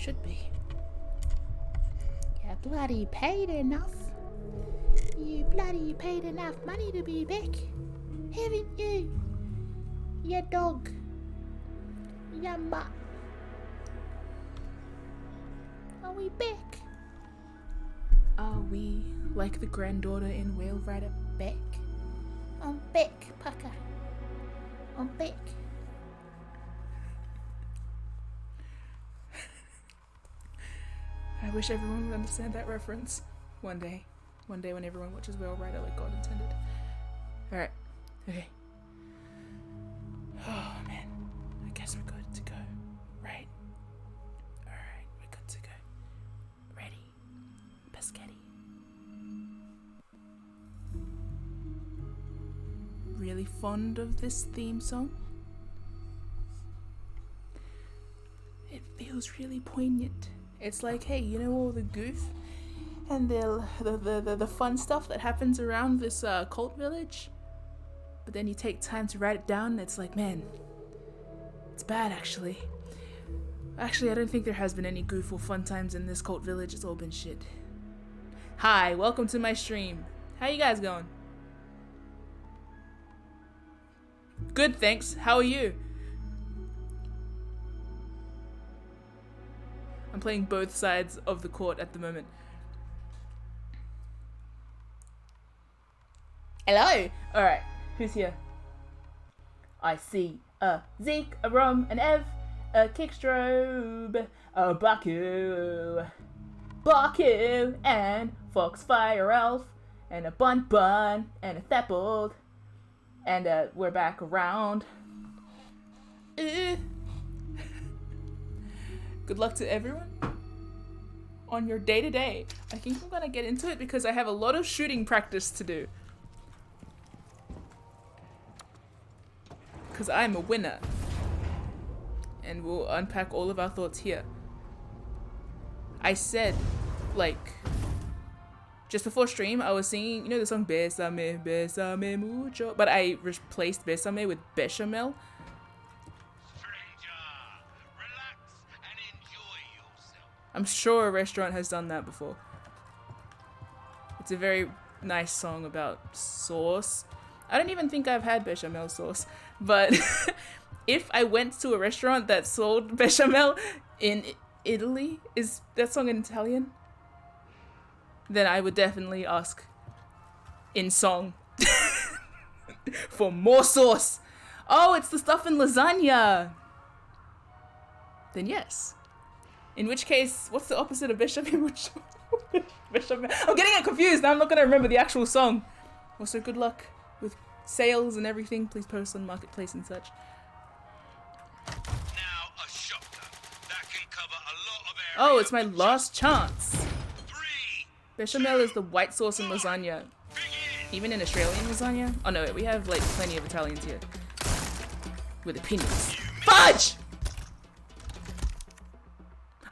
should be. You bloody paid enough. You bloody paid enough money to be back, haven't you? You dog. You mutt. Are we back? Are we, like the granddaughter in Whale Rider, back? I'm back, Pucker. I'm back. I wish everyone would understand that reference. One day. One day when everyone watches Whale Rider like God intended. Alright. Okay. Oh man. I guess we're good to go. Right? Alright, we're good to go. Ready? Biscotti. Really fond of this theme song. It feels really poignant. It's like, hey, you know all the goof and the fun stuff that happens around this cult village? But then you take time to write it down and it's like, man, it's bad actually. Actually, I don't think there has been any goof or fun times in this cult village. It's all been shit. Hi, welcome to my stream. How you guys going? Good, thanks. How are you? I'm playing both sides of the court at the moment. Hello! Alright, who's here? I see a Zeke, a Rom, an Ev, a Kickstrobe, a Baku, and Foxfire Elf, and a Bun, and a Thappled, and we're back around. Good luck to everyone on your day-to-day. I think I'm gonna get into it because I have a lot of shooting practice to do. Because I'm a winner. And we'll unpack all of our thoughts here. I said, like, just before stream, I was singing, you know the song Bésame, Bésame Mucho? But I replaced Bésame with Bechamel. I'm sure a restaurant has done that before. It's a very nice song about sauce. I don't even think I've had bechamel sauce, but if I went to a restaurant that sold bechamel in Italy, is that song in Italian? Then I would definitely ask in song for more sauce. Oh, it's the stuff in lasagna. Then yes. In which case, what's the opposite of bechamel? Bechamel. I'm getting it confused. Now I'm not going to remember the actual song. Also, good luck with sales and everything. Please post on Marketplace and such. Now a shotgun that can cover a lot of area. Oh, it's my last chance. 3, Bechamel is the white sauce in lasagna. begin. Even in Australian lasagna? Oh no, we have like plenty of Italians here. With opinions. Fudge!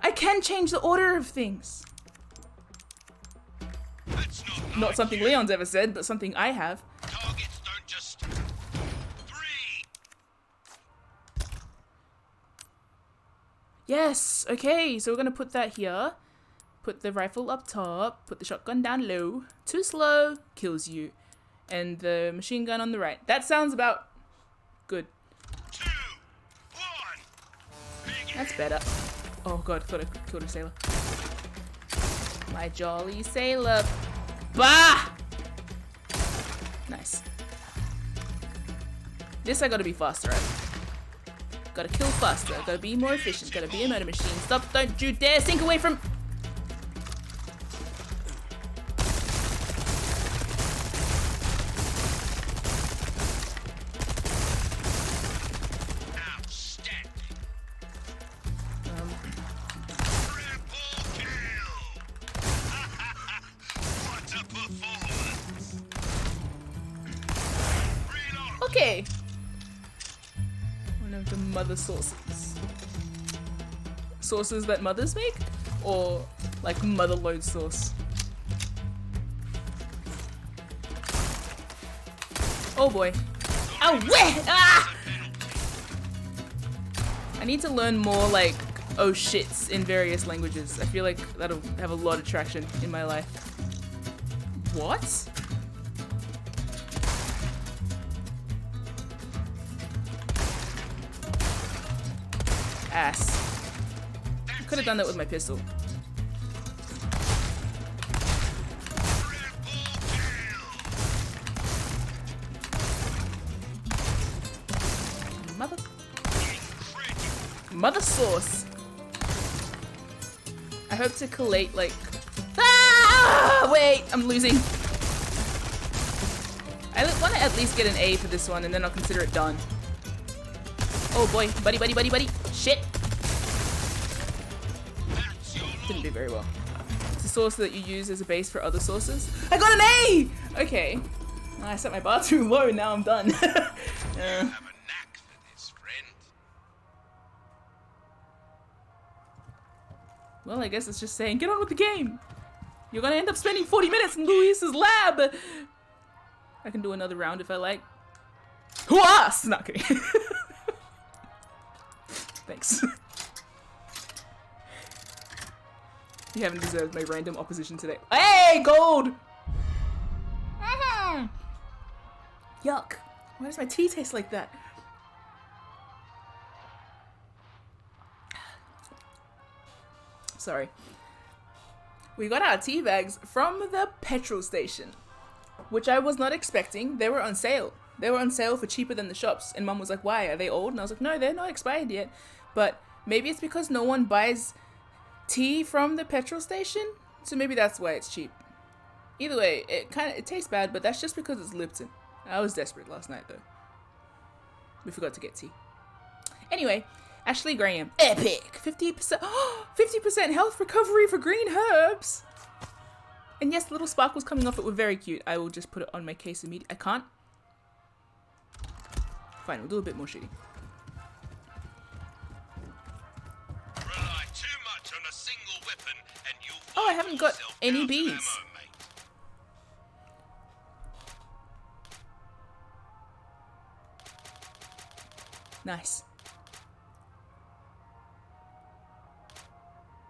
I can change the order of things. That's Not like something you. Leon's ever said, but something I have. Targets don't just 3. Yes, okay, so we're gonna put that here. Put the rifle up top, put the shotgun down low. Too slow, kills you. And the machine gun on the right. That sounds about good. 2, 1. Begin. That's better. Oh god, thought I killed a sailor. My jolly sailor. Bah! Nice. This I gotta be faster at. Gotta kill faster, gotta be more efficient, gotta be a murder machine. Stop, don't you dare sink away from... Outstanding. Triple kill. What a performance. Reload. Okay. One of the mother sauces. Sauces that mothers make? Or like mother load sauce? Oh boy. Oh, weh! Ah! I need to learn more like oh shits in various languages. I feel like that'll have a lot of traction in my life. What? Ass. I could have done that with my pistol. Mother sauce. I hope to collate like. Ah! Wait, I'm losing. I want to at least get an A for this one, and then I'll consider it done. Oh boy, buddy, buddy, buddy, buddy. Shit. Didn't do very well. It's a sauce that you use as a base for other sauces. I got an A. Okay. I set my bar too low. Now I'm done. Well, I guess it's just saying, get on with the game. You're gonna end up spending 40 minutes in Luis's lab. I can do another round if I like. Hoo-ah! Not kidding. Thanks. You haven't deserved my random opposition today. Hey, gold! Yuck. Why does my tea taste like that? Sorry. We got our tea bags from the petrol station, which I was not expecting. They were on sale. They were on sale for cheaper than the shops. And Mum was like, why? Are they old? And I was like, no, they're not expired yet. But maybe it's because no one buys tea from the petrol station. So maybe that's why it's cheap. Either way, it tastes bad, but that's just because it's Lipton. I was desperate last night though. We forgot to get tea. Anyway, Ashley Graham, epic! 50%, 50% health recovery for green herbs! And yes, little sparkles coming off it were very cute. I will just put it on my case immediately. I can't? Fine, we'll do a bit more shooting. Rely too much on a single weapon and you'll Oh, I haven't got yourself any out of bees. ammo, mate. Nice.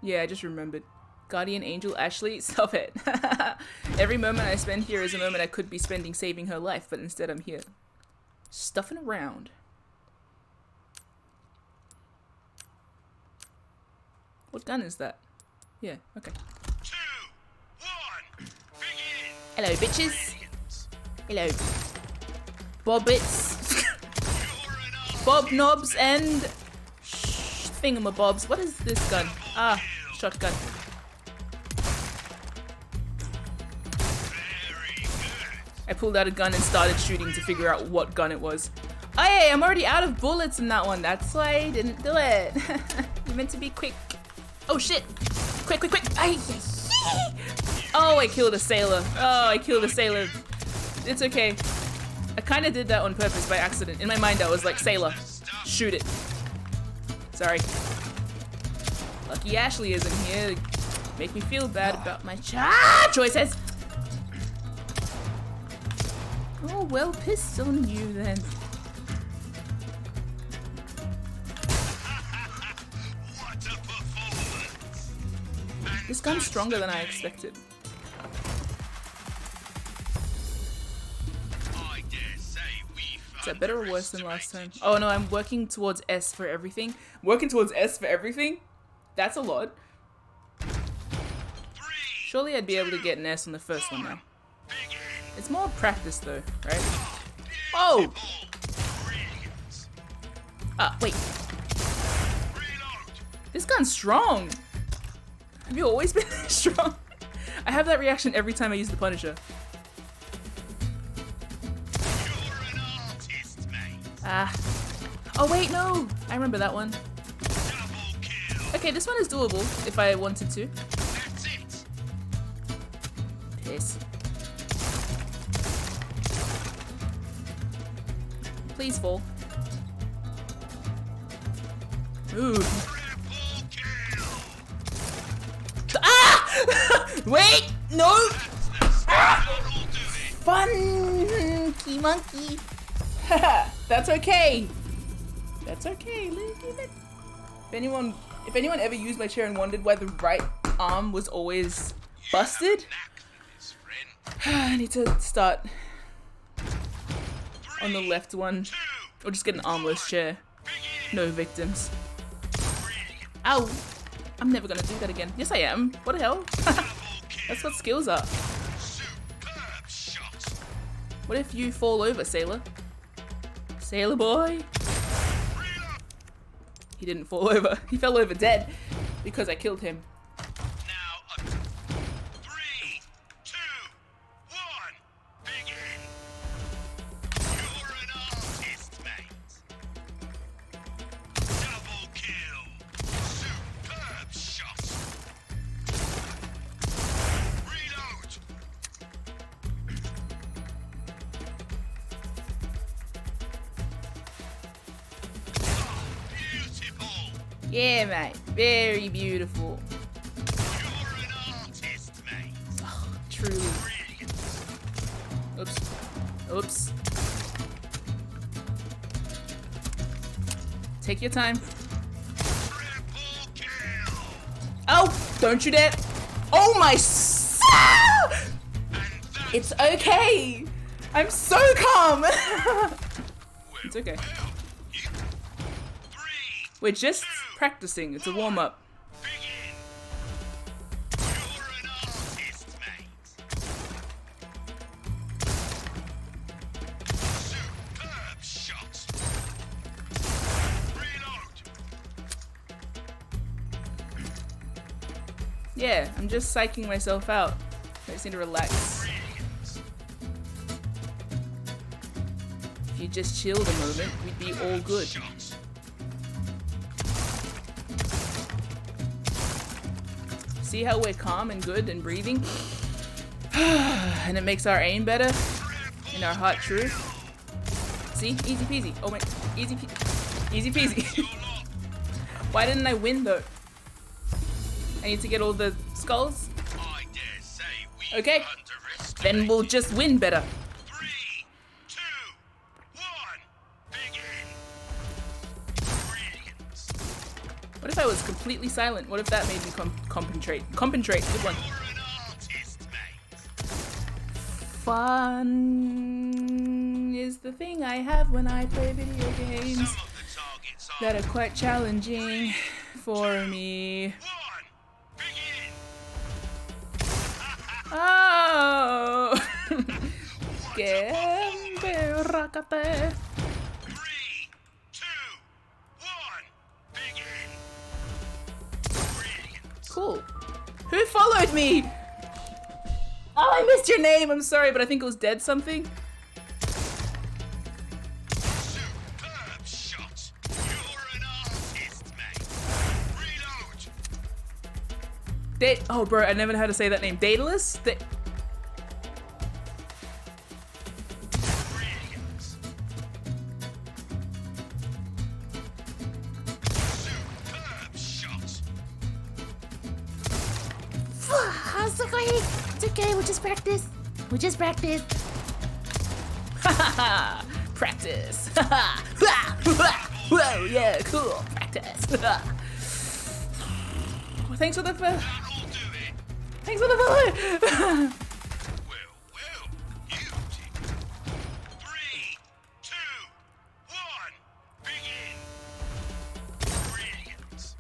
Yeah, I just remembered. Guardian Angel Ashley, stop it. Every moment I spend here is a moment I could be spending saving her life, but instead I'm here. Stuffing around. What gun is that? Yeah, okay. 2, 1, begin. Hello, bitches. Hello. Bobbits. Bob knobs and thingamabobs. What is this gun? Ah, shotgun. I pulled out a gun and started shooting to figure out what gun it was. Oh yeah, I'm already out of bullets in that one. That's why I didn't do it. You meant to be quick. Oh shit. Quick, quick, quick. Oh, I killed a sailor. Oh, I killed a sailor. It's okay. I kind of did that on purpose by accident. In my mind, I was like, sailor, shoot it. Sorry. Lucky Ashley isn't here to make me feel bad about my choices. Oh, well, pissed on you then. What a performance. This gun's stronger than I expected. I dare say we've Is that better or worse than last time? Oh no, I'm working towards S for everything. Working towards S for everything? That's a lot. Surely I'd be able to get an S on the first one now. It's more practice though, right? Oh! Ah, wait. This gun's strong! Have you always been this strong? I have that reaction every time I use the Punisher. Ah. Oh wait, no! I remember that one. Okay, this one is doable if I wanted to. Piss. Please fall. Ooh. Ah! Wait! No! Ah! Funky monkey. Haha, that's okay. That's okay. Leave it. If anyone If anyone ever used my chair and wondered why the right arm was always busted, I need to start on the left one, or just get an armless chair. No victims. Ow! I'm never gonna do that again. Yes, I am. What the hell? That's what skills are. What if you fall over, sailor? Sailor boy? He didn't fall over. He fell over dead because I killed him. Now, 3, 2, 1, begin. You're an artist, mate. Double kill. Superb shot. Reload. Beautiful. Yeah, mate. Very beautiful. You're an artist, mate. Oh, truly. Brilliant. Oops. Oops. Take your time. Triple kill. Oh! Don't you dare! Oh my And that's It's okay! I'm so calm! It's okay. well, you. 3, We're just practicing. It's a warm-up. begin. You're an artist, mate. Superb shot. Reload. Yeah, I'm just psyching myself out. I just need to relax. Brilliant. If you just chilled a moment, we'd be all good. Shot. See how we're calm and good and breathing? And it makes our aim better and our heart true. See? Easy peasy. Oh my, easy peasy. Why didn't I win though? I need to get all the skulls? I dare say we Okay. underestimated. Then we'll just win better. 3, 2, 1, begin. Brilliant. What if I was completely silent? What if that made me compensate? Compensate. Good one. You're an artist, mate. Fun is the thing I have when I play video Some games of the targets are that are quite challenging for me. 1, begin. Oh! Que rakate. 3, 2, 1, begin. Brilliant. Cool. Who followed me? Oh, I missed your name. I'm sorry, but I think it was Dead something. Superb shot. You're an artist, mate. Reload. Oh, bro, I never know how to say that name. Daedalus? Brilliant. Superb shot. It's okay, we'll just practice. We'll just practice. Haha! Practice! Whoa, yeah, cool. Practice. Well, thanks for the That'll do it. thanks for the follow. Well, you did. 3, 2, 1, begin. Brilliant.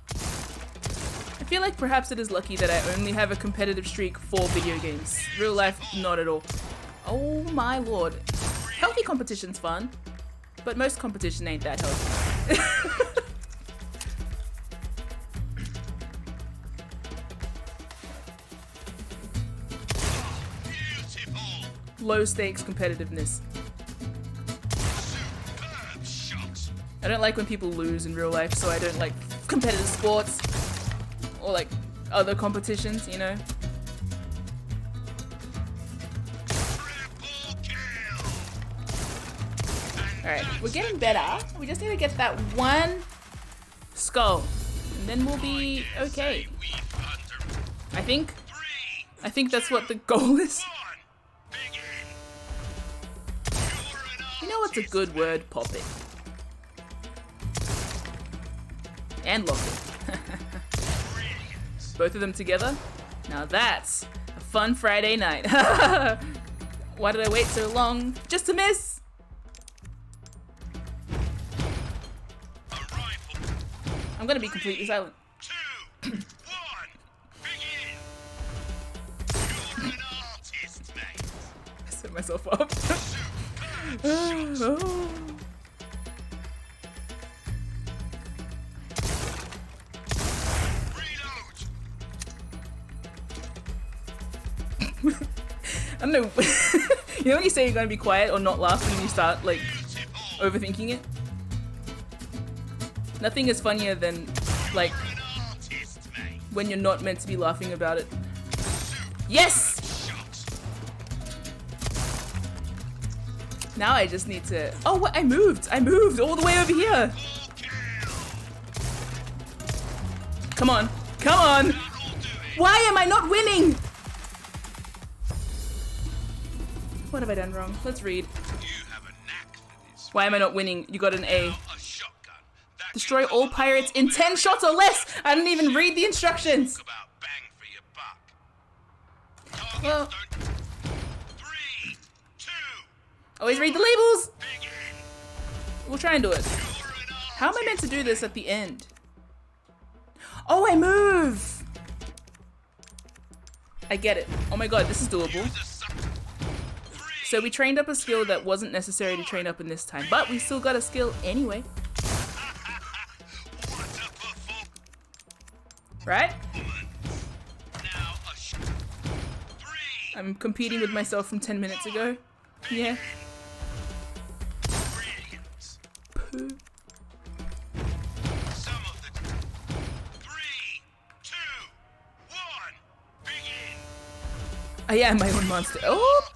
I feel like perhaps it is lucky that I only have a competitive streak for video games. Real life, not at all. Oh my lord. Healthy competition's fun, but most competition ain't that healthy. Beautiful. Low stakes competitiveness. Superb shot. I don't like when people lose in real life, so I don't like competitive sports or like other competitions, you know? Triple kill. Alright, we're getting better. We just need to get that one skull, and then we'll be okay. We've under I think 3, that's what the goal is. 1, begin. You're an You know what's a good word? Pop it. And lock it. Both of them together. Now that's a fun Friday night. Why did I wait so long? Just to miss! I'm gonna be completely silent. 2, 1, begin. You're an artist, mate. I set myself up. I don't know. You know when you say you're gonna be quiet or not laugh when you start like overthinking it? Nothing is funnier than like when you're not meant to be laughing about it. Yes! Now I just need to. Oh, what? I moved! I moved all the way over here! Come on! Come on! Why am I not winning? What have I done wrong? Let's read. Why am I not winning? You got an A. Destroy all pirates in 10 shots or less! I didn't even read the instructions! Well, always read the labels! We'll try and do it. How am I meant to do this at the end? Oh, I move! I get it. Oh my god, this is doable. So we trained up a skill that wasn't necessary to train up in this time, but we still got a skill anyway. Right? I'm competing with myself from 10 minutes ago. Yeah. Poo. I am my own monster. Oh!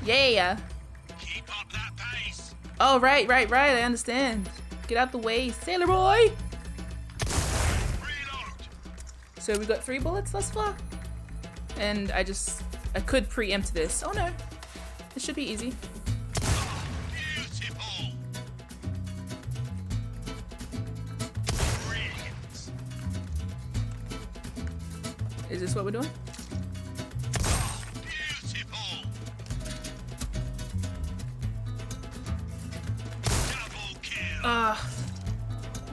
Yeah. Oh, right. I understand. Get out the way, sailor boy. So we got 3 bullets thus far. And I could preempt this. Oh no. This should be easy. Is this what we're doing?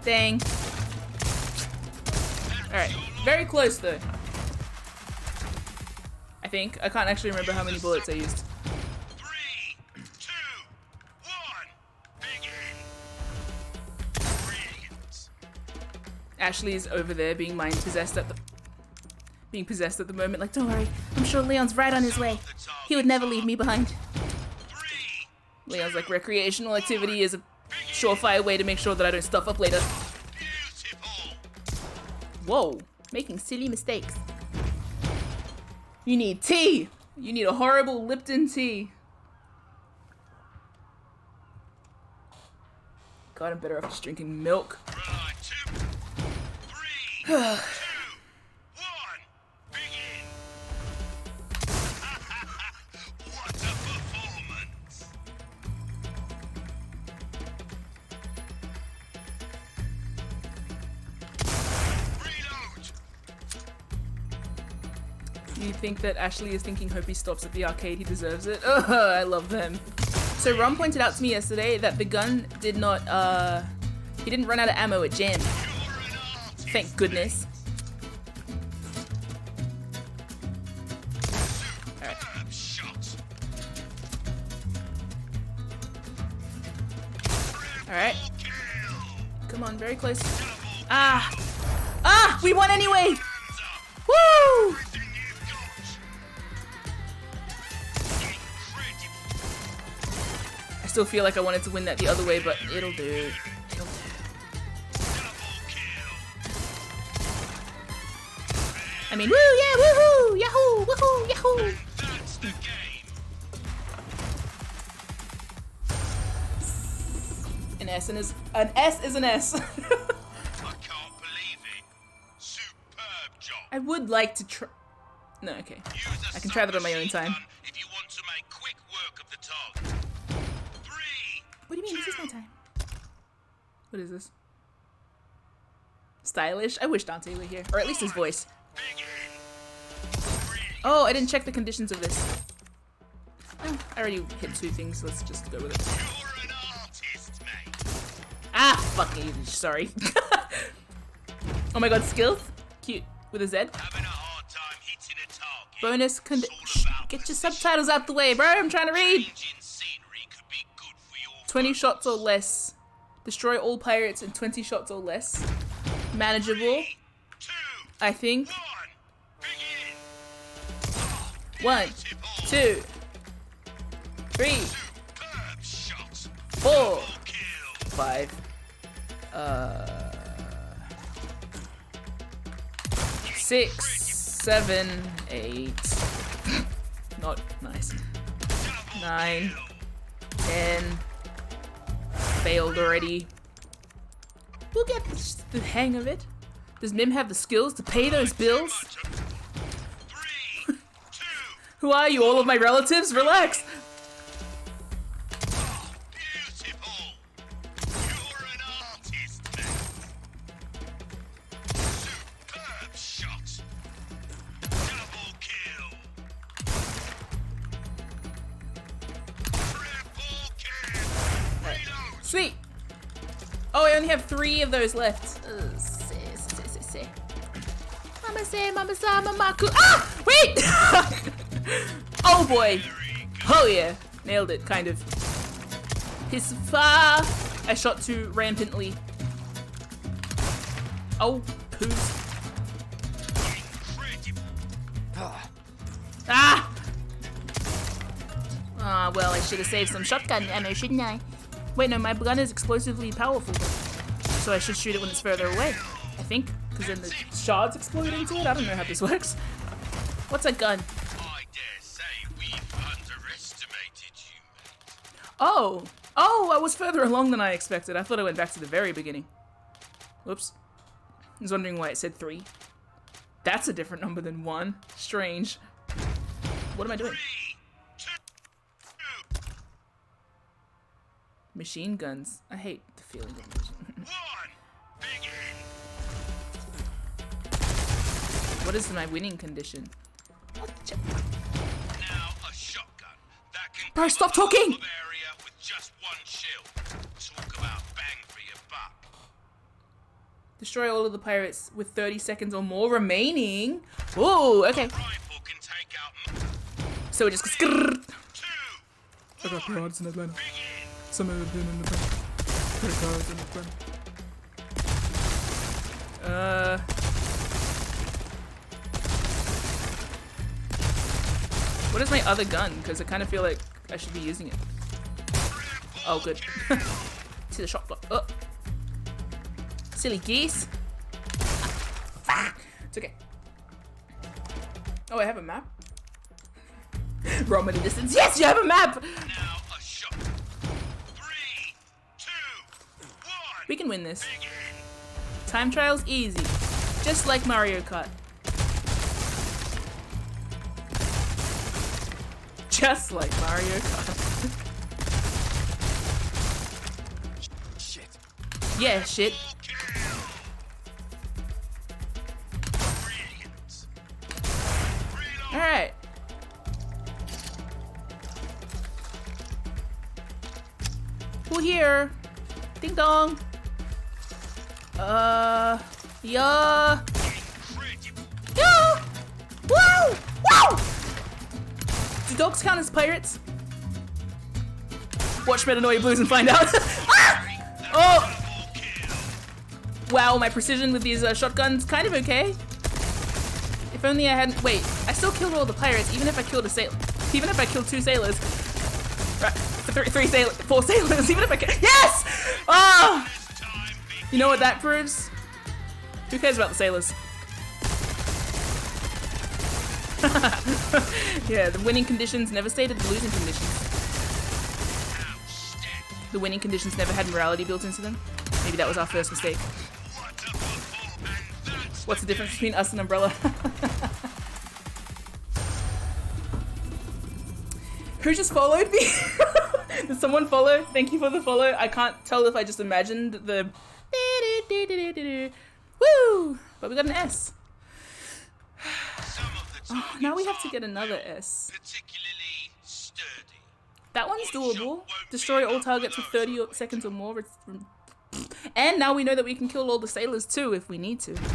Dang. Alright. Very close though. I think. I can't actually remember how many bullets I used. 3, 2, 1, begin. Ashley's over there being possessed at the moment. Like, don't worry. I'm sure Leon's right on his way. He would never leave me behind. Leon's like, recreational activity is a surefire way to make sure that I don't stuff up later. Whoa, making silly mistakes. You need tea. You need a horrible Lipton tea. God, I'm better off just drinking milk. 3, 2, 1, begin. What a performance. You think that Ashley is thinking hope he stops at the arcade, he deserves it? Ugh, I love them. So Ron pointed out to me yesterday that the gun did not, he didn't run out of ammo, it jammed. Thank goodness. Alright. Alright. Come on, very close. Ah! Ah! We won anyway! Woo! I still feel like I wanted to win that the other way, but it'll do. It'll do. I mean, woo, yeah, woohoo, yahoo, woohoo, yahoo. That's the game. An S is an S. I can't believe it. Superb job. I would like to try. No, okay. I can try that on my own time. If you want to make quick work of the target. 3. What do you mean? This is my time. What is this? Stylish? I wish Dante were here. Or at least his voice. Oh, I didn't check the conditions of this. Oh, I already hit 2 things. Let's just go with it. You're an artist, mate. Ah, fuck you. Sorry. Oh my god, skills? Cute. With a Z. Having a hard time hitting a target. Bonus It's all about get your precision. subtitles out the way, bro. I'm trying to read. Changing scenery could be good for your 20 shots or less. Destroy all pirates in 20 shots or less. Manageable. 3, 2, I think. 1. Begin. 1, Beautiful. 2, 3, Superb shot. 4, Double kill. 5. 6, 7, 8. Not nice. Double 9, kill. 10. Failed already. We'll get the hang of it. Does MIM have the skills to pay those bills? 3, 2. Who are you? All of my relatives? Relax. Beautiful. You're an artist, mate. Superb shot. Double kill. Triple kill. Reload. Sweet. Oh, I only have 3 of those left. Mama say, mama cool. Ah! Wait! Oh boy. Very good. Oh yeah. Nailed it, kind of. His far. I shot too rampantly. Oh, poos. Incredible. Ah! Ah, well, I should have saved some shotgun ammo, shouldn't I? Wait, no, my gun is explosively powerful, so I should shoot it when it's further away, I think, because then the shards explode into it. I don't know how this works. What's a gun? I dare say we've underestimated you, mate. Oh, I was further along than I expected. I thought I went back to the very beginning. Whoops. I was wondering why it said 3. That's a different number than 1. Strange. What am I doing? 3, 2, Machine guns. I hate the feeling of machine. 1. Begin. What is my winning condition? Now a shotgun that can Bro, cover stop a talking! lot of area with just 1 shell. Talk about bang for your buck. Destroy all of the pirates with 30 seconds or more remaining. Ooh, okay. Rifle can take out So it just goes skrrr. 2, I got 1. pirates in Atlanta. Begin. Some of them in the back. Pirates in Atlanta. What is my other gun? Because I kind of feel like I should be using it. Oh, good. See the shotgun. Oh. Silly geese. Ah, it's okay. Oh, I have a map? Roman distance. Yes, you have a map! Now a shot. 3, 2, 1. We can win this. Begin. Time trial's easy. Just like Mario Kart. Just like Mario Kart. Shit. Yeah, shit. Kill. Brilliant. Reload. Alright. Who here? Ding dong. Yeah. Incredible. Yeah. Woo! Woo! Do dogs count as pirates? Watch Metanoia Blues and find out. Ah! Oh! Double kill. Wow, my precision with these shotguns kind of okay. If only I hadn't. Wait, I still killed all the pirates, even if I killed a sailor. Even if I killed 2 sailors. Right, 4 sailors. Even if I killed. Yes! Ah! This time begin. You know what that proves? Who cares about the sailors? Yeah, the winning conditions never stated the losing conditions. Outstanding. The winning conditions never had morality built into them. Maybe that was our first mistake. Wonderful. And that's What's the difference between us and Umbrella? Who just followed me? Did someone follow? Thank you for the follow. I can't tell if I just imagined the... Woo! But we got an S. some of the Oh, now we have to get another S. Particularly sturdy. That one's doable. Destroy all targets with 30 seconds or more. And now we know that we can kill all the sailors too if we need to. 3,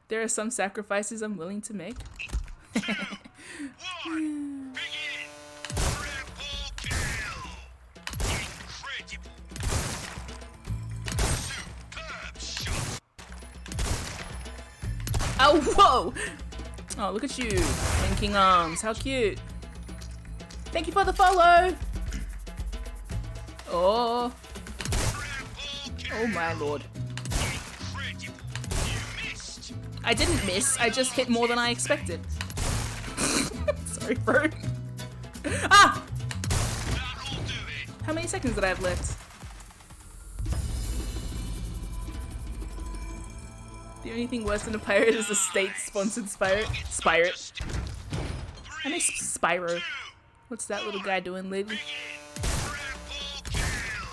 There are some sacrifices I'm willing to make. 2, 1, begin! Triple kill! Incredible! Superb shot! Oh, whoa! Oh, look at you. Linking arms. How cute. Thank you for the follow. Oh. Oh my lord. Incredible! You missed! I didn't miss. I just hit more than I expected. Sorry, bro. Ah! That'll do it! How many seconds did I have left? The only thing worse than a pirate is a state-sponsored pirate. Spirate. I miss Spyro. What's that little guy doing lately?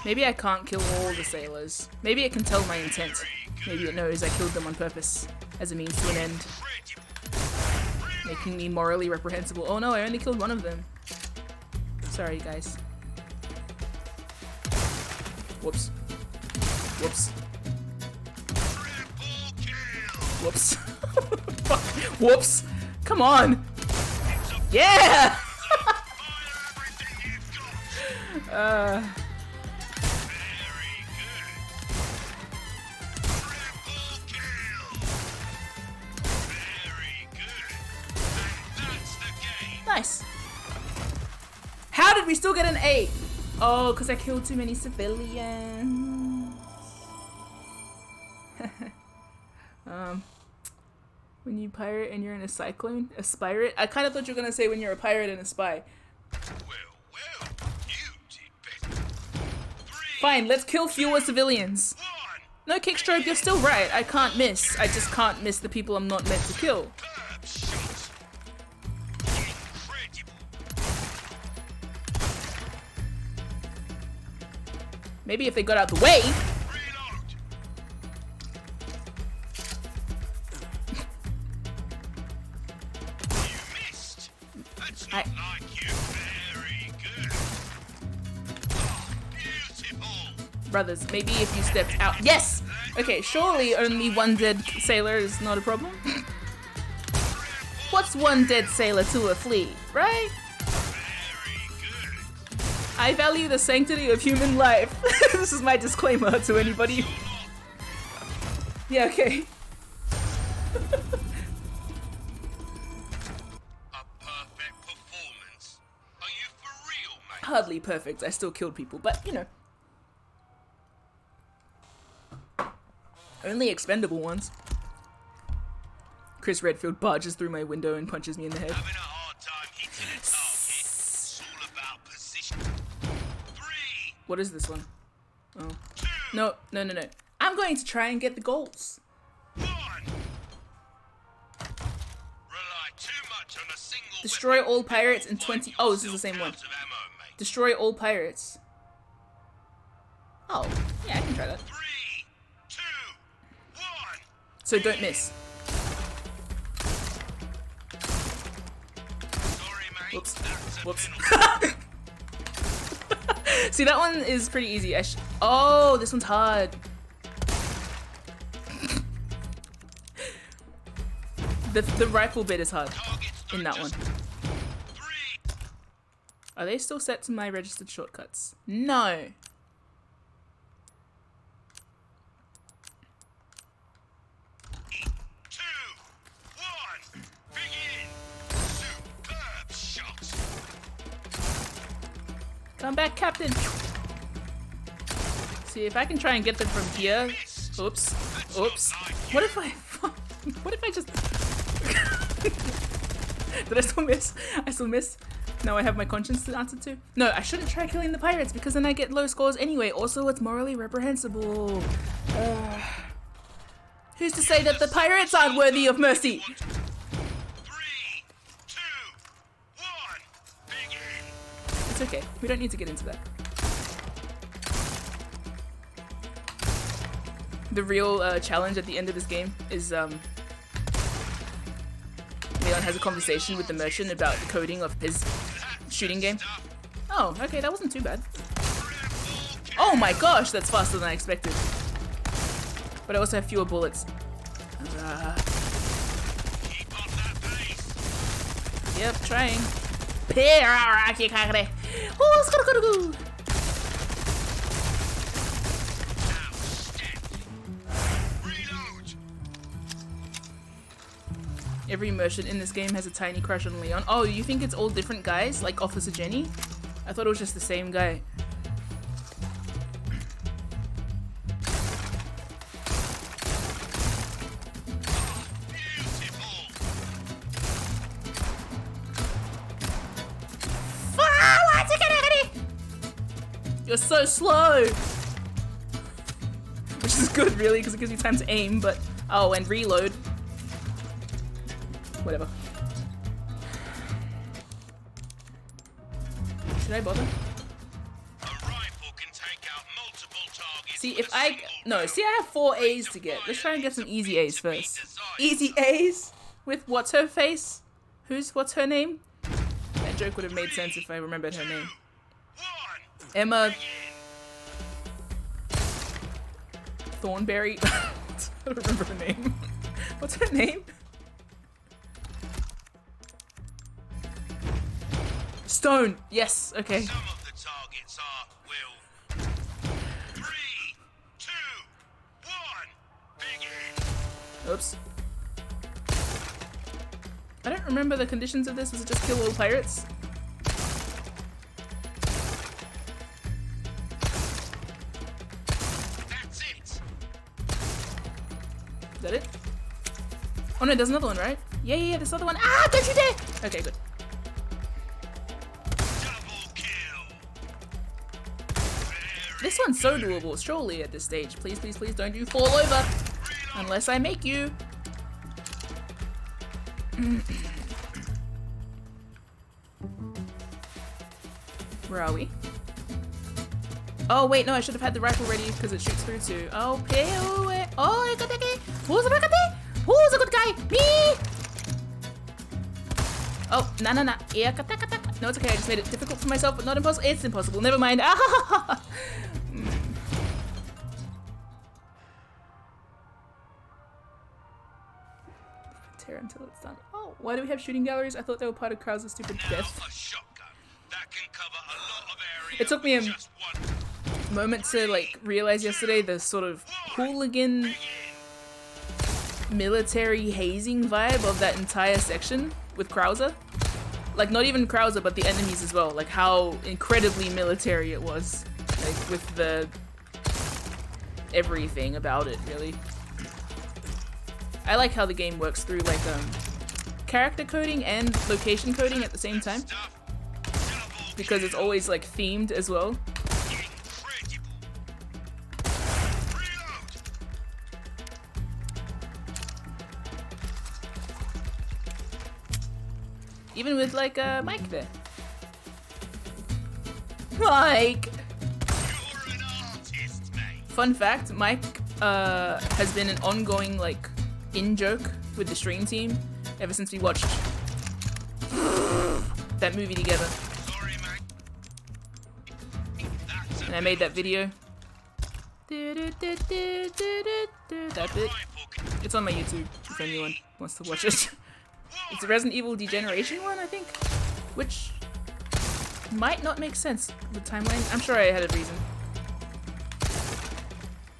Maybe I can't kill all the sailors. Maybe it can tell my intent. Maybe it knows I killed them on purpose, as a means to an end. Making me morally reprehensible. Oh no, I only killed one of them. Sorry, guys. Whoops. Whoops. Whoops. Fuck. Whoops. Come on. Yeah! Nice. How did we still get an 8? Oh, because I killed too many civilians. When you pirate and you're in a cyclone? A spirate? I kind of thought you were going to say when you're a pirate and a spy. Well, you did better. 3, Fine, let's kill fewer civilians. 1, No, Kickstroke, you're still right. I can't miss. I just can't miss the people I'm not meant to kill. superb shot! Incredible! Maybe if they got out the way. Reload! You missed! That's not like you. Very good. Oh, beautiful! Brothers, maybe if you stepped out. Yes! Okay, surely only one dead sailor is not a problem. What's one dead sailor to a fleet, right? Very good. I value the sanctity of human life. This is my disclaimer to anybody. Yeah, okay. A perfect performance. Are you for real, mate? Hardly perfect. I still killed people, but you know. Only expendable ones. Chris Redfield barges through my window and punches me in the head. Having a hard time hitting a target. It's all about position. 3, What is this one? Oh. 2, No. I'm going to try and get the goals. 1. Rely too much on a single Destroy weapon. all pirates in You'll 20... find Oh, this is the yourself same one. out of ammo, mate. Destroy all pirates. Oh, yeah, I can try that. 3, 2, 1. So don't miss. Sorry, mate. Whoops. That's a Whoops. penalty. See, that one is pretty easy. Oh, this one's hard. The rifle bit is hard Targets in that one. 3, Are they still set to my registered shortcuts? No. 2, 1. Begin. Superb shot. Come back, Captain. See, if I can try and get them from here. Oops. Oops. What if I... What if I just... Did I still miss? I still miss? Now I have my conscience to answer to? No, I shouldn't try killing the pirates because then I get low scores anyway. Also, it's morally reprehensible. Who's to say that the pirates aren't worthy of mercy? 3, 2, 1. Begin. It's okay. We don't need to get into that. The real challenge at the end of this game is Leon has a conversation with the merchant about the coding of his shooting game. Oh, okay, that wasn't too bad. Oh my gosh, that's faster than I expected. But I also have fewer bullets. Yep, trying. Oh, every merchant in this game has a tiny crush on Leon. Oh, you think it's all different guys? Like Officer Jenny? I thought it was just the same guy. You're so slow! Which is good, really, because it gives you time to aim, but... Oh, and reload. Whatever. Should I bother? A rifle can take out multiple targets. See, if I... No, see, I have 4 A's to get. Let's try and get some easy A's first. Easy A's? With what's her face? What's her name? That joke would have made sense if I remembered her name. Emma... Thornberry? I don't remember her name. What's her name? Stone! Yes, okay. Some of the targets are will. 3, 2, 1, begin. Oops. I don't remember the conditions of this. Was it just kill all pirates? That's it. Is that it? Oh no, there's another one, right? Yeah, there's another one. Ah, don't you dare! Okay, good. Double kill. This one's so doable, surely, at this stage. Please, please, please don't you fall over. Unless I make you. Where are we? Oh wait, no, I should have had the rifle ready because it shoots through too. Oh, I got that guy. Who's a good guy? Me! Oh, nah. Yeah, no, it's okay. I just made it difficult for myself, but not impossible. It's impossible. Never mind. Ah! Tear until it's done. Oh, why do we have shooting galleries? I thought they were part of Krauser's stupid death. A shotgun that can cover a lot of area. It took me a Just one. moment to like realize yesterday the sort of hooligan military hazing vibe of that entire section with Krauser. Like not even Krauser, but the enemies as well. Like how incredibly military it was. Like with the everything about it, really. I like how the game works through like character coding and location coding at the same time. Because it's always like themed as well. Even with like Mike there. Mike! You're an artist, mate. Fun fact, Mike has been an ongoing like in-joke with the stream team ever since we watched that movie together. Sorry, mate. That's And I made that video. That's it. It's on my YouTube if anyone wants to watch it. It's a Resident Evil Degeneration one, I think, which might not make sense with timeline. I'm sure I had a reason.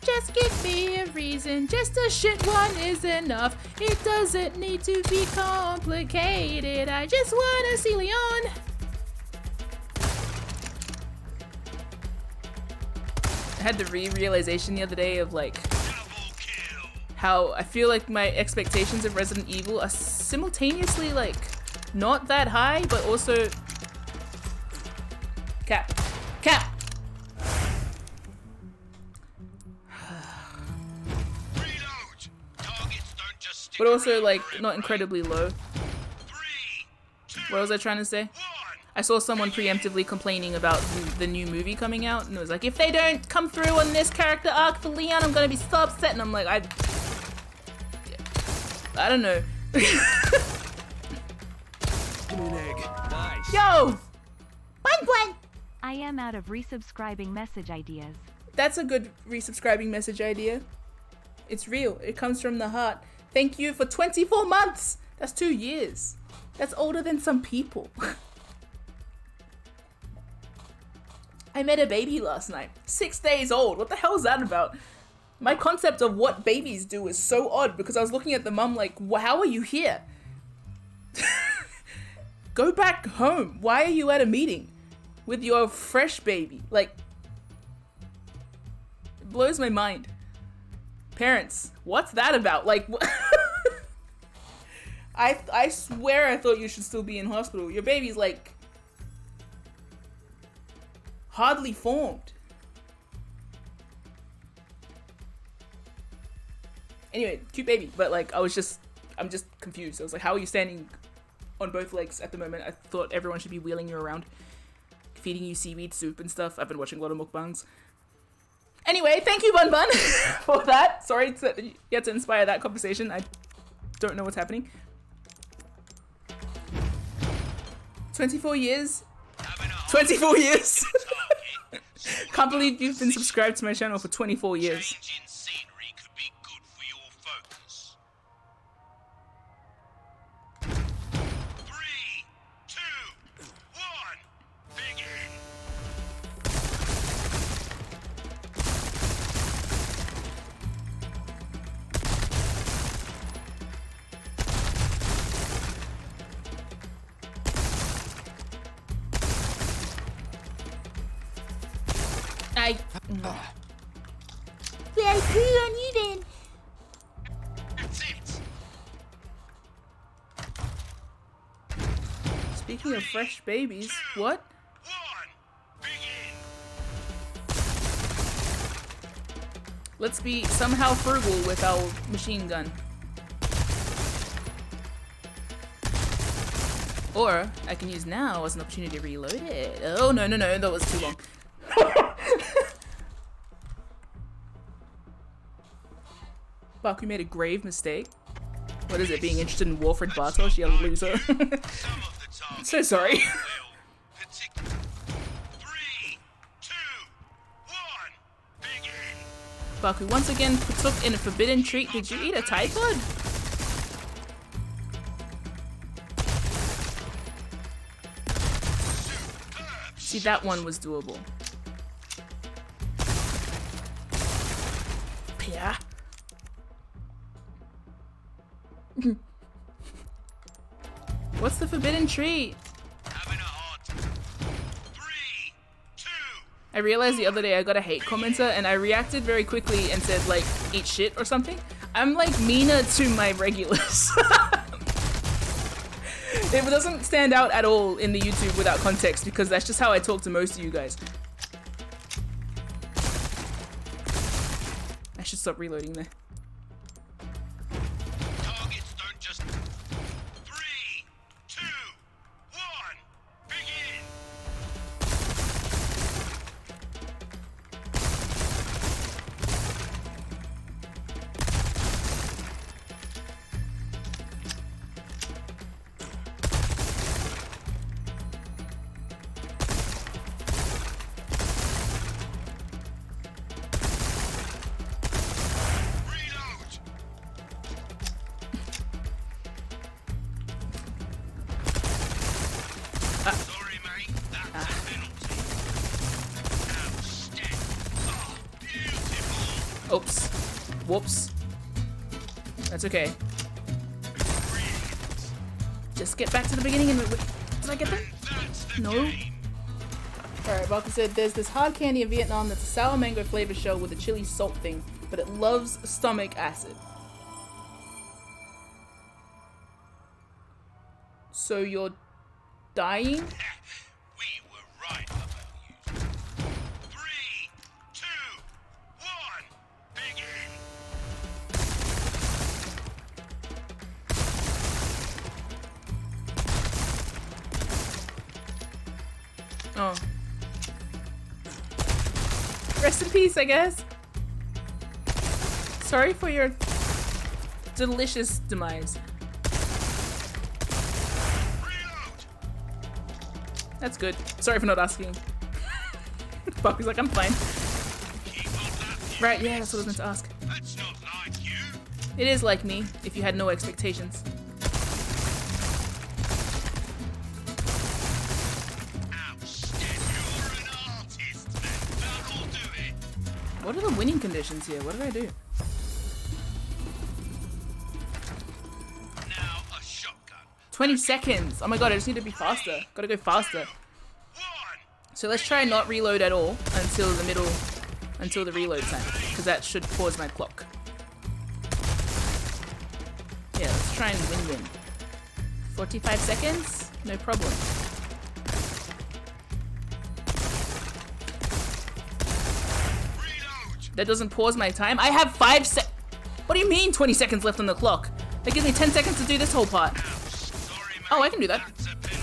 Just give me a reason, just a shit one is enough. It doesn't need to be complicated. I just wanna see Leon. I had the realization the other day of like how I feel like my expectations of Resident Evil are simultaneously like not that high, but also Cap. But also like not incredibly low. What was I trying to say? I saw someone preemptively complaining about the new movie coming out, and it was like, if they don't come through on this character arc for Leon, I'm gonna be so upset. And I'm like, I don't know. I am out of resubscribing message ideas. That's a good resubscribing message idea. It's real. It comes from the heart. Thank you for 24 months. That's 2 years. That's older than some people. I met a baby last night. 6 days old. What the hell is that about? My concept of what babies do is so odd because I was looking at the mum like, how are you here? Go back home. Why are you at a meeting with your fresh baby? Like, it blows my mind. Parents, what's that about? Like, I swear I thought you should still be in hospital. Your baby's like hardly formed. Anyway, cute baby, but like I'm just confused. I was like, how are you standing on both legs at the moment? I thought everyone should be wheeling you around, feeding you seaweed soup and stuff. I've been watching a lot of mukbangs. Anyway, thank you, Bun Bun, for that. Sorry that you had to inspire that conversation. I don't know what's happening. 24 years? 24 years? Can't believe you've been subscribed to my channel for 24 years. Changing scenery could be good for your focus. 3, 2, 1, begin. VIP on you then. That's it. Speaking of fresh babies, what? 1, begin. Let's be somehow frugal with our machine gun. Or I can use now as an opportunity to reload it. Oh, no, that was too long. Baku made a grave mistake. What is it, being interested in Wilfred Bartosz? You loser. So sorry. 3, 2, 1, begin. Baku once again partook in a forbidden treat. Did you eat a Tide Pod? See, that one was doable. Yeah. What's the forbidden treat? Having a hard time. 3, 2, I realized the other day I got a hate commenter and I reacted very quickly and said like, eat shit or something. I'm like meaner to my regulars. It doesn't stand out at all in the YouTube without context because that's just how I talk to most of you guys. I should stop reloading there. targets don't just. 3, 2, 1, begin. Reload. Sorry, mate. That's a penalty. Outstanding. Oh, beautiful. Oops. Whoops. That's okay. Brilliant. Just get back to the beginning and wait. Did I get that? That's the No. game. Alright, Baku said there's this hard candy in Vietnam that's a sour mango flavor shell with a chili salt thing, but it loves stomach acid. So you're dying? We were right about you. 3, 2, 1, begin. Oh. Rest in peace, I guess. Sorry for your delicious demise. Reload. That's good. Sorry for not asking. Fuck, he's like, I'm fine. Keep up that Right, yeah, that's what I was meant to ask. That's not like you. It is like me, if you had no expectations. Outstanding. You're an artist. That'll do it. What are the winning conditions here? What did I do? Now a shotgun. 20 seconds! Oh my god, I just need to be faster. Gotta go faster. 1. So let's try not reload at all until the middle, until the reload time, because that should pause my clock. Yeah, let's try and win. 45 seconds? No problem. Reload. That doesn't pause my time. I have 5 sec. What do you mean 20 seconds left on the clock? That gives me 10 seconds to do this whole part. Sorry, mate. Oh, I can do that. That's a penalty.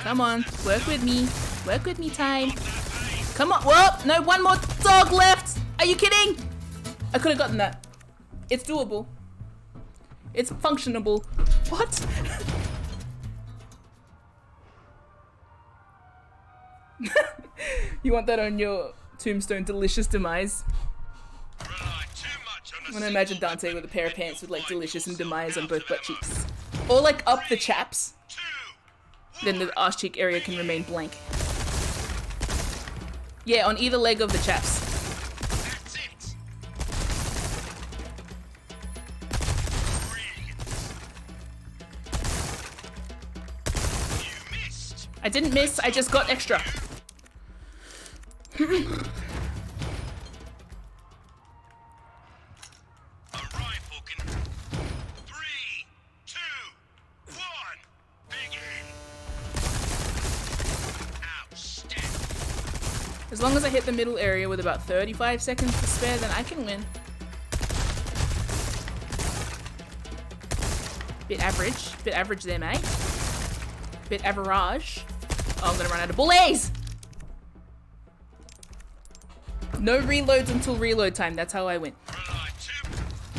Come on, work with me. Work with me time. Come on, whoa, no, one more dog left. Are you kidding? I could have gotten that. It's doable. It's functionable. What? You want that on your tombstone, delicious demise? Rely too much on I'm gonna imagine Dante with a pair of pants with like delicious and demise on both butt cheeks. Or like up the chaps. Then the arse cheek area can remain blank. Yeah, on either leg of the chaps. That's it. Brilliant. You missed. I didn't miss, I just got extra. A rifle can. 3, 2, 1. Begin. Outstanding. As long as I hit the middle area with about 35 seconds to spare, then I can win. Bit average there, mate. Bit average. Oh, I'm gonna run out of bullets! No reloads until reload time, that's how I win. Rely too.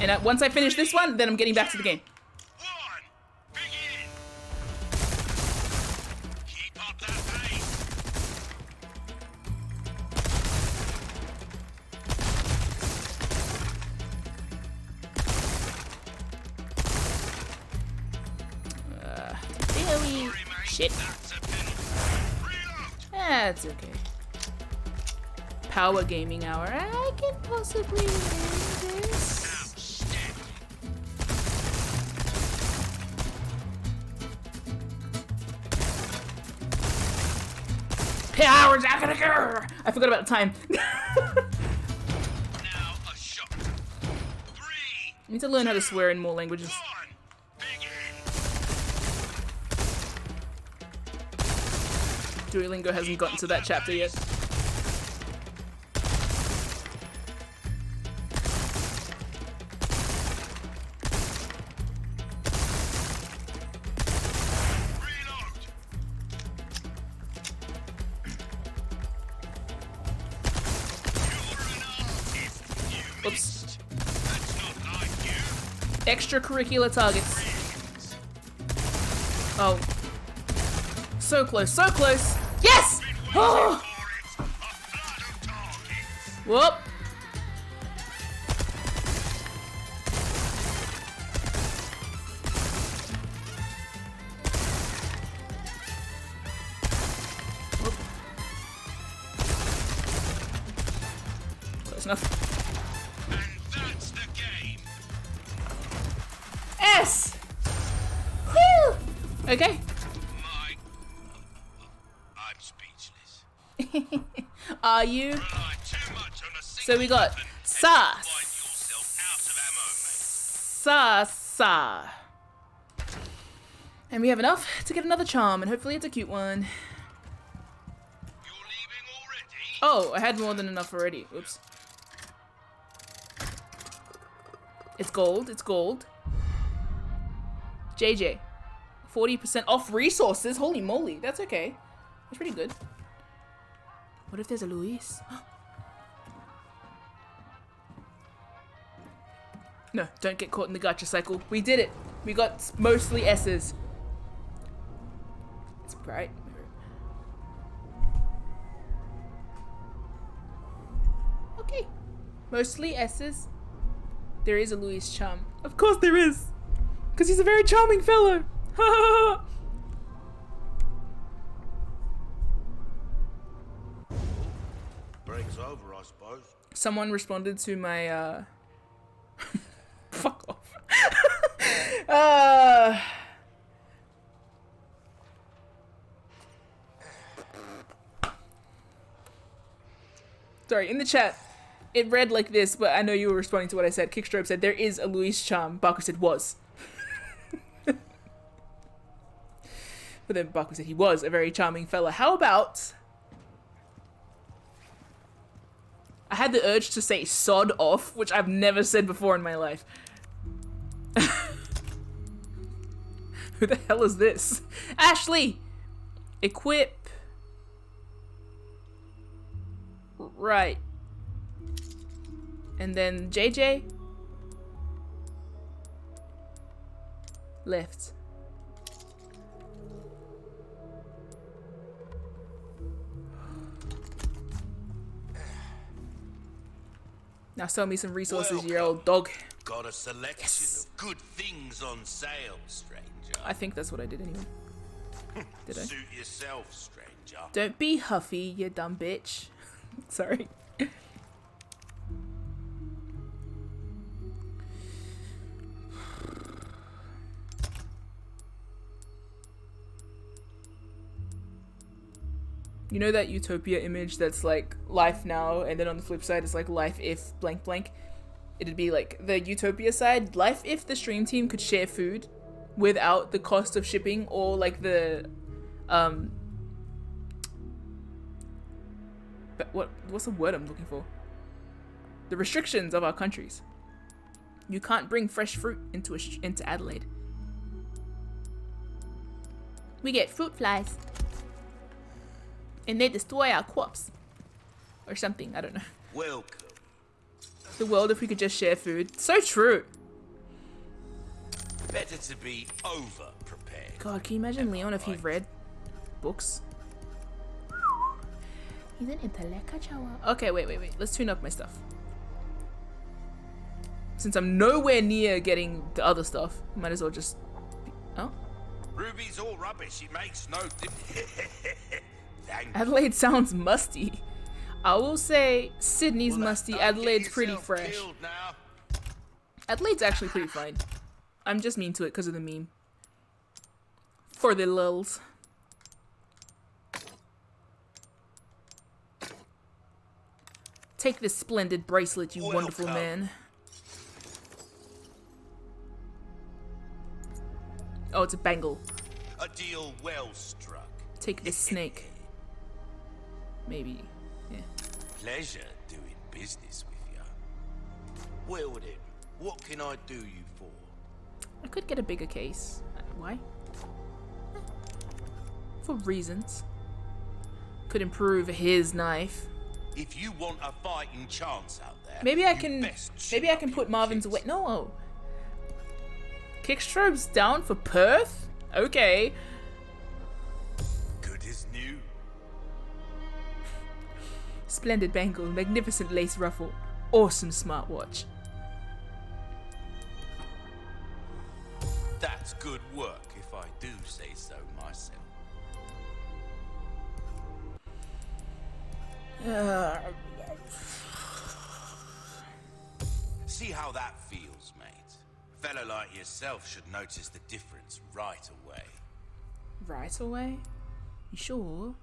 And once I finish this one, then I'm getting back to the game. 1. Begin. Keep up that pace. Really? Sorry, mate. Shit. That's a penalty. Reload. That's okay. Power gaming hour. I can possibly win this. Outstanding. Powers out of the I forgot about the time. Now a shot. 3, I need to learn how to swear in more languages. 1. Begin. Duolingo hasn't gotten to that chapter yet. Reload. You're an artist. You Oops. missed. That's not like you. Extracurricular targets. Brilliant. Oh. So close, so close. Yes! Been waiting Oh! for it. A flood of targets. Whoop. Whoop. Close enough. And that's the game. S! Whew! Okay. I'm speechless. Are you? Rely too much on a So we single got weapon and sauce. you'll find yourself out of ammo, mate. Sa. And we have enough to get another charm, and hopefully it's a cute one. You're leaving already? Oh, I had more than enough already. Oops. It's gold, it's gold. JJ. 40% off resources? Holy moly, that's okay. That's pretty good. What if there's a Luis? No, don't get caught in the gacha cycle. We did it. We got mostly S's. It's bright. Mostly S's. There is a Louis charm. Of course there is. Because he's a very charming fellow. Break's over, I suppose. Someone responded to my fuck off. Sorry, in the chat, it read like this, but I know you were responding to what I said. Kickstrobe said, there is a Louis charm. Baku said, was. But then Baku said he was a very charming fella. How about... I had the urge to say sod off, which I've never said before in my life. Who the hell is this? Ashley! Equip. Right. And then JJ. Left. Now sell me some resources, you old dog. Got a selection Yes. of good things on sale, stranger. I think that's what I did anyway. Did I? Suit yourself, stranger. Don't be huffy, you dumb bitch. Sorry. You know that utopia image that's like life now, and then on the flip side it's like life if blank blank? It'd be like the utopia side, life if the stream team could share food without the cost of shipping, or like the but what's the word I'm looking for? The restrictions of our countries. You can't bring fresh fruit into Adelaide. We get fruit flies. And they destroy our crops. Or something, I don't know. Welcome. The world if we could just share food. So true. Better to be over prepared. God, can you imagine Leon if he read books? He's an intellectual. Okay, wait. Let's tune up my stuff. Since I'm nowhere near getting the other stuff, might as well just... Oh? Ruby's all rubbish. It makes no difference. Thank you. Adelaide sounds musty. I will say Sydney's musty. Don't Adelaide's get pretty yourself fresh. killed now. Adelaide's actually pretty fine. I'm just mean to it because of the meme. For the lulz. Take this splendid bracelet, you wonderful Welcome. man. Oh, it's a bangle. A deal well struck. Take this snake. Maybe. Yeah. Pleasure doing business with you. Well then, what can I do you for? I could get a bigger case. Why? For reasons. Could improve his knife. If you want a fighting chance out there, Maybe I you can. best Maybe chin I up can your put Marvin's kicks. away. No. Kickstrobe's down for Perth. Okay. Good as new. Splendid bangle, magnificent lace ruffle, awesome smartwatch. That's good work, if I do say so myself. See how that feels, mate. A fella like yourself should notice the difference right away. Right away? You sure?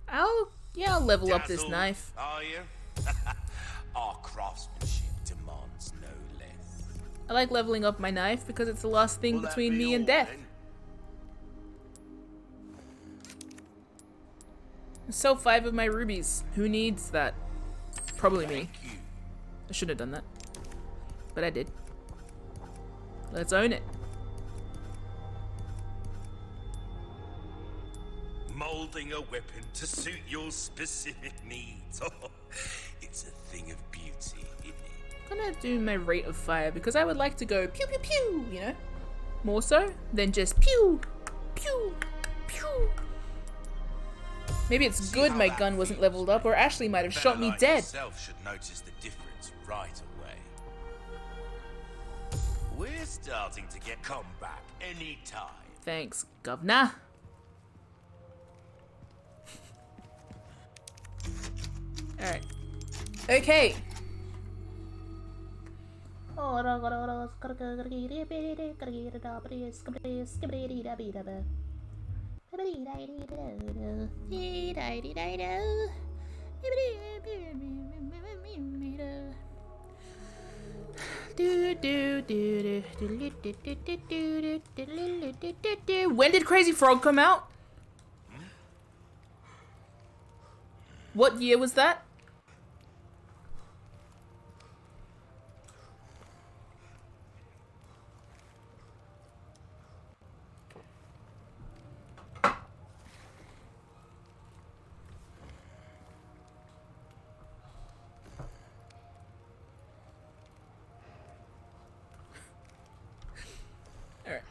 I'll level up this Dazzled, knife. Are you? Our craftsmanship demands no less. I like leveling up my knife because it's the last thing Will that between be me and all, death. then? Sell 5 of my rubies. Who needs that? Probably me. Thank you. I shouldn't have done that. But I did. Let's own it. Molding a weapon to suit your specific needs. Oh, it's a thing of beauty, isn't it? I'm gonna do my rate of fire because I would like to go pew pew pew, you know? More so than just pew, pew, pew. Maybe it's See good how my that gun wasn't feels, leveled up, or mate. Ashley might have Better shot me like dead. yourself should notice the difference right away. We're starting to get come back anytime. Thanks, governor. Alright. Okay. When did Crazy Frog come out? What year was that? Alright.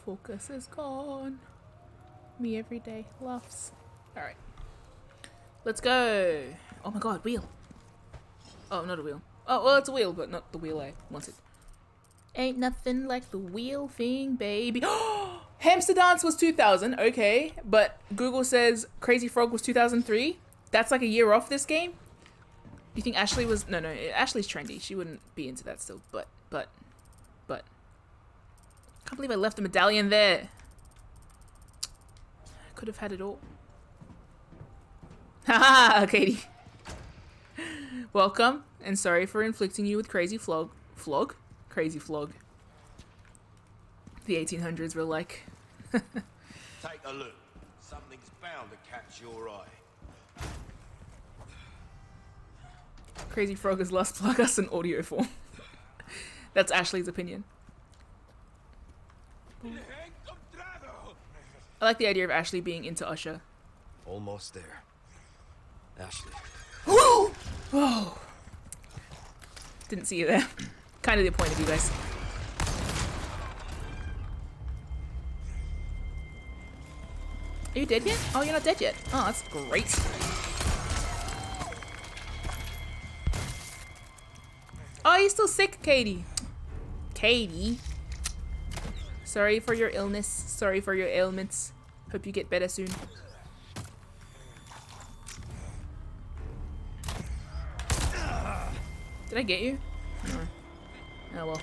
Focus is gone. Me every day. Laughs. Alright. Let's go. Oh my god, wheel. Oh, not a wheel. Oh, well, it's a wheel, but not the wheel I wanted. Ain't nothing like the wheel thing, baby. Hamster Dance was 2000, okay. But Google says Crazy Frog was 2003. That's like a year off this game. You think Ashley was... No, Ashley's trendy. She wouldn't be into that still. But. Can't believe I left the medallion there. Could have had it all. Haha, Katie. Welcome, and sorry for inflicting you with crazy flog. Flog? Crazy flog. The 1800s were like. Take a look. Something's bound to catch your eye. Crazy Frog has lost plug us in audio form. That's Ashley's opinion. I like the idea of Ashley being into Usher. Almost there. Ashley. Whoa! Didn't see you there. Kind of the point of you guys. Are you dead yet? Oh, you're not dead yet. Oh, that's great. Oh, you're still sick, Katie. Katie. Sorry for your illness. Sorry for your ailments. Hope you get better soon. Did I get you? No. Oh well.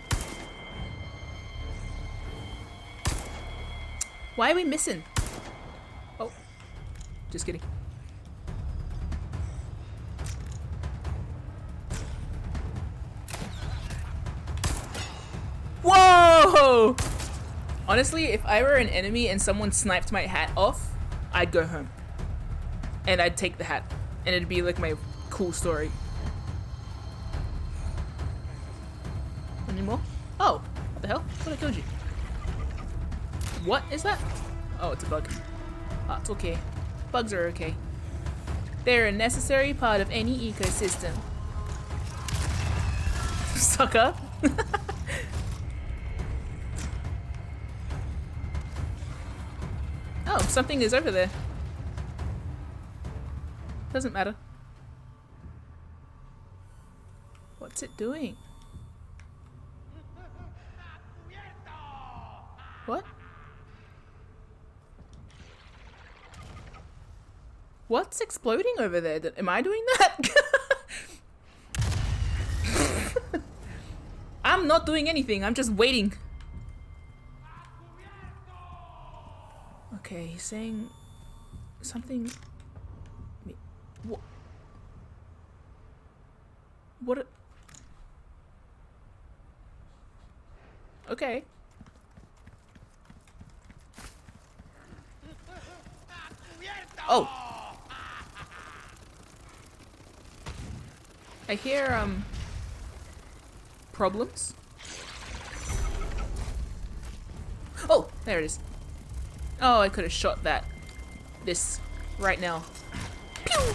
Why are we missing? Oh. Just kidding. Whoa! Honestly, if I were an enemy and someone sniped my hat off, I'd go home. And I'd take the hat. And it'd be like my cool story. Any more? Oh, what the hell? What I killed you? What is that? Oh, it's a bug. Ah, it's okay. Bugs are okay. They're a necessary part of any ecosystem. Sucker. Oh, something is over there. Doesn't matter. What's it doing? What? What's exploding over there? Am I doing that? I'm not doing anything. I'm just waiting. Okay, he's saying something. What? What? Okay. Oh. I hear problems. Oh, there it is. Oh, I could have shot this right now. Pew!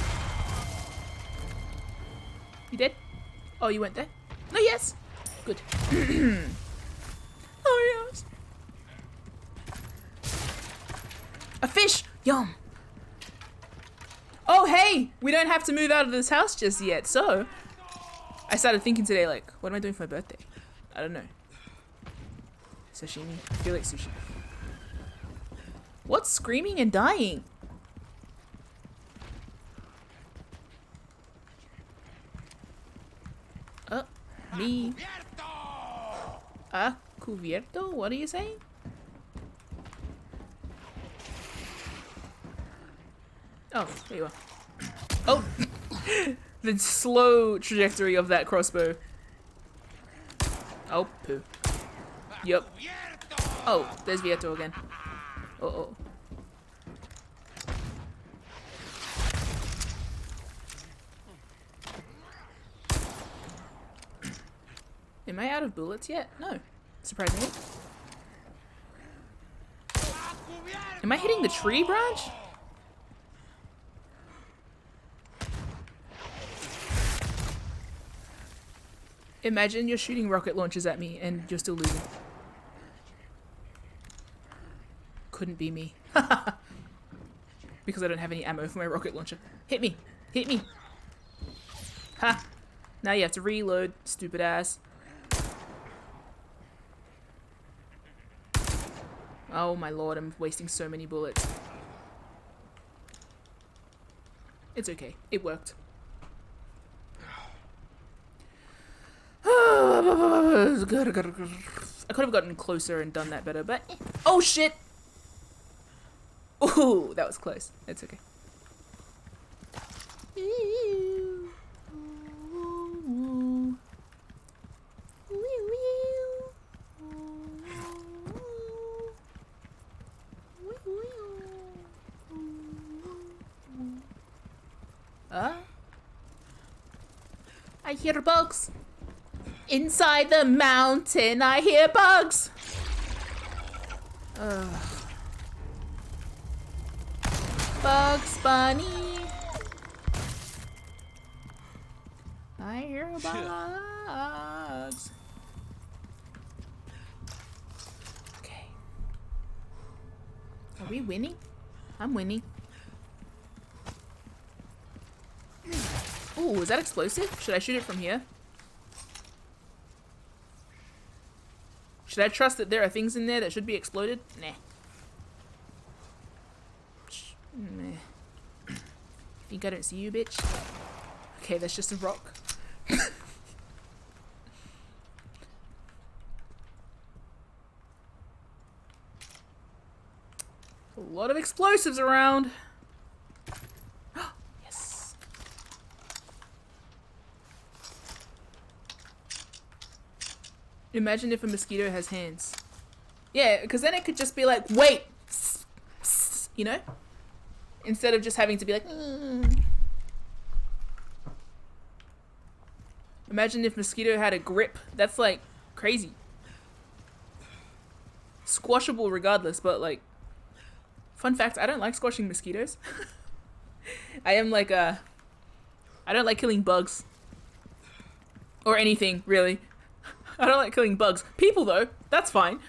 You dead? Oh, you went there? No, yes. Good. Oh yes. A fish! Yum! Oh, hey! We don't have to move out of this house just yet, so... I started thinking today, like, what am I doing for my birthday? I don't know. Sashimi? I feel like sushi. What's screaming and dying? Oh, me. Cubierto? What are you saying? Oh, there you are. Oh! The slow trajectory of that crossbow. Oh, poo. Yup. Oh, there's Vieto again. Uh-oh. Am I out of bullets yet? No. Surprisingly. Am I hitting the tree branch? Imagine you're shooting rocket launchers at me and you're still losing. Couldn't be me. Because I don't have any ammo for my rocket launcher. Hit me! Hit me! Ha! Now you have to reload, stupid ass. Oh my lord, I'm wasting so many bullets. It's okay. It worked. I could have gotten closer and done that better, but... Oh shit! Ooh, that was close. It's okay. I hear bugs. Inside the mountain, I hear bugs. Bugs Bunny. I hear bugs. Okay. Are we winning? I'm winning. Ooh, is that explosive? Should I shoot it from here? Should I trust that there are things in there that should be exploded? Nah. Nah. Think I don't see you, bitch? Okay, that's just a rock. A lot of explosives around. Yes. Imagine if a mosquito has hands. Yeah, because then it could just be like, wait, you know? Instead of just having to be like, Imagine if mosquito had a grip. That's like crazy. Squashable regardless, but like, fun fact, I don't like squashing mosquitoes. I am like I don't like killing bugs. Or anything, really. I don't like killing bugs. People though, that's fine.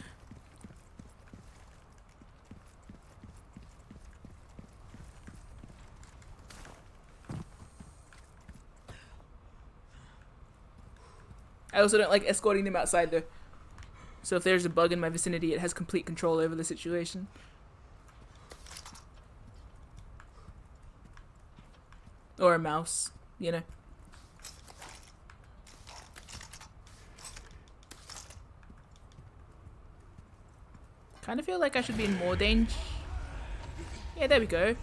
I also don't like escorting them outside though. So if there's a bug in my vicinity, it has complete control over the situation. Or a mouse, you know. Kind of feel like I should be in more danger. Yeah, there we go.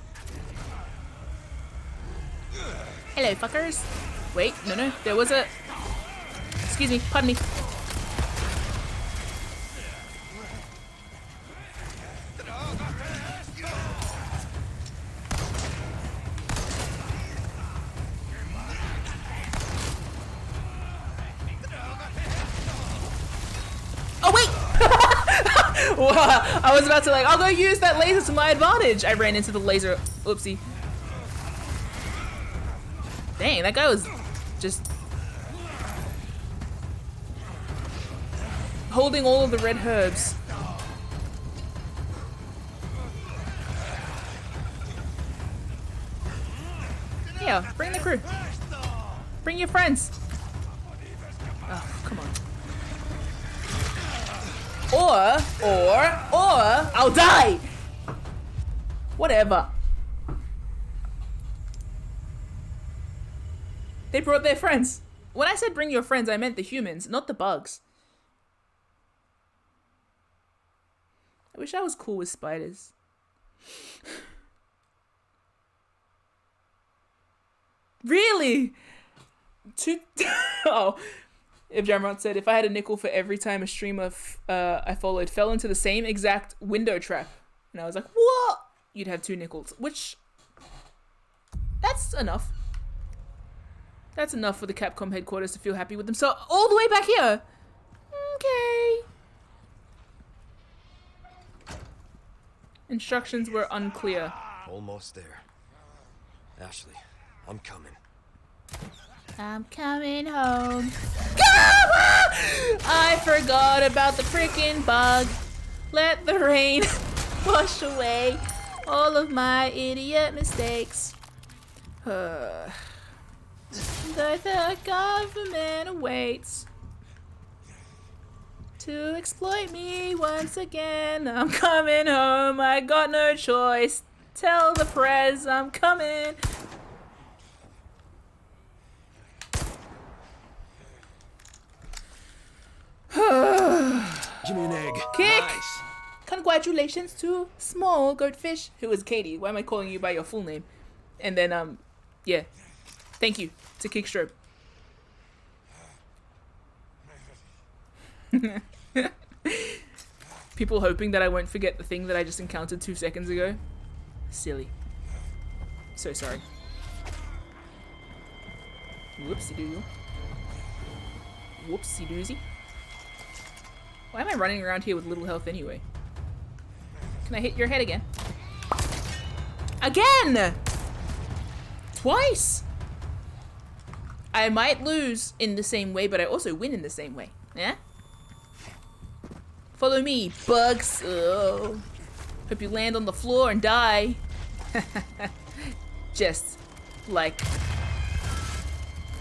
Hello, fuckers. Wait, no, there was a... Excuse me, pardon me. Oh wait! Wow, I was about to like, I'll go use that laser to my advantage. I ran into the laser. Oopsie. Dang, that guy was just holding all of the red herbs. here. Bring the crew. Bring your friends. Oh, come on. Or I'll die. Whatever. They brought their friends. When I said bring your friends, I meant the humans, not the bugs. I wish I was cool with spiders. Really? Oh. If Jamrot said, if I had a nickel for every time a streamer I followed fell into the same exact window trap. And I was like, what? You'd have 2 nickels. Which, that's enough. That's enough for the Capcom headquarters to feel happy with themselves. All the way back here. Okay. Instructions were unclear. Almost there. Ashley, I'm coming. I'm coming home. I forgot about the freaking bug. Let the rain wash away all of my idiot mistakes. The government awaits to exploit me once again. I'm coming home. I got no choice. Tell the press I'm coming. Give me an egg. Kick! Nice. Congratulations to Small Goatfish, who is Katie. Why am I calling you by your full name? And then, yeah. Thank you to Kickstroke. People hoping that I won't forget the thing that I just encountered 2 seconds ago. Silly. So sorry. Whoopsie-doo. Whoopsie-doozy. Why am I running around here with little health anyway? Can I hit your head again? Again! Twice! I might lose in the same way, but I also win in the same way. Yeah? Follow me, bugs. Oh. Hope you land on the floor and die. Just like...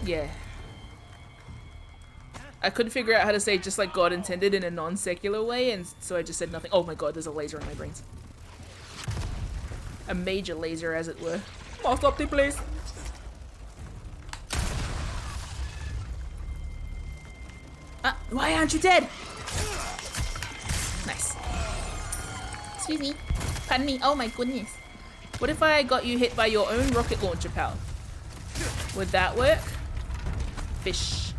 yeah. I couldn't figure out how to say just like God intended in a non-secular way, and so I just said nothing. Oh my god, there's a laser in my brains. A major laser, as it were. Mouse up, please. Why aren't you dead? Nice. Excuse me. Pardon me. Oh my goodness. What if I got you hit by your own rocket launcher, pal? Would that work? Fish.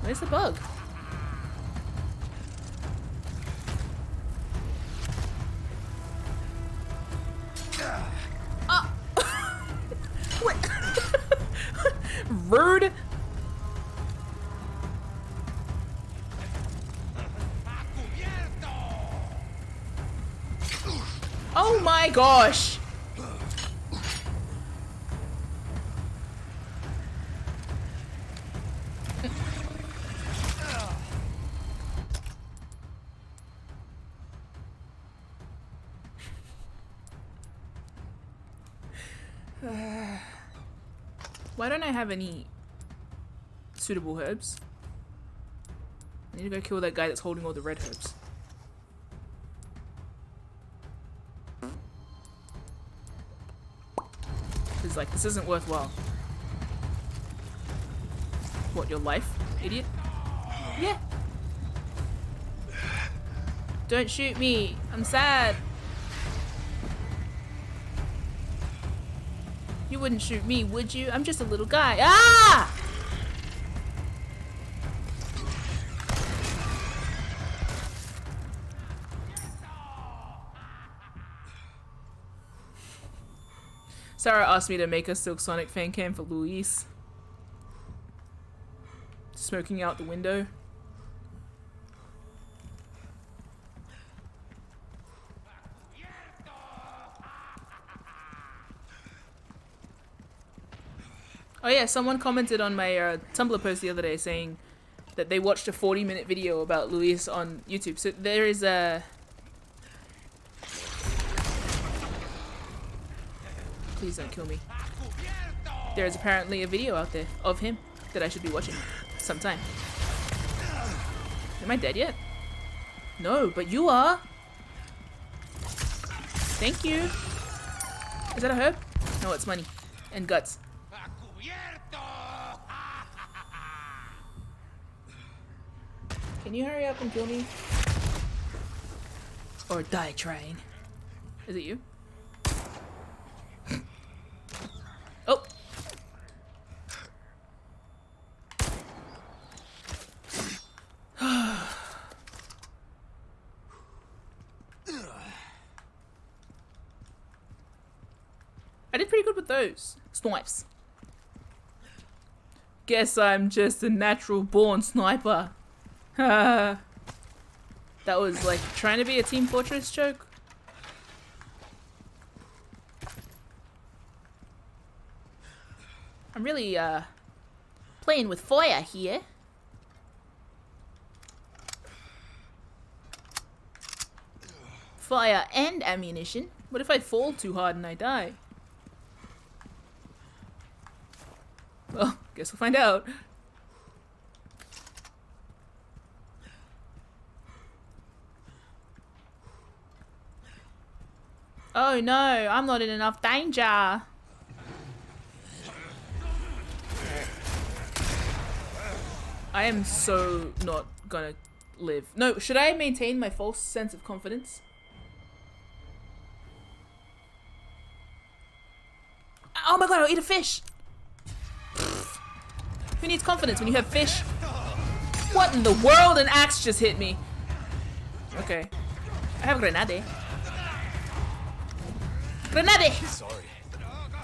Where's the bug? What? Rude. Oh my gosh. Why don't I have any suitable herbs? I need to go kill that guy that's holding all the red herbs. Because, like, this isn't worthwhile. What, your life, idiot? Yeah. Don't shoot me. I'm sad. You wouldn't shoot me, would you? I'm just a little guy. Ah! Sarah asked me to make a Silk Sonic fan cam for Luis. Smoking out the window. Oh yeah, someone commented on my Tumblr post the other day saying that they watched a 40-minute video about Luis on YouTube. So there is a... Please don't kill me. There is apparently a video out there of him that I should be watching sometime. Am I dead yet? No, but you are. Thank you. Is that a herb? No, it's money. And guts. Can you hurry up and kill me? Or die trying. Is it you? Oh! I did pretty good with those. Snipes. Guess I'm just a natural born sniper. That was like trying to be a Team Fortress joke. I'm really playing with fire here. Fire and ammunition. What if I fall too hard and I die? Well, guess we'll find out. Oh no, I'm not in enough danger. I am so not gonna live. No, should I maintain my false sense of confidence? Oh my god, I'll eat a fish! Who needs confidence when you have fish? What in the world? An axe just hit me. Okay. I have a grenade. Grenade!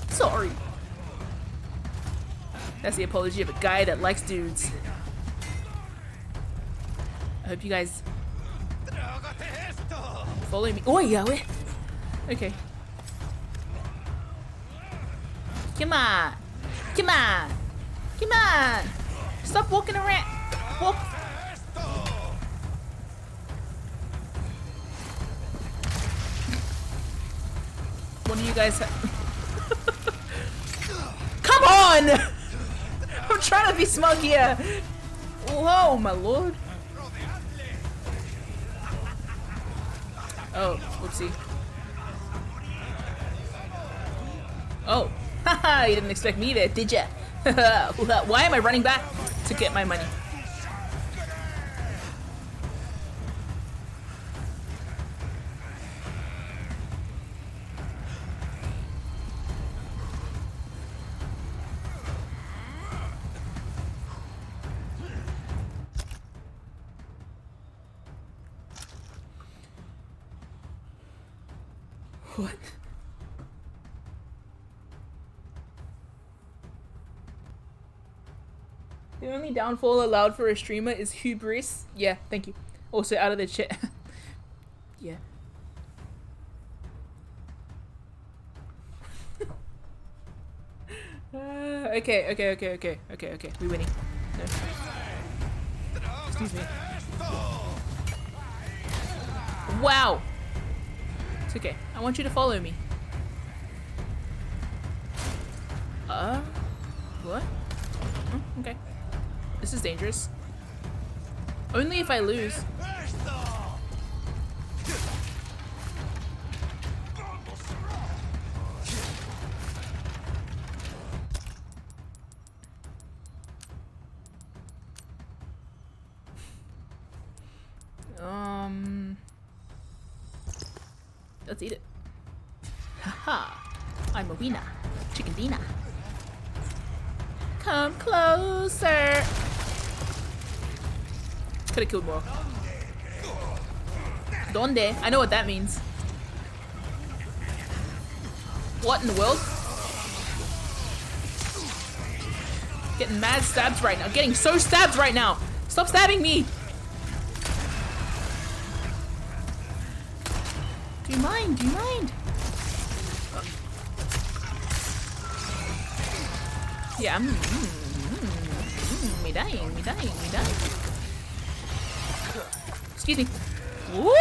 Sorry. That's the apology of a guy that likes dudes. I hope you guys follow me. Oh yeah, wait. Okay. Come on. Come on. Come on. Stop walking around. Walk. One of you guys Come on! I'm trying to be smug here. Whoa, my lord. Oh, whoopsie. Oh, haha, you didn't expect me there, did ya? Why am I running back? To get my money. What? The only downfall allowed for a streamer is hubris. Yeah, thank you. Also out of the chat. Yeah. Okay. We're winning. No. Excuse me. Wow. It's okay. I want you to follow me. What? Oh, okay. This is dangerous. Only if I lose. Let's eat it. Haha. I'm a winner. Chicken dinner. Come closer. Could have killed more. Donde? I know what that means. What in the world? Getting mad stabs right now. Getting so stabbed right now. Stop stabbing me. Do you mind? Do you mind? Yeah, me dying. Excuse me. Woo!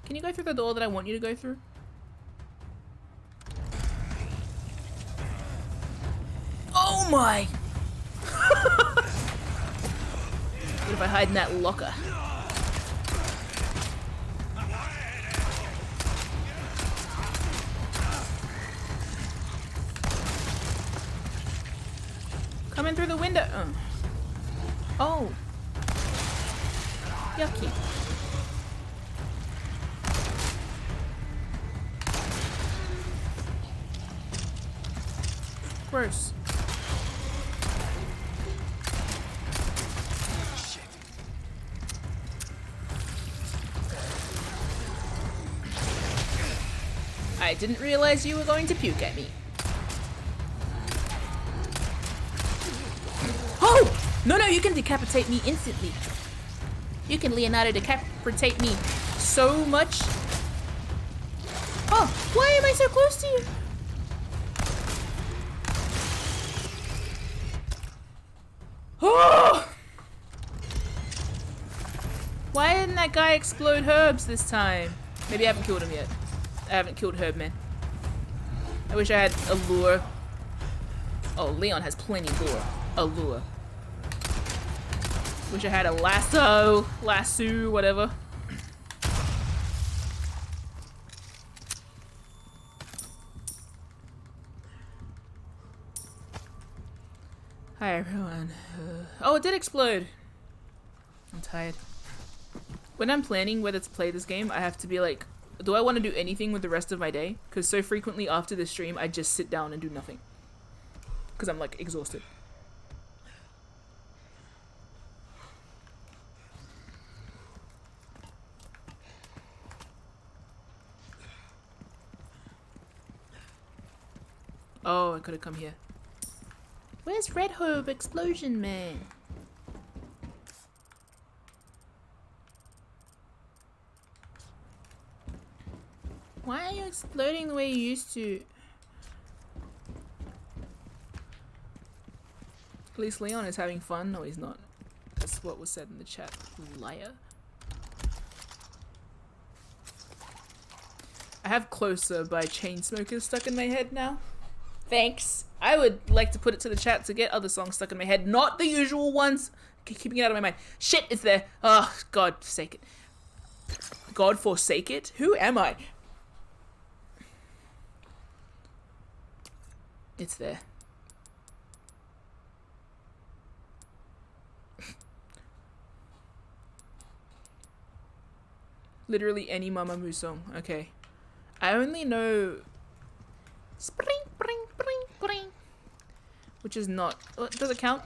Can you go through the door that I want you to go through? Oh my! What if I hide in that locker? Coming through the window. Oh. Yucky. Gross. I didn't realize you were going to puke at me. Oh! No, you can decapitate me instantly. You can Leonardo decapitate me so much. Oh, why am I so close to you? Oh! Why didn't that guy explode herbs this time? Maybe I haven't killed him yet. I haven't killed Herb Man. I wish I had a lure. Oh, Leon has plenty lure. A lure. Wish I had a lasso, whatever. Hi everyone. Oh, it did explode. I'm tired. When I'm planning whether to play this game, I have to be like, do I want to do anything with the rest of my day? Because so frequently after the stream, I just sit down and do nothing. Because I'm like exhausted. Oh, I could have come here. Where's Red Herb Explosion Man? Why are you exploding the way you used to? At least Leon is having fun. No, he's not. That's what was said in the chat. Liar. I have Closer by Chainsmokers stuck in my head now. Thanks. I would like to put it to the chat to get other songs stuck in my head. Not the usual ones. Keeping it out of my mind. Shit, it's there. Oh, God forsake it. God forsake it? Who am I? It's there. Literally any Mamamoo song. Okay. I only know Spring, spring, spring, spring. Which is not. Does it count?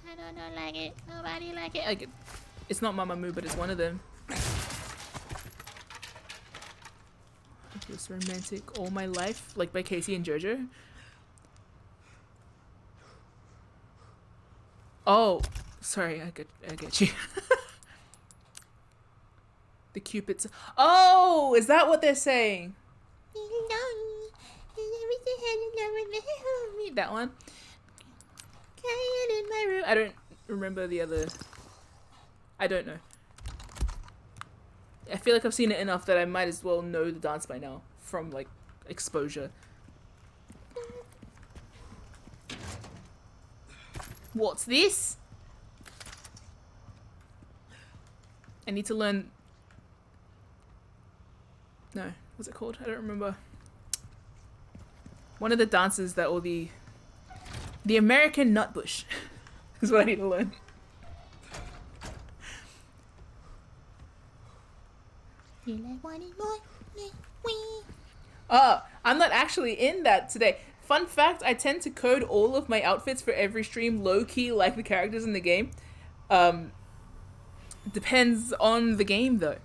I don't like it. Nobody like it. Like it. It's not Mamamoo, but it's one of them. This romantic all my life, like by Casey and JoJo. Oh, sorry, I get you. The Cupids. Oh, is that what they're saying? That one. In my room. I don't remember the other. I don't know. I feel like I've seen it enough that I might as well know the dance by now from like exposure. What's this? I need to learn. No, what's it called? I don't remember. One of the dances that all the American Nutbush is what I need to learn. You like wanting more? I'm not actually in that today. Fun fact, I tend to code all of my outfits for every stream low-key like the characters in the game. Depends on the game though.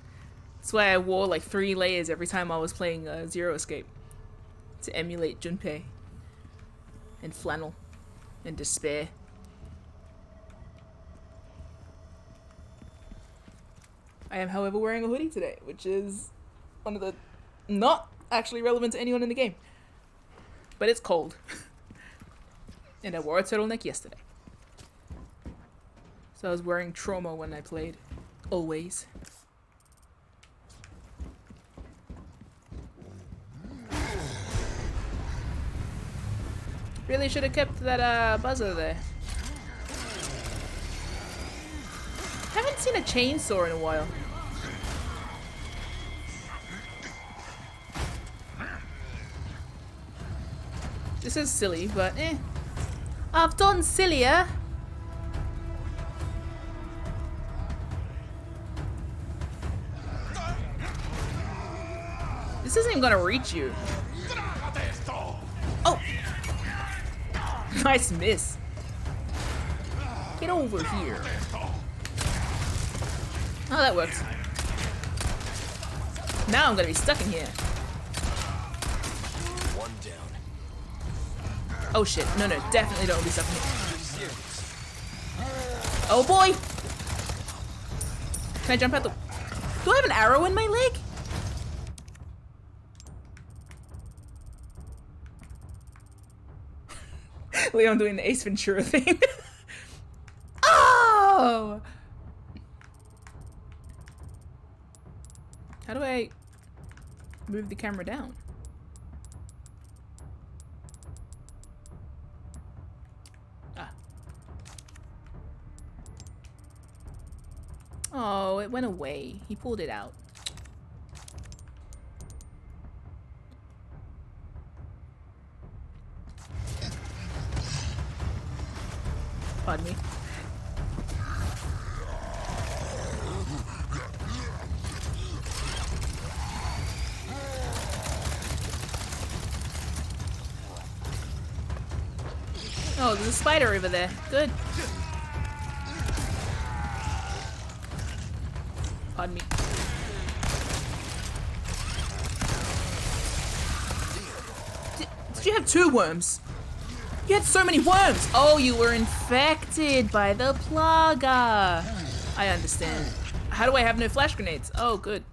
That's why I wore like 3 layers every time I was playing Zero Escape. To emulate Junpei. And Flannel. And Despair. I am, however, wearing a hoodie today, which is one of the not actually relevant to anyone in the game. But it's cold. And I wore a turtleneck yesterday. So I was wearing trauma when I played. Always. Really should have kept that buzzer there. Haven't seen a chainsaw in a while. This is silly, but eh. I've done sillier. This isn't even gonna reach you. Oh! Nice miss. Get over here. Oh, that worked. Now I'm gonna be stuck in here. One down. Oh shit. No, no, definitely don't be stuck in here. Oh boy! Can I jump out the... Do I have an arrow in my leg? Leon doing the Ace Ventura thing. Oh! How do I move the camera down? Ah. Oh, it went away. He pulled it out. Pardon me. Oh, there's a spider over there. Good. Pardon me. Did you have 2 worms? You had so many worms! Oh, you were infected by the plaga. I understand. How do I have no flash grenades? Oh, good.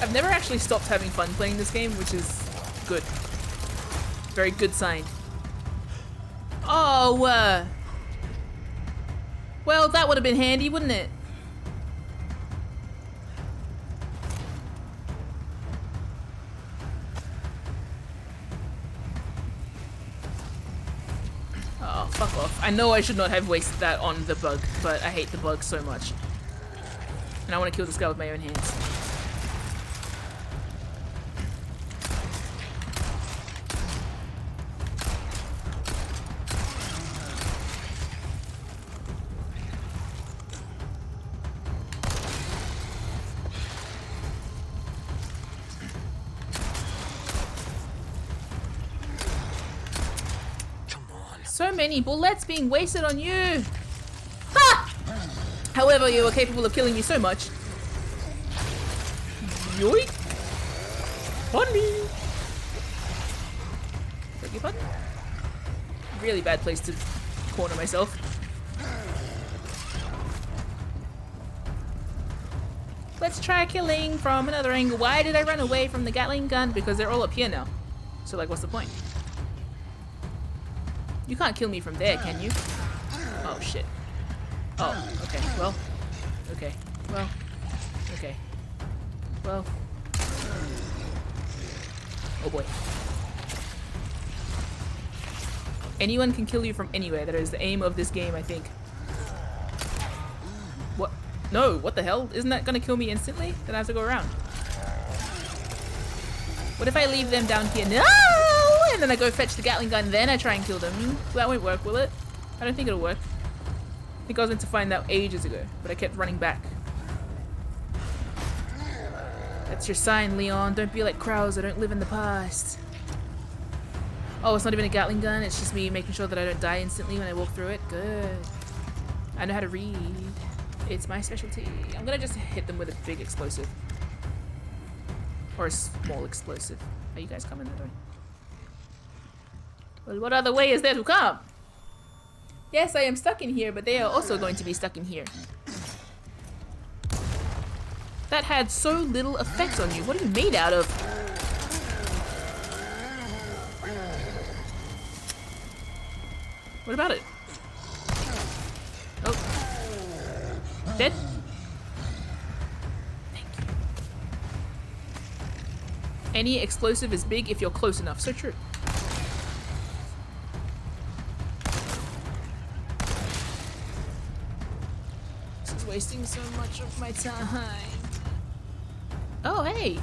I've never actually stopped having fun playing this game, which is good. Very good sign. Oh, well, that would have been handy, wouldn't it? Oh, fuck off. I know I should not have wasted that on the bug, but I hate the bug so much. And I want to kill this guy with my own hands. So many bullets being wasted on you. Ha! However, you were capable of killing me so much. Yoink! On me! Beg your pardon? Really bad place to corner myself. Let's try killing from another angle. Why did I run away from the Gatling gun? Because they're all up here now. So, like, what's the point? You can't kill me from there, can you? Oh, shit. Oh, okay. Well. Okay. Well. Okay. Well. Oh, boy. Anyone can kill you from anywhere. That is the aim of this game, I think. What? No, what the hell? Isn't that gonna kill me instantly? Then I have to go around. What if I leave them down here? No! And then I go fetch the Gatling gun, then I try and kill them. That won't work, will it? I don't think it'll work. I think I was meant to find out ages ago, but I kept running back. That's your sign, Leon. Don't be like Krauser. Don't live in the past. Oh, it's not even a Gatling gun. It's just me making sure that I don't die instantly when I walk through it. Good. I know how to read. It's my specialty. I'm gonna just hit them with a big explosive. Or a small explosive. Are you guys coming that way? Well, what other way is there to come? Yes, I am stuck in here, but they are also going to be stuck in here. That had so little effect on you. What are you made out of? What about it? Oh. Dead? Thank you. Any explosive is big if you're close enough. So true. This is wasting so much of my time. Oh, hey.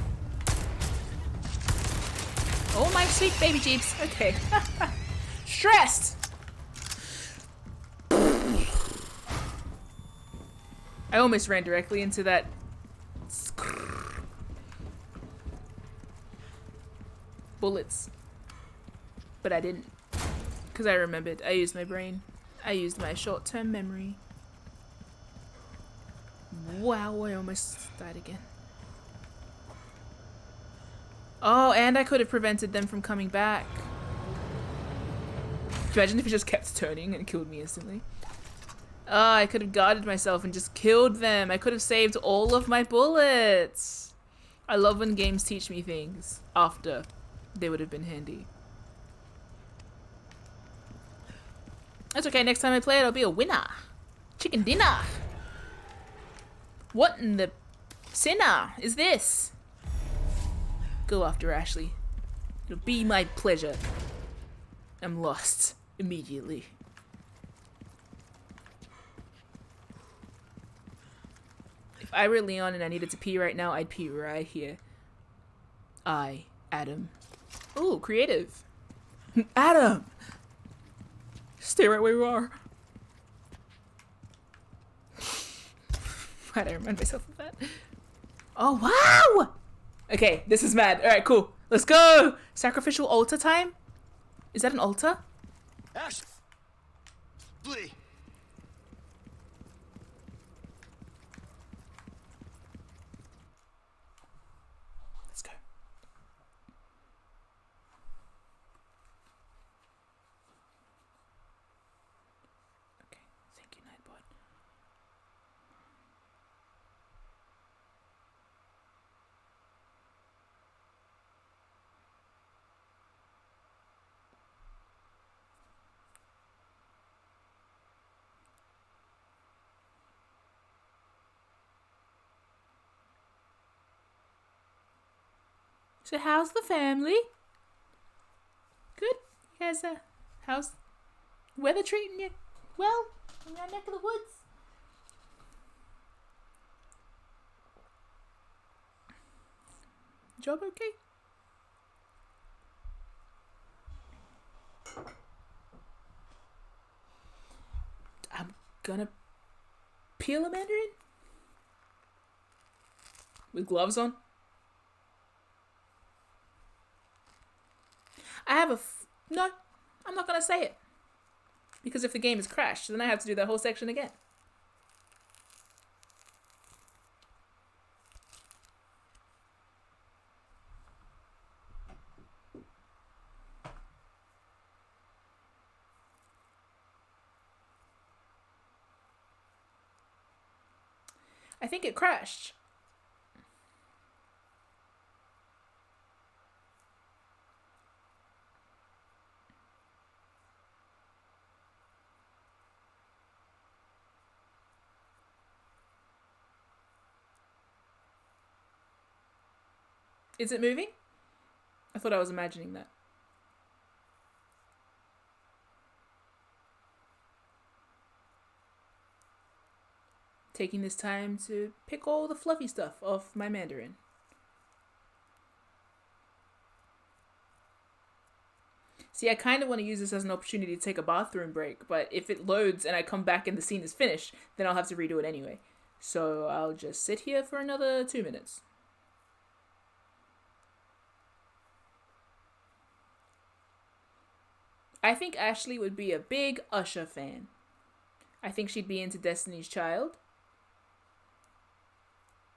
Oh, my sweet baby jeeps. Okay. Stressed. I almost ran directly into that. Bullets. But I didn't. Because I remembered. I used my brain. I used my short-term memory. Wow, I almost died again. Oh, and I could have prevented them from coming back. Imagine if it just kept turning and killed me instantly. Oh, I could have guarded myself and just killed them. I could have saved all of my bullets. I love when games teach me things after they would have been handy. That's okay, next time I play it, I'll be a winner. Chicken dinner. What in the sinner is this? Go after Ashley. It'll be my pleasure. I'm lost immediately. If I were Leon and I needed to pee right now, I'd pee right here. Adam. Ooh, creative. Adam! Stay right where you are. Why'd I remind myself of that? Oh, wow! Okay, this is mad. Alright, cool. Let's go! Sacrificial altar time? Is that an altar? Ash! Flee! Let's go. Okay, thank you, Nightbot. So how's the family? Good? You guys, how's weather treating you well in your neck of the woods? Job okay? I'm gonna peel a mandarin with gloves on. I have no, I'm not gonna say it. Because if the game is crashed, then I have to do that whole section again. I think it crashed. Is it moving? I thought I was imagining that. Taking this time to pick all the fluffy stuff off my mandarin. See, I kind of want to use this as an opportunity to take a bathroom break, but if it loads and I come back and the scene is finished, then I'll have to redo it anyway. So I'll just sit here for another 2 minutes. I think Ashley would be a big Usher fan. I think she'd be into Destiny's Child.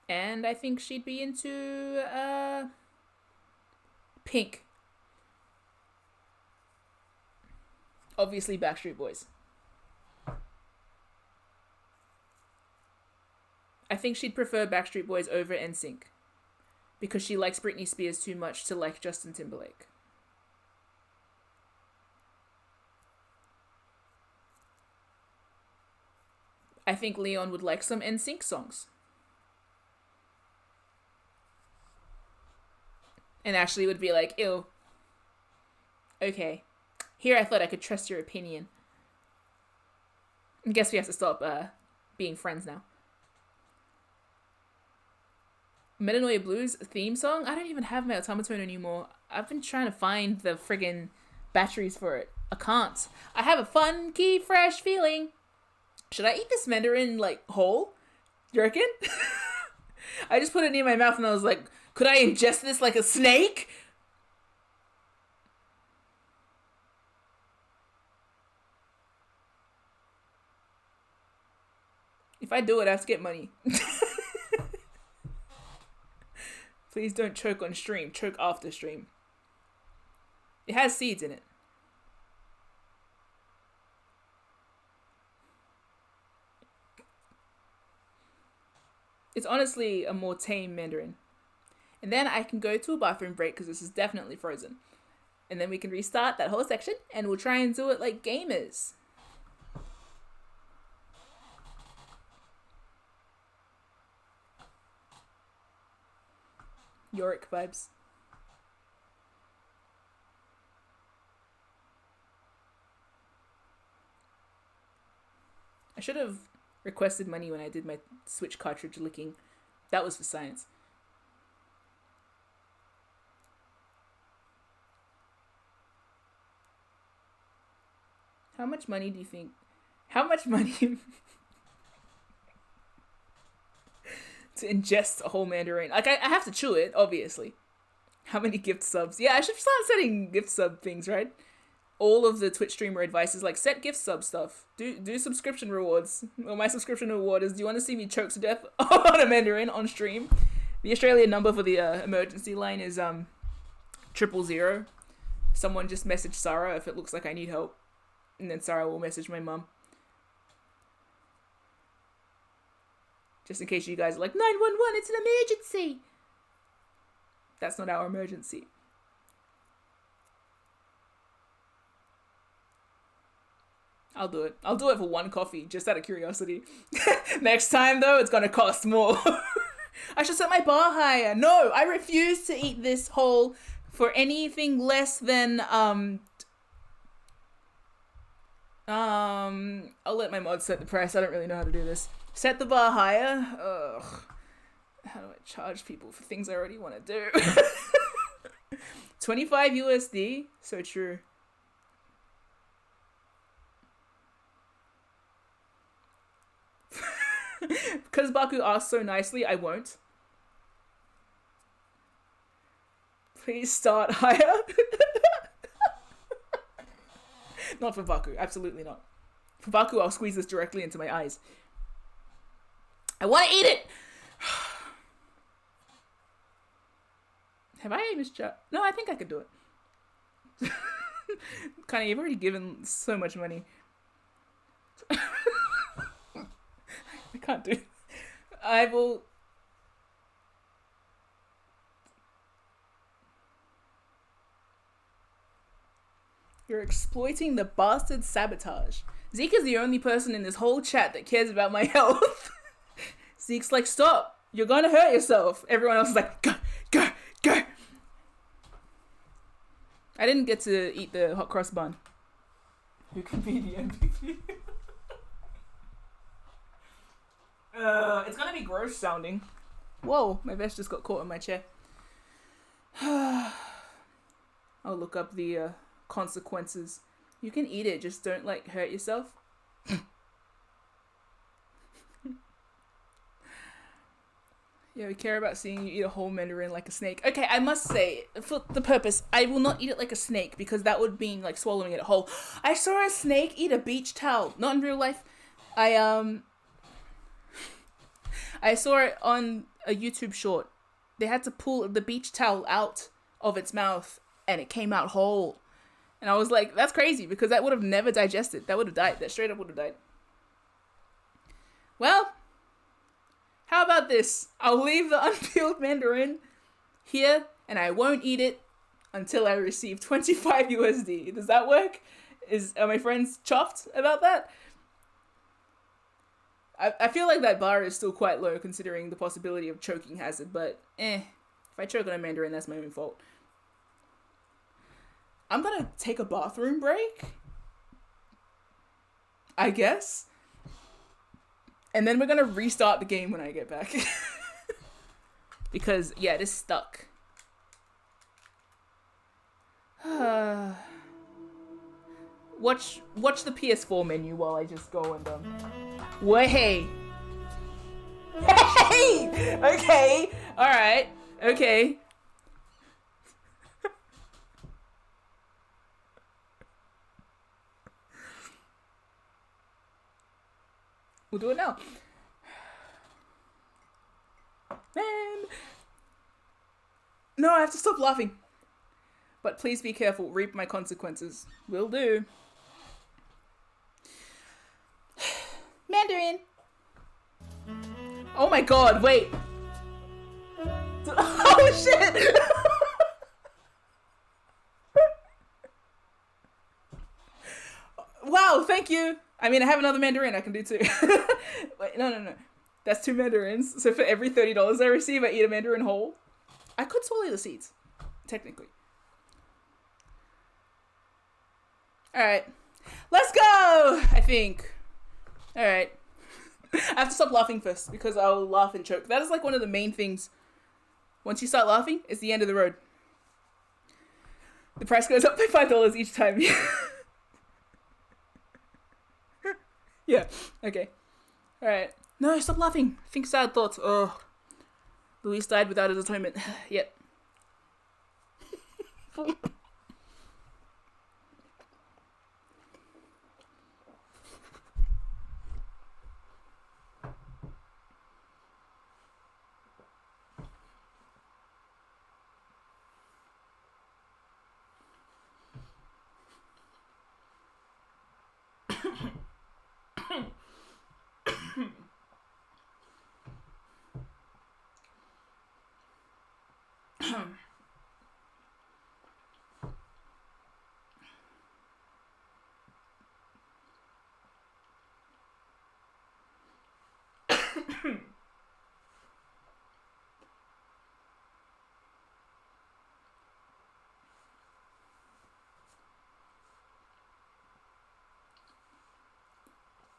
And I think she'd be into Pink. Obviously Backstreet Boys. I think she'd prefer Backstreet Boys over NSYNC because she likes Britney Spears too much to like Justin Timberlake. I think Leon would like some NSYNC songs. And Ashley would be like, ew. Okay. Here I thought I could trust your opinion. I guess we have to stop being friends now. Metanoia Blues theme song? I don't even have my automaton anymore. I've been trying to find the friggin' batteries for it. I can't. I have a funky, fresh feeling. Should I eat this mandarin, like, whole? You reckon? I just put it near my mouth and I was like, could I ingest this like a snake? If I do it, I have to get money. Please don't choke on stream. Choke after stream. It has seeds in it. It's honestly a more tame mandarin. And then I can go to a bathroom break because this is definitely frozen. And then we can restart that whole section and we'll try and do it like gamers. Yorick vibes. I should have requested money when I did my Switch cartridge licking. That was for science. How much money do you think? How much money to ingest a whole mandarin? Like, I have to chew it, obviously. How many gift subs? Yeah, I should start setting gift sub things, right? All of the Twitch streamer advice is like, set gift sub stuff. Do subscription rewards. Well, my subscription reward is, do you want to see me choke to death on a mandarin on stream? The Australian number for the emergency line is 000. Someone just message Sarah if it looks like I need help. And then Sarah will message my mum. Just in case you guys are like, 911, it's an emergency. That's not our emergency. I'll do it. I'll do it for one coffee, just out of curiosity. Next time, though, it's gonna cost more. I should set my bar higher. No, I refuse to eat this whole for anything less than, I'll let my mod set the price. I don't really know how to do this. Set the bar higher. Ugh. How do I charge people for things I already want to do? 25 USD. So true. Because Baku asked so nicely, I won't. Please start higher. Not for Baku, absolutely not. For Baku, I'll squeeze this directly into my eyes. I want to eat it! Have I misjudged? No, I think I could do it. Connie, you've already given so much money. I can't do it. I will... You're exploiting the bastard sabotage. Zeke is the only person in this whole chat that cares about my health. Zeke's like, stop. You're gonna hurt yourself. Everyone else is like, go, go, go. I didn't get to eat the hot cross bun. Who can be the MVP? It's gonna be gross sounding. Whoa, my vest just got caught in my chair. I'll look up the consequences. You can eat it, just don't like hurt yourself. Yeah, we care about seeing you eat a whole mandarin like a snake. Okay, I must say, for the purpose, I will not eat it like a snake because that would mean like swallowing it whole. I saw a snake eat a beach towel. Not in real life. I saw it on a YouTube short. They had to pull the beach towel out of its mouth and it came out whole. And I was like, that's crazy because that would have never digested. That would have died. That straight up would have died. Well, how about this? I'll leave the unpeeled mandarin here and I won't eat it until I receive 25 USD. Does that work? Are my friends chuffed about that? I feel like that bar is still quite low considering the possibility of choking hazard, but if I choke on a mandarin, that's my own fault. I'm gonna take a bathroom break, I guess. And then we're gonna restart the game when I get back. Because, yeah, it is stuck. Watch the PS4 menu while I just go and What? Hey. Hey. Okay. All right. Okay. We'll do it now. Man. No, I have to stop laughing. But please be careful. Reap my consequences. Will do. Mandarin. Oh my god, wait. Oh shit. Wow, thank you. I mean, I have another mandarin I can do too. Wait, no. That's 2 mandarins. So for every $30 I receive, I eat a mandarin whole. I could swallow the seeds, technically. Alright. Let's go! I think. Alright. I have to stop laughing first because I'll laugh and choke. That is like one of the main things. Once you start laughing, it's the end of the road. The price goes up by $5 each time. Yeah, okay. Alright. No, stop laughing. Think sad thoughts. Oh. Luis died without his atonement. Yep.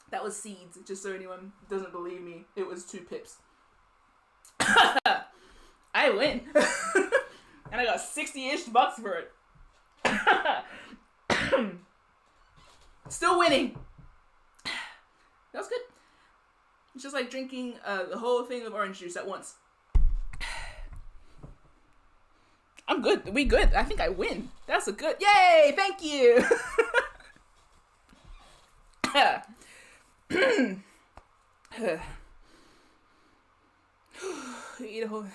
That was seeds, just so anyone doesn't believe me. It was 2 pips. I win. And I got 60-ish bucks for it. Still winning. That was good. It's just like drinking the whole thing of orange juice at once. I'm good. We good. I think I win. That's a good... Yay! Thank you! Eat a whole...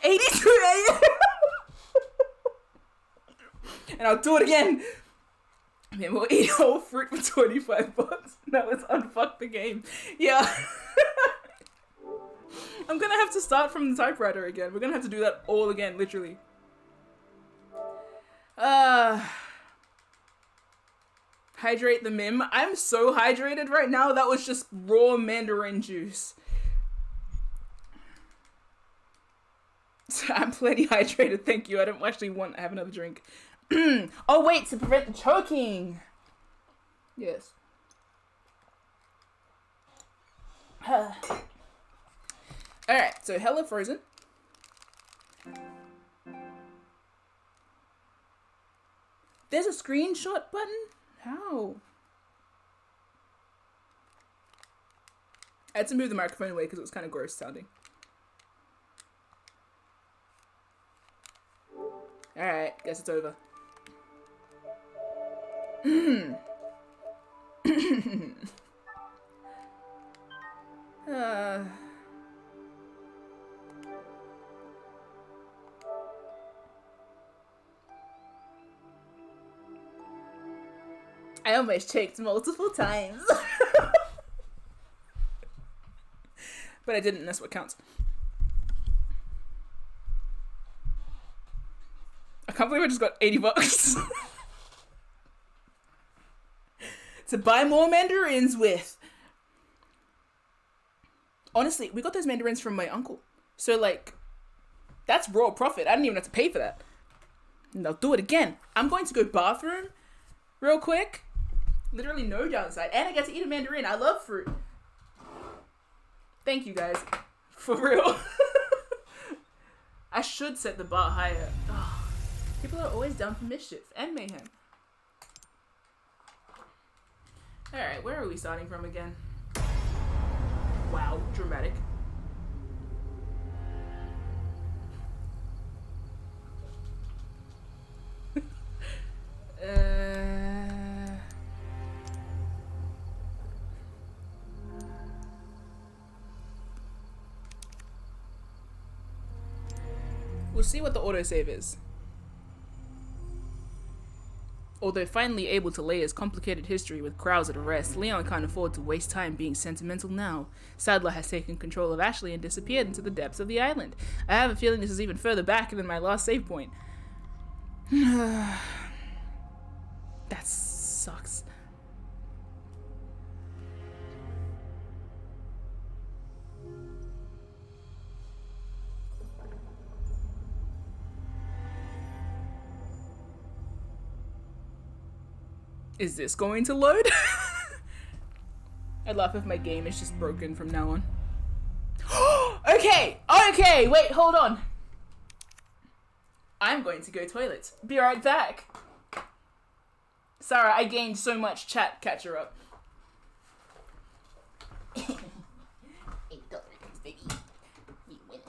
82 AM! And I'll do it again! I mean, we'll eat whole fruit for 25 bucks. Now let's unfuck the game. Yeah. I'm gonna have to start from the typewriter again. We're gonna have to do that all again, literally. Hydrate the MIM. I'm so hydrated right now. That was just raw mandarin juice. I'm plenty hydrated, thank you. I don't actually want to have another drink. Oh wait, to prevent the choking. Yes. Alright, so hella frozen. There's a screenshot button? How? I had to move the microphone away because it was kind of gross sounding. Alright, guess it's over. I almost checked multiple times. But I didn't, and that's what counts. I can't believe I just got $80 to buy more mandarins with. Honestly, we got those mandarins from my uncle. So, like, that's raw profit. I didn't even have to pay for that. And I'll do it again. I'm going to go bathroom real quick. Literally no downside. And I get to eat a mandarin. I love fruit. Thank you, guys. For real. I should set the bar higher. Oh, people are always down for mischief and mayhem. Alright, where are we starting from again? Wow, dramatic. We'll see what the autosave is. Although finally able to lay his complicated history with crowds at rest, Leon can't afford to waste time being sentimental now. Sadler has taken control of Ashley and disappeared into the depths of the island. I have a feeling this is even further back than my last save point. That sucks. Is this going to load? I'd laugh if my game is just broken from now on. Okay, wait, hold on. I'm going to go toilet. Be right back. Sarah, I gained so much chat. Catch her up. $8, baby. We win.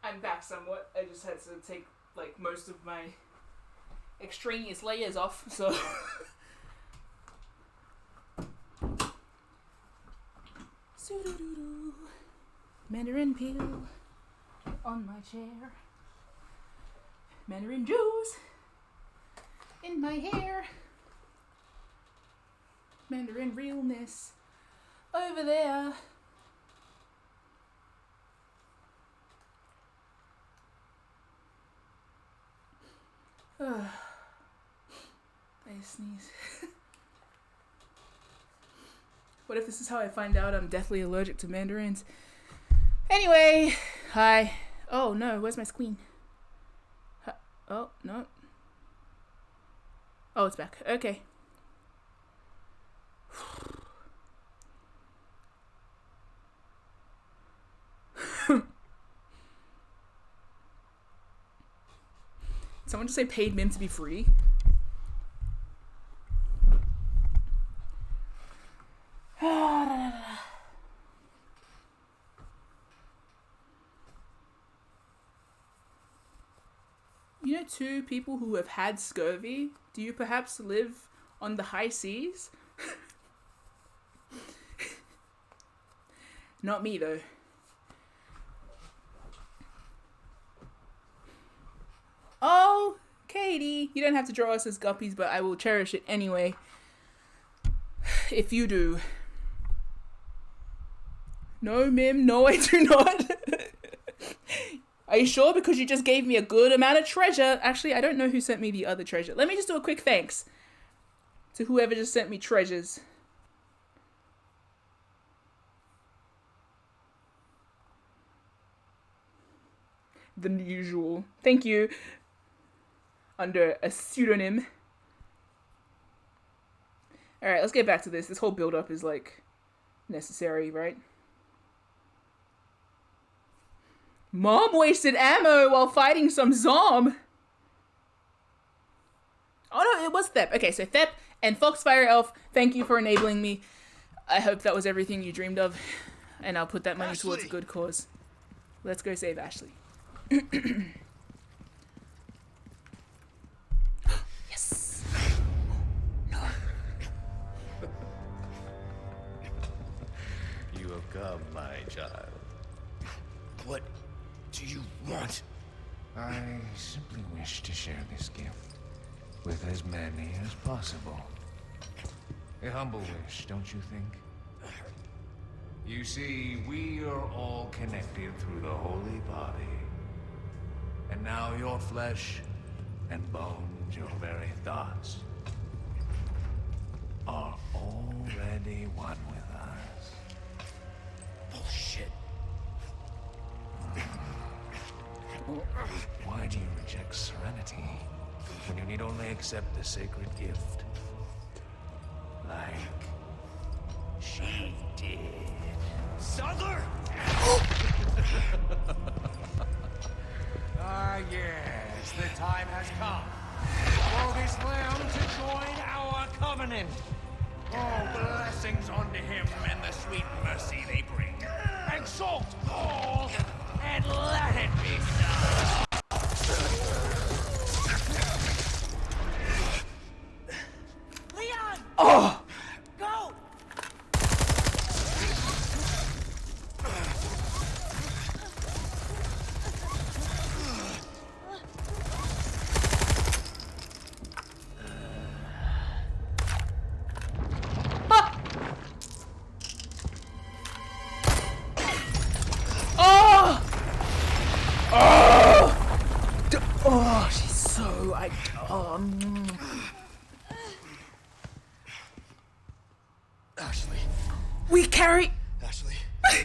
I'm back somewhat. I just had to take like most of my extraneous layers off, so Mandarin peel on my chair. Mandarin juice in my hair. Mandarin realness over there. I sneeze. What if this is how I find out I'm deathly allergic to mandarins? Anyway, hi. Oh no, where's my screen? Oh, no. Oh, it's back. Okay. Someone just say paid MIM to be free. You know, two people who have had scurvy, do you perhaps live on the high seas? Not me, though. Oh, Katie, you don't have to draw us as guppies, but I will cherish it anyway. If you do. No, Mim, no, I do not. Are you sure? Because you just gave me a good amount of treasure. Actually, I don't know who sent me the other treasure. Let me just do a quick thanks to whoever just sent me treasures. The usual. Thank you. Under a pseudonym. Alright, let's get back to this. This whole build-up is, like, necessary, right? Mom wasted ammo while fighting some zom. Oh no, it was Thep. Okay, so Thep and Foxfire Elf, thank you for enabling me. I hope that was everything you dreamed of. And I'll put that money towards a good cause. Let's go save Ashley. Yes. No. You have come, my child. What do you want? I simply wish to share this gift with as many as possible. A humble wish, don't you think? You see, we are all connected through the holy body. And now your flesh and bones, your very thoughts, are already one with us. Bullshit. Why do you reject serenity when you need only accept the sacred gift? Like she did. Sadler! Ah, yes, the time has come for this lamb to join our covenant. Oh, blessings unto him and the sweet mercy they bring. Exalt all and let it be so. Leon! Oh! Go! Oh, she's so... Ashley. We carry... Ashley.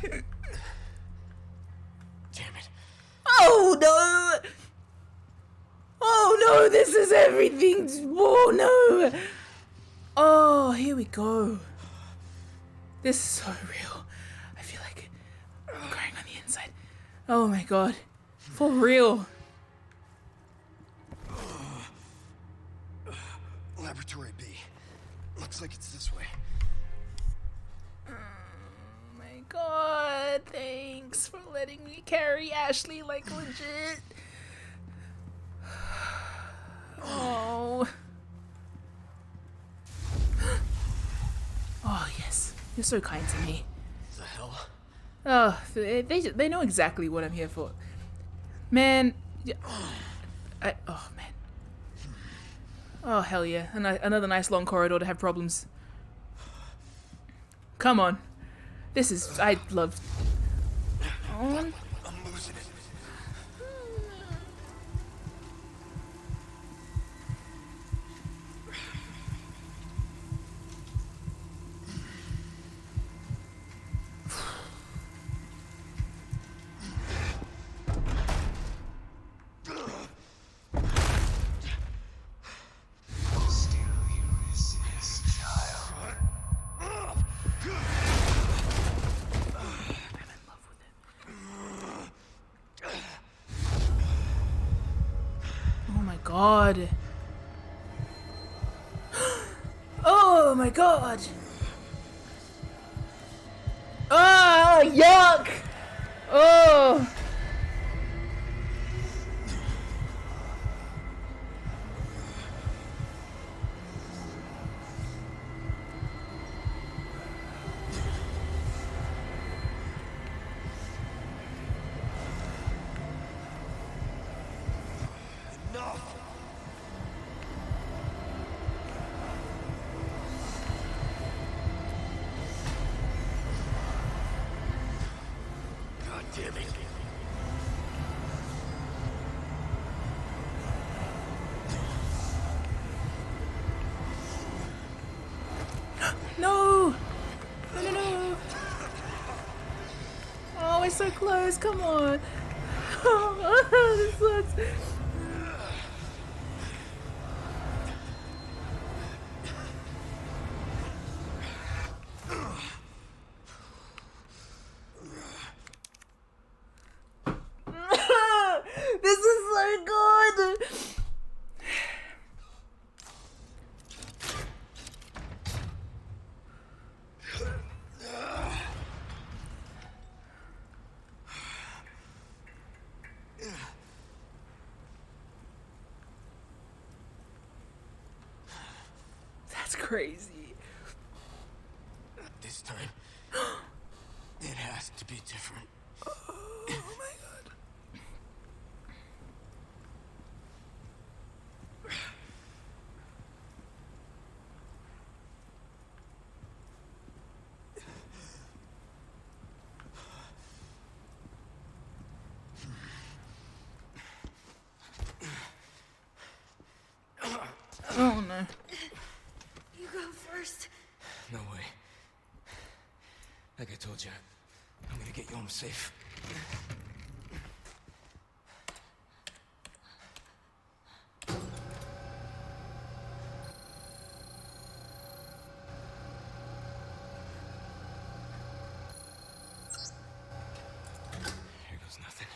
Damn it. Oh, no! Oh, no, this is everything! Oh, no! Oh, here we go. This is so real. I feel like I'm crying on the inside. Oh, my God. For real. Laboratory B. Looks like it's this way. Oh, my God. Thanks for letting me carry Ashley, like, legit. Oh. Oh, yes. You're so kind to me. The hell? Oh, they know exactly what I'm here for. Man. Oh, man. Oh, hell yeah. Another nice long corridor to have problems. Come on. This is... I love... Oh. I'm losing it. Still you resist, child. I'm in love with it. god. Oh my god. Ah, yuck. Oh. God damn it. No. No, no, no. Oh, we're so close. Come on. Oh, this sucks. This is so good. That's crazy. This time, it has to be different. Oh my god. Oh no. You go first. No way. Like I told you, I'm gonna get you home safe. Here goes nothing.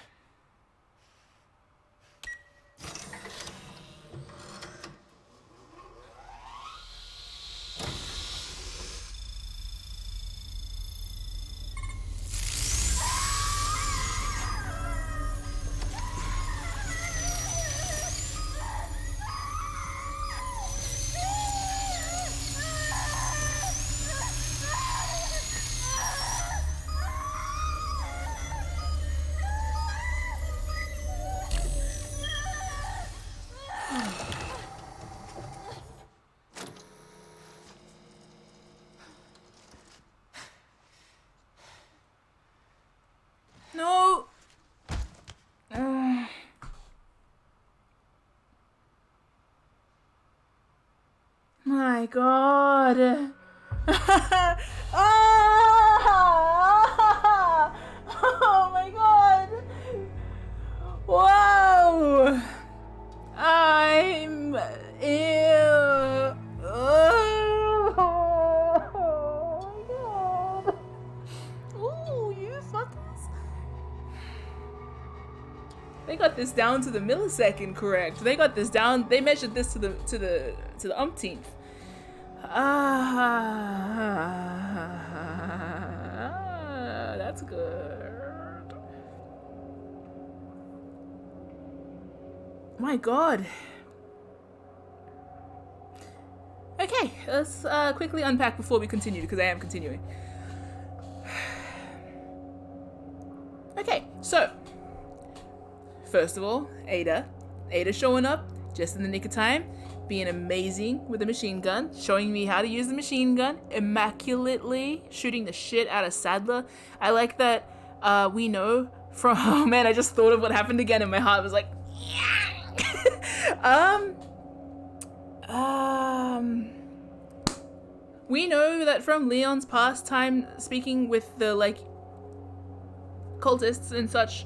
No. My god. Ah! Oh my god. Whoa. I'm ill. Oh my god. Ooh, you fuckers. They got this down to the millisecond correct. They got this down. They measured this to the umpteenth. Ah, that's good. My god. Okay, let's quickly unpack before we continue, because I am continuing. Okay, so first of all, Ada showing up just in the nick of time, being amazing with the machine gun, showing me how to use the machine gun immaculately, shooting the shit out of Sadler. I like that we know from, oh man, I just thought of what happened again and my heart was like, we know that from Leon's past time speaking with the like cultists and such,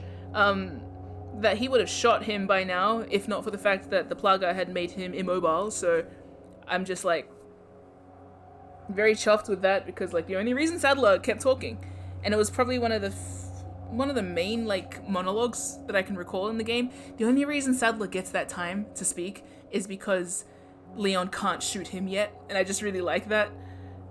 that he would have shot him by now if not for the fact that the plugger had made him immobile. So I'm just like very chuffed with that, because like the only reason Sadler kept talking, and it was probably one of the one of the main like monologues that I can recall in the game. The only reason Sadler gets that time to speak is because Leon can't shoot him yet, and I just really like that,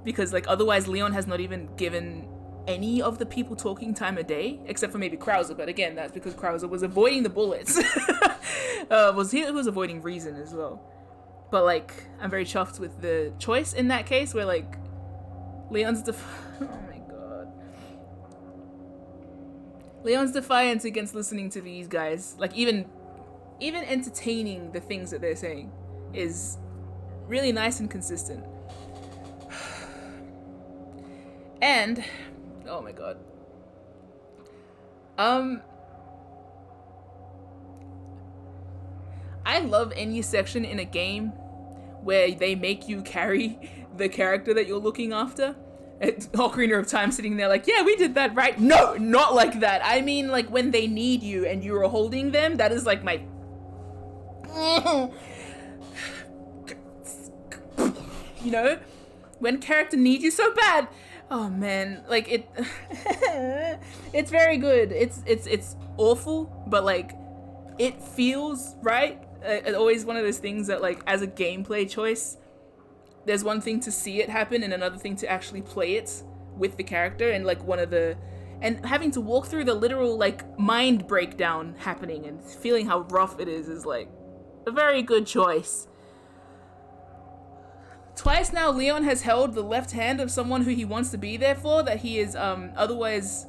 because like otherwise Leon has not even given any of the people talking time of day, except for maybe Krauser, but again that's because Krauser was avoiding the bullets. He was avoiding reason as well. But like I'm very chuffed with the choice in that case where like Leon's oh my god. Leon's defiance against listening to these guys, like even entertaining the things that they're saying, is really nice and consistent. And oh my god. I love any section in a game where they make you carry the character that you're looking after. Ocarina of Time sitting there like, yeah, we did that, right? No, not like that. I mean, like, when they need you and you're holding them, that is like my... You know? When character needs you so bad. Oh man, like it... It's very good. It's awful, but like, it feels right. It's always one of those things that like, as a gameplay choice, there's one thing to see it happen and another thing to actually play it with the character, and like and having to walk through the literal like mind breakdown happening and feeling how rough it is like a very good choice. Twice now Leon has held the left hand of someone who he wants to be there for, that he is otherwise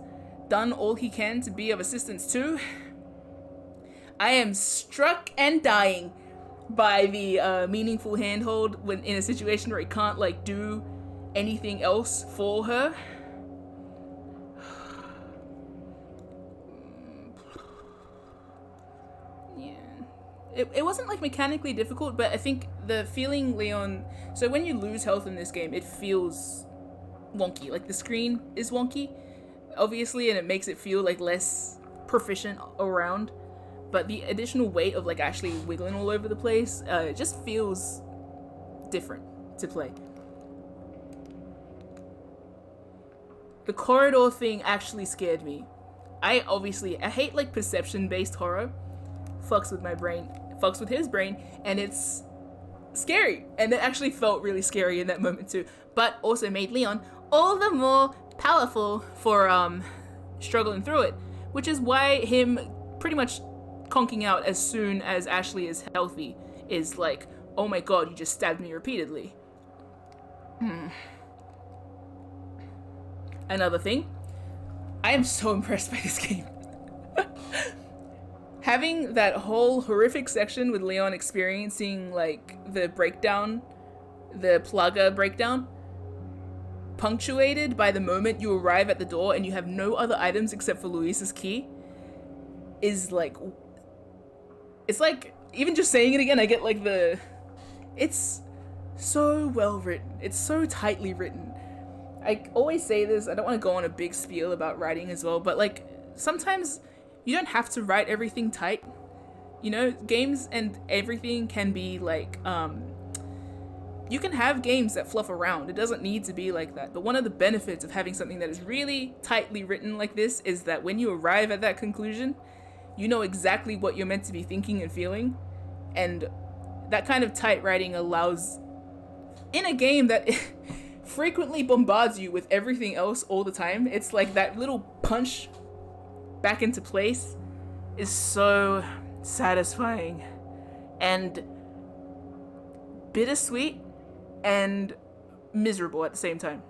done all he can to be of assistance to. I am struck and dying by the meaningful handhold when in a situation where he can't like do anything else for her. Yeah, it wasn't like mechanically difficult, but I think the feeling Leon, so when you lose health in this game, it feels wonky, like the screen is wonky obviously, and it makes it feel like less proficient around. But the additional weight of like actually wiggling all over the place, it just feels different to play. The corridor thing actually scared me. I hate like perception-based horror. Fucks with my brain, fucks with his brain, and it's scary. And it actually felt really scary in that moment too. But also made Leon all the more powerful for struggling through it. Which is why him pretty much conking out as soon as Ashley is healthy is like, oh my god, you just stabbed me repeatedly. Another thing, I am so impressed by this game. Having that whole horrific section with Leon experiencing like the breakdown, the Plaga breakdown, punctuated by the moment you arrive at the door and you have no other items except for Luis's key, is like, it's like, even just saying it again, I get like it's so well written. It's so tightly written. I always say this, I don't want to go on a big spiel about writing as well, but like, sometimes you don't have to write everything tight. You know, games and everything can be like, you can have games that fluff around. It doesn't need to be like that. But one of the benefits of having something that is really tightly written like this is that when you arrive at that conclusion, you know exactly what you're meant to be thinking and feeling. And that kind of tight writing allows, in a game that frequently bombards you with everything else all the time, it's like that little punch back into place is so satisfying and bittersweet and miserable at the same time.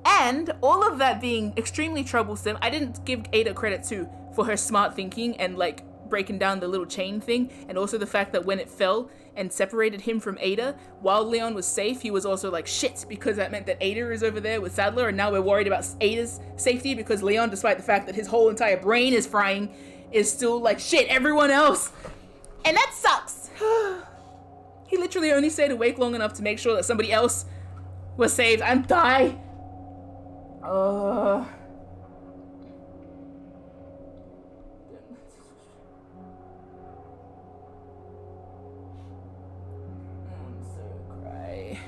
And all of that being extremely troublesome, I didn't give Ada credit too for her smart thinking and like breaking down the little chain thing, and also the fact that when it fell and separated him from Ada, while Leon was safe, he was also like, shit, because that meant that Ada is over there with Sadler, and now we're worried about Ada's safety because Leon, despite the fact that his whole entire brain is frying, is still like, shit, everyone else. And that sucks. He literally only stayed awake long enough to make sure that somebody else was saved and die. I'm so cry.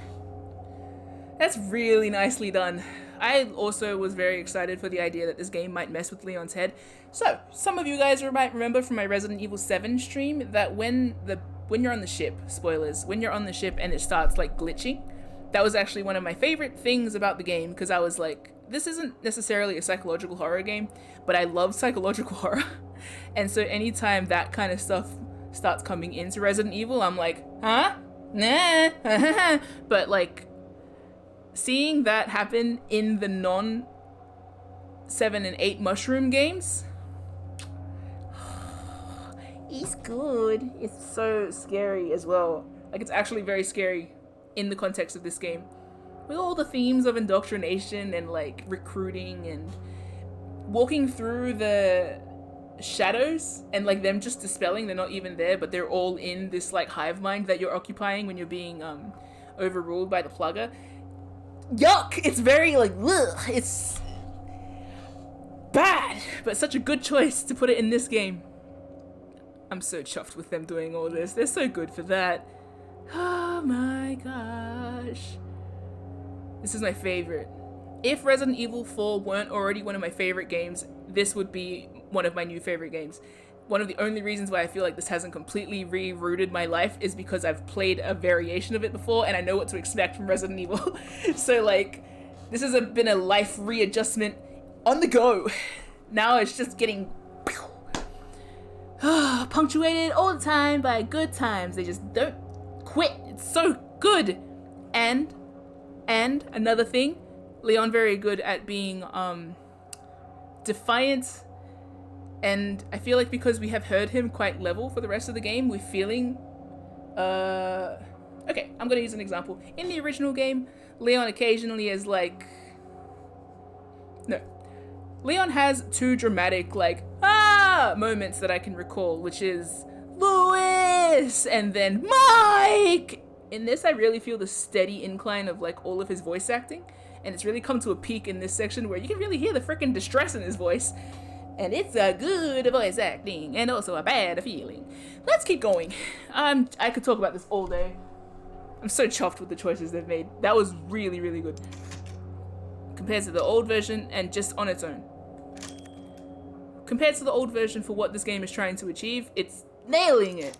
That's really nicely done. I also was very excited for the idea that this game might mess with Leon's head. So, some of you guys might remember from my Resident Evil 7 stream that when you're on the ship, spoilers, when you're on the ship and it starts like glitching, that was actually one of my favorite things about the game, because I was like, this isn't necessarily a psychological horror game, but I love psychological horror. And so anytime that kind of stuff starts coming into Resident Evil, I'm like, huh? Nah. But like, seeing that happen in the non 7 and 8 mushroom games, it's good. It's so scary as well. Like, it's actually very scary in the context of this game, with all the themes of indoctrination and like recruiting and walking through the shadows and like them just dispelling. They're not even there, but they're all in this like hive mind that you're occupying when you're being overruled by the plugger. Yuck! It's very like, ugh, it's bad, but such a good choice to put it in this game. I'm so chuffed with them doing all this. They're so good for that. Oh my gosh. This is my favorite. If Resident Evil 4 weren't already one of my favorite games, this would be one of my new favorite games. One of the only reasons why I feel like this hasn't completely rerouted my life is because I've played a variation of it before and I know what to expect from Resident Evil. So like, this has been a life readjustment on the go. Now it's just getting punctuated all the time by good times. They just don't quit. It's so good. And another thing, Leon very good at being defiant, and I feel like because we have heard him quite level for the rest of the game, we're feeling okay, I'm gonna use an example. In the original game, Leon occasionally is like, no, Leon has two dramatic like moments that I can recall, which is Louis and then Mike. In this, I really feel the steady incline of like all of his voice acting, and it's really come to a peak in this section where you can really hear the freaking distress in his voice, and it's a good voice acting and also a bad feeling. Let's keep going. I could talk about this all day. I'm so chuffed with the choices they've made. That was really, really good compared to the old version, and just on its own. Compared to the old version for what this game is trying to achieve, it's nailing it.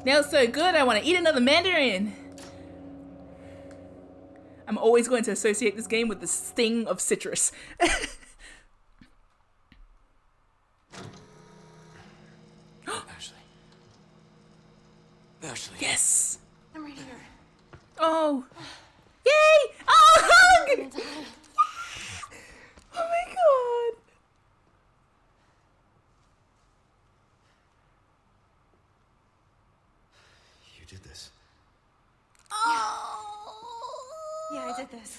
Now it's so good, I want to eat another mandarin. I'm always going to associate this game with the sting of citrus. Ashley. Yes. I'm right here. Oh. Yay! Oh, hug! Yeah. Oh my god. You did this. Oh. Yeah, I did this.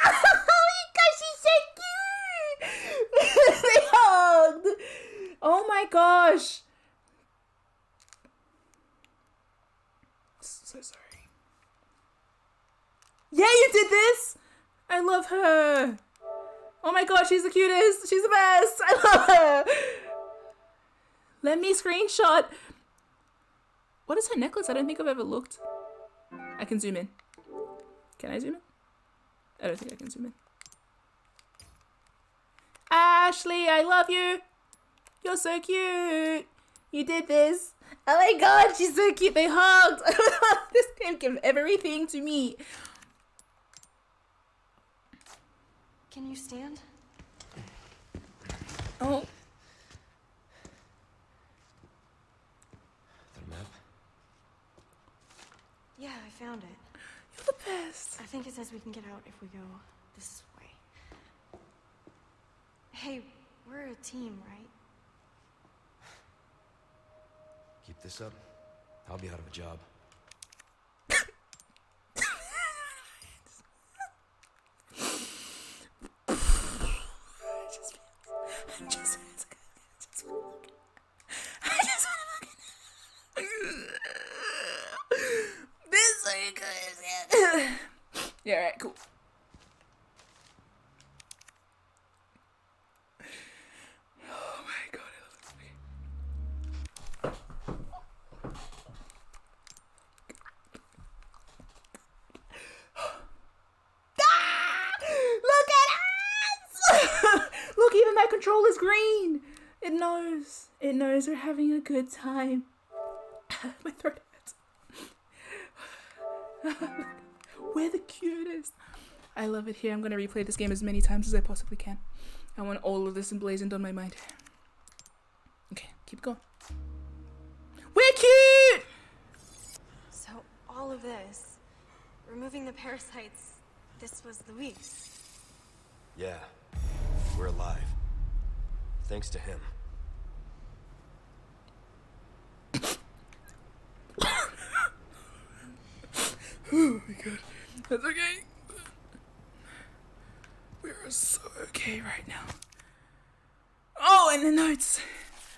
Oh my gosh, she's so cute! They hugged! Oh my gosh. So sorry. Yeah, you did this! I love her. Oh my gosh, she's the cutest. She's the best. I love her. Let me screenshot. What is her necklace? I don't think I've ever looked. I can zoom in. Can I zoom in? I don't think I can zoom in. Ashley, I love you. You're so cute. You did this. Oh my god, she's so cute. They hugged. This game gives everything to me. Can you stand? Oh. The map? Yeah, I found it. You're the best. I think it says we can get out if we go this way. Hey, we're a team, right? Keep this up, I'll be out of a job. I just this is so good. Yeah, alright, cool. Oh my god, I love this movie. controller's green. It knows. It knows we're having a good time. My throat hurts. We're the cutest. I love it here. I'm going to replay this game as many times as I possibly can. I want all of this emblazoned on my mind. Okay, keep going. We're cute! So all of this, removing the parasites, this was Luis. Yeah, we're alive. Thanks to him. Oh my god. That's okay. We're so okay right now. Oh, and the notes.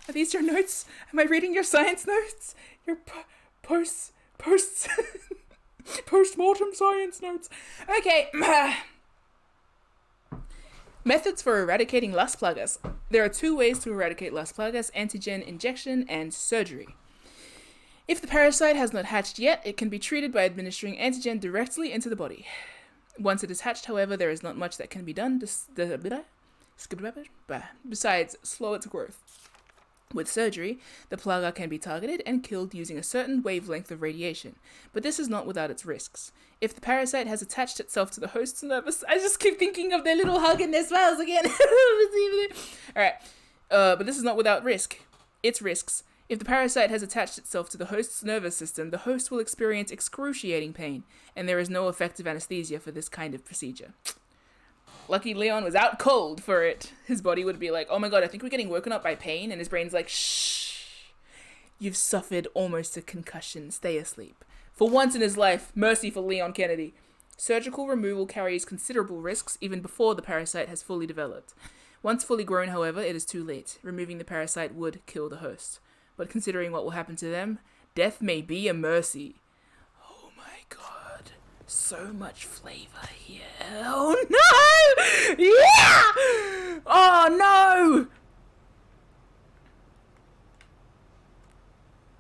Are these your notes? Am I reading your science notes? Your post-mortem science notes. Okay. Methods for eradicating Las Plagas. There are 2 ways to eradicate Las Plagas: antigen injection and surgery. If the parasite has not hatched yet, it can be treated by administering antigen directly into the body. Once it is hatched, however, there is not much that can be done besides slow its growth. With surgery, the plaga can be targeted and killed using a certain wavelength of radiation, but this is not without its risks. If the parasite has attached itself to the host's nervous... I just keep thinking of their little hug and their smiles again. Alright, but this is not without risk. Its risks. If the parasite has attached itself to the host's nervous system, the host will experience excruciating pain, and there is no effective anesthesia for this kind of procedure. Lucky Leon was out cold for it. His body would be like, oh my god, I think we're getting woken up by pain, and his brain's like, shh. You've suffered almost a concussion. Stay asleep. For once in his life, mercy for Leon Kennedy. Surgical removal carries considerable risks even before the parasite has fully developed. Once fully grown, however, it is too late. Removing the parasite would kill the host. But considering what will happen to them, death may be a mercy. Oh my god. So much flavor here. Oh no! Yeah! Oh no!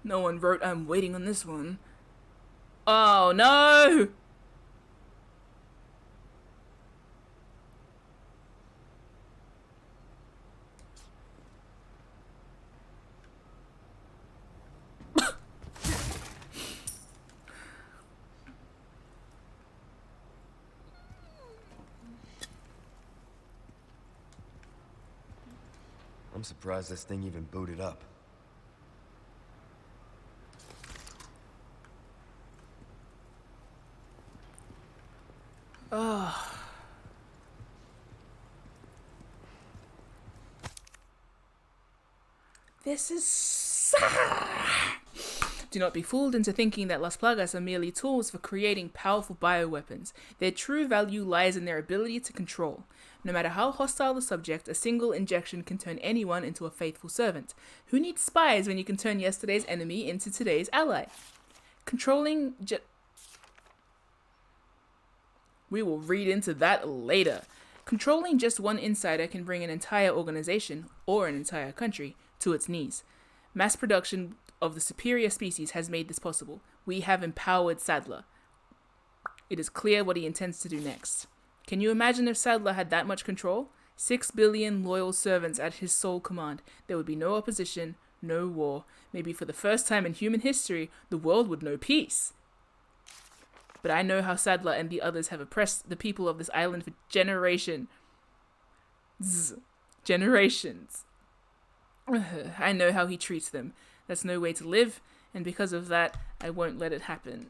No one wrote I'm waiting on this one. Oh no! I'm surprised this thing even booted up. This is... Do not be fooled into thinking that Las Plagas are merely tools for creating powerful bioweapons. Their true value lies in their ability to control. No matter how hostile the subject, a single injection can turn anyone into a faithful servant. Who needs spies when you can turn yesterday's enemy into today's ally? We will read into that later. Controlling just one insider can bring an entire organization, or an entire country, to its knees. Mass production of the superior species has made this possible. We have empowered Sadler. It is clear what he intends to do next. Can you imagine if Sadler had that much control? 6 billion loyal servants at his sole command. There would be no opposition, no war. Maybe for the first time in human history, the world would know peace. But I know how Sadler and the others have oppressed the people of this island for generations. I know how he treats them. That's no way to live, and because of that, I won't let it happen.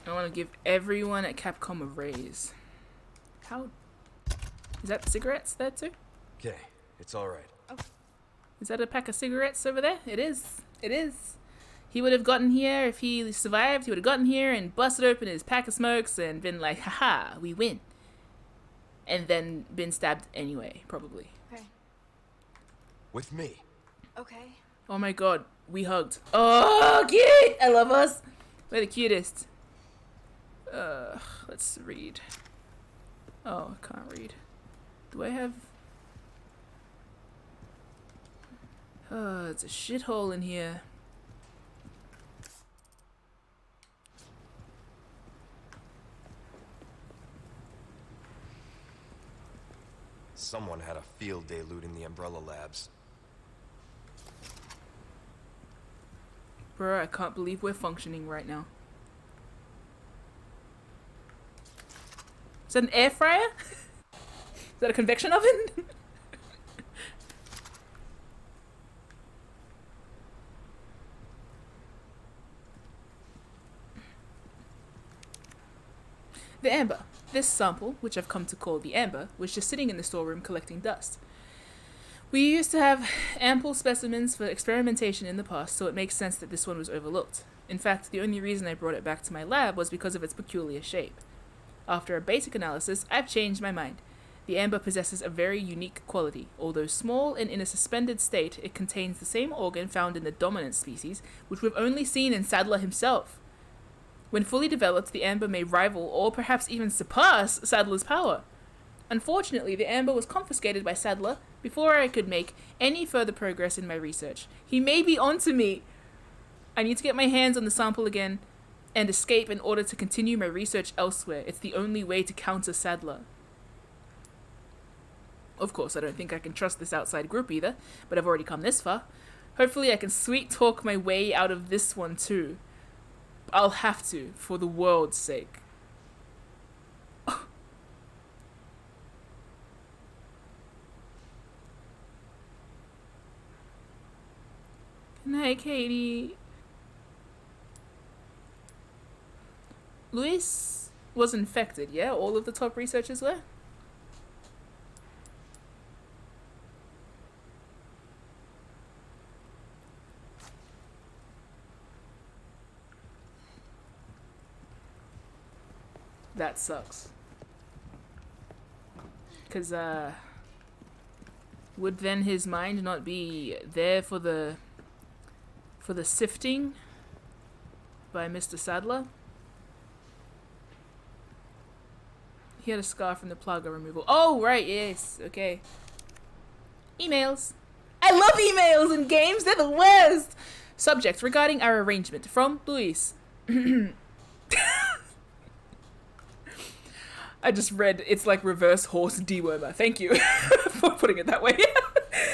I want to give everyone at Capcom a raise. How? Is that cigarettes there too? Okay, it's alright. Is that a pack of cigarettes over there? It is. It is. He would have gotten here, if he survived, he would have gotten here and busted open his pack of smokes and been like, haha, we win. And then been stabbed anyway, probably. Okay. With me. Okay. Oh my god, we hugged. Oh, cute! I love us. We're the cutest. Let's read. Oh, I can't read. Do I have... Oh, it's a shithole in here. Someone had a field day looting the Umbrella Labs. Bro, I can't believe we're functioning right now. Is that an air fryer? Is that a convection oven? The amber. This sample, which I've come to call the amber, was just sitting in the storeroom collecting dust. We used to have ample specimens for experimentation in the past, so it makes sense that this one was overlooked. In fact, the only reason I brought it back to my lab was because of its peculiar shape. After a basic analysis, I've changed my mind. The amber possesses a very unique quality. Although small and in a suspended state, it contains the same organ found in the dominant species, which we've only seen in Sadler himself. When fully developed, the amber may rival or perhaps even surpass Sadler's power. Unfortunately, the amber was confiscated by Sadler before I could make any further progress in my research. He may be onto me. I need to get my hands on the sample again and escape in order to continue my research elsewhere. It's the only way to counter Sadler. Of course, I don't think I can trust this outside group either, but I've already come this far. Hopefully I can sweet talk my way out of this one too. I'll have to, for the world's sake. Good night, Katie. Luis was infected, yeah? All of the top researchers were? That sucks. Because, would then his mind not be there for the sifting by Mr. Sadler? He had a scar from the plaga removal. Oh, right, yes, okay. Emails. I love emails in games, they're the worst! Subject regarding our arrangement from Luis. I just read, it's like reverse horse dewormer. Thank you for putting it that way.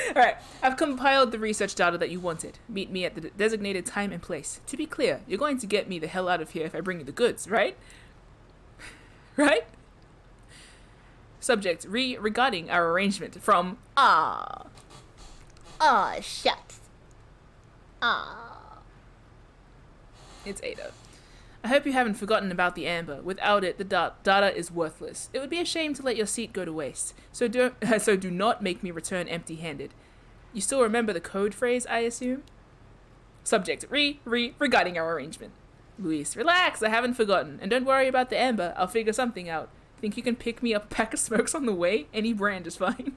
Alright, I've compiled the research data that you wanted. Meet me at the designated time and place. To be clear, you're going to get me the hell out of here if I bring you the goods, right? Right? Subject, regarding our arrangement from Aw, shucks. Aw. It's Ada. I hope you haven't forgotten about the amber. Without it, the data is worthless. It would be a shame to let your seat go to waste. So do not make me return empty-handed. You still remember the code phrase, I assume? Subject, regarding our arrangement. Luis, relax, I haven't forgotten. And don't worry about the amber, I'll figure something out. Think you can pick me up a pack of smokes on the way? Any brand is fine.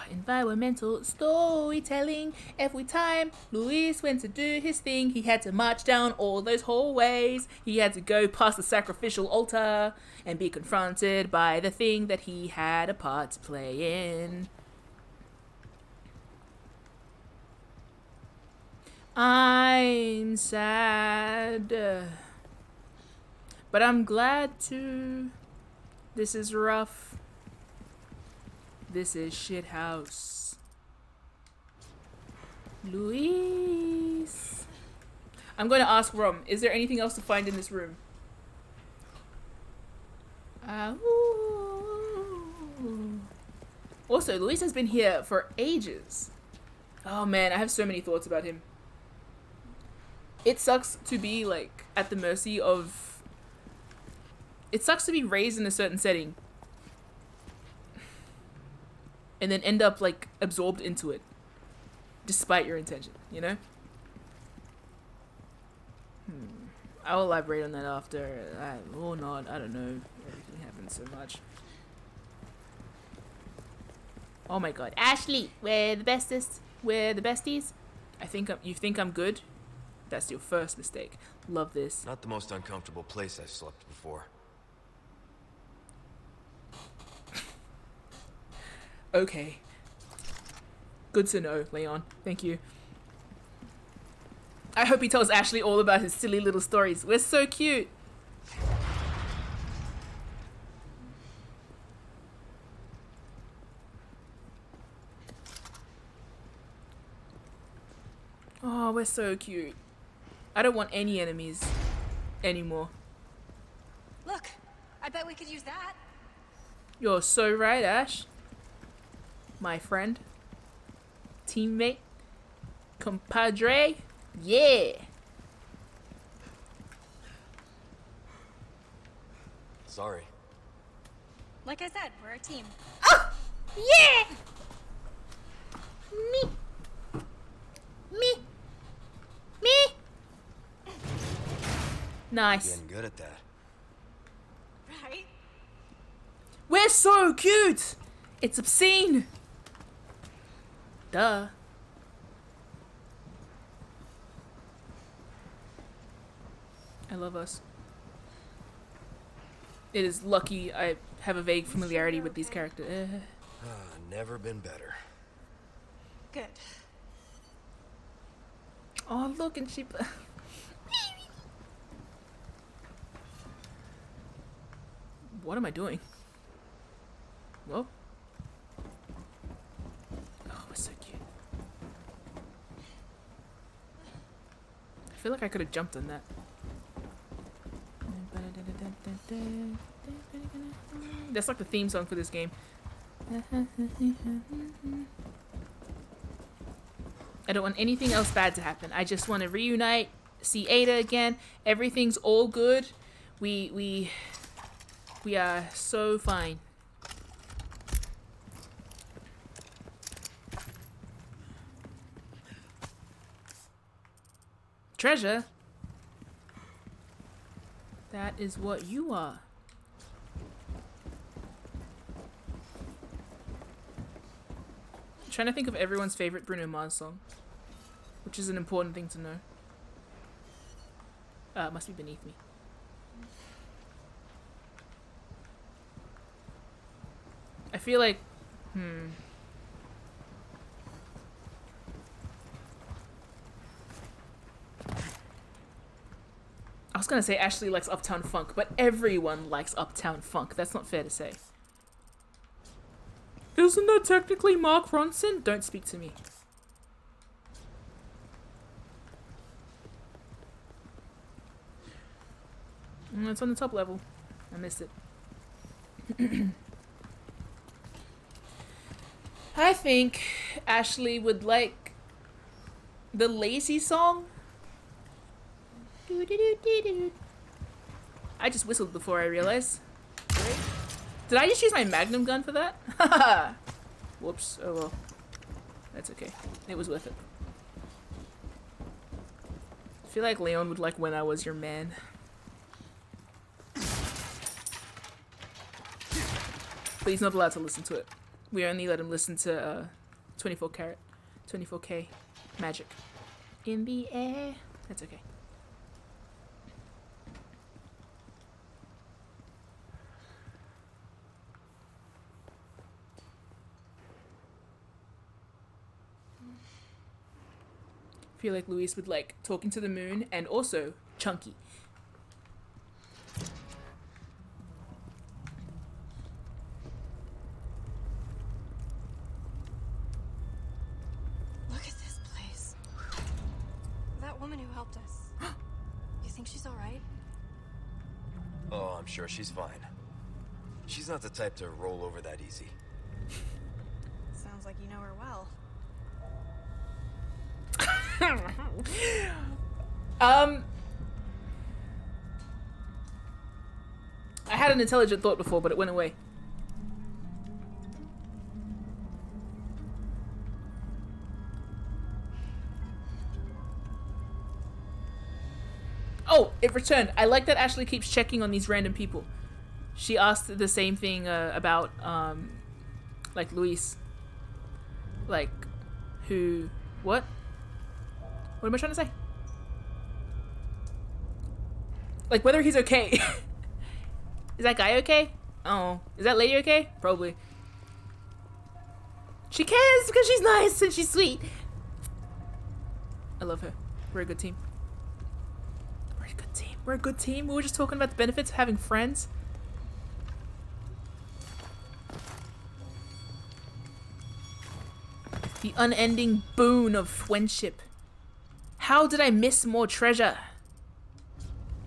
Environmental storytelling. Every time Luis went to do his thing, he had to march down all those hallways. He had to go past the sacrificial altar and be confronted by the thing that he had a part to play in. I'm sad, but I'm glad too. This is rough. This is shithouse. Luis. I'm going to ask Rom, is there anything else to find in this room? Also, Luis has been here for ages. Oh man, I have so many thoughts about him. It sucks to be like at the mercy of... It sucks to be raised in a certain setting and then end up like absorbed into it despite your intention, you know? I'll elaborate on that after, or not, I don't know. Everything happens so much. Oh my god. Ashley, we're the bestest. We're the besties. You think I'm good? That's your first mistake. Love this. Not the most uncomfortable place I've slept before. Okay. Good to know, Leon. Thank you. I hope he tells Ashley all about his silly little stories. We're so cute. Oh, we're so cute. I don't want any enemies anymore. Look, I bet we could use that. You're so right, Ash. My friend. Teammate. Compadre. Yeah. Sorry. Like I said, we're a team. Oh, yeah. Me. Me. Me. Nice. Getting good at that. Right? We're so cute. It's obscene. Duh. I love us. It is lucky I have a vague familiarity with these characters. Never been better. Good. Oh, look, and she... What am I doing? Whoa. Oh, we're so cute. I feel like I could have jumped on that. That's like the theme song for this game. I don't want anything else bad to happen. I just want to reunite, see Ada again. Everything's all good. We are so fine. Treasure? That is what you are. I'm trying to think of everyone's favorite Bruno Mars song, which is an important thing to know. It must be Beneath Me. I feel like, I was gonna say Ashley likes Uptown Funk, but everyone likes Uptown Funk. That's not fair to say. Isn't that technically Mark Ronson? Don't speak to me. It's on the top level. I missed it. I think Ashley would like the Lazy song. I just whistled before I realized. Did I just use my magnum gun for that? Whoops. Oh well. That's okay. It was worth it. I feel like Leon would like When I Was Your Man. But he's not allowed to listen to it. We only let him listen to 24 karat, 24K magic. In the air. That's okay. I feel like Luis would like Talking to the Moon and also Chunky. Look at this place. That woman who helped us. You think she's alright? Oh, I'm sure she's fine. She's not the type to roll over that easy. Sounds like you know her well. I had an intelligent thought before, but it went away. Oh, it returned. I like that Ashley keeps checking on these random people. She asked the same thing about, like, Luis. Like, who... What? What am I trying to say? Like whether he's okay. Is that guy okay? Oh, is that lady okay? Probably. She cares because she's nice and she's sweet. I love her. We're a good team. We're a good team. We're a good team. We were just talking about the benefits of having friends. The unending boon of friendship. How did I miss more treasure?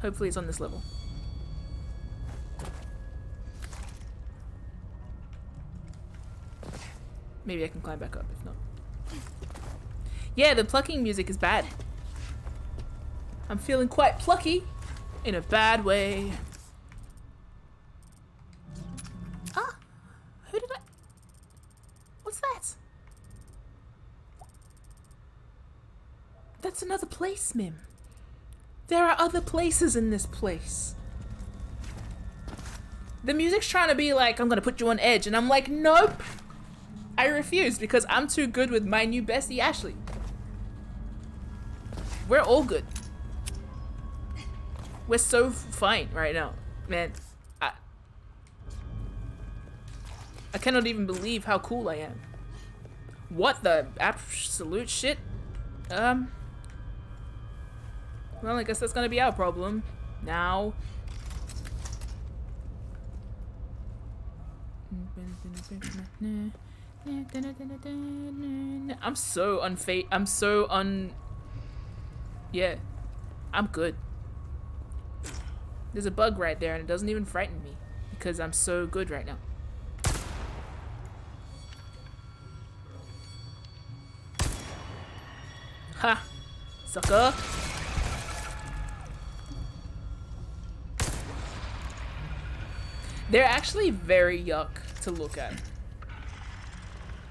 Hopefully it's on this level. Maybe I can climb back up, if not. Yeah, the plucking music is bad. I'm feeling quite plucky in a bad way. Ah! Who did I... What's that? That's another place, MIM. There are other places in this place. The music's trying to be like, I'm gonna put you on edge, and I'm like, nope! I refuse because I'm too good with my new bestie, Ashley. We're all good. We're so fine right now. Man, I cannot even believe how cool I am. What the absolute shit? Well, I guess that's gonna be our problem. Now. I'm so yeah, I'm good. There's a bug right there and it doesn't even frighten me because I'm so good right now. Ha! Sucker! They're actually very yuck to look at.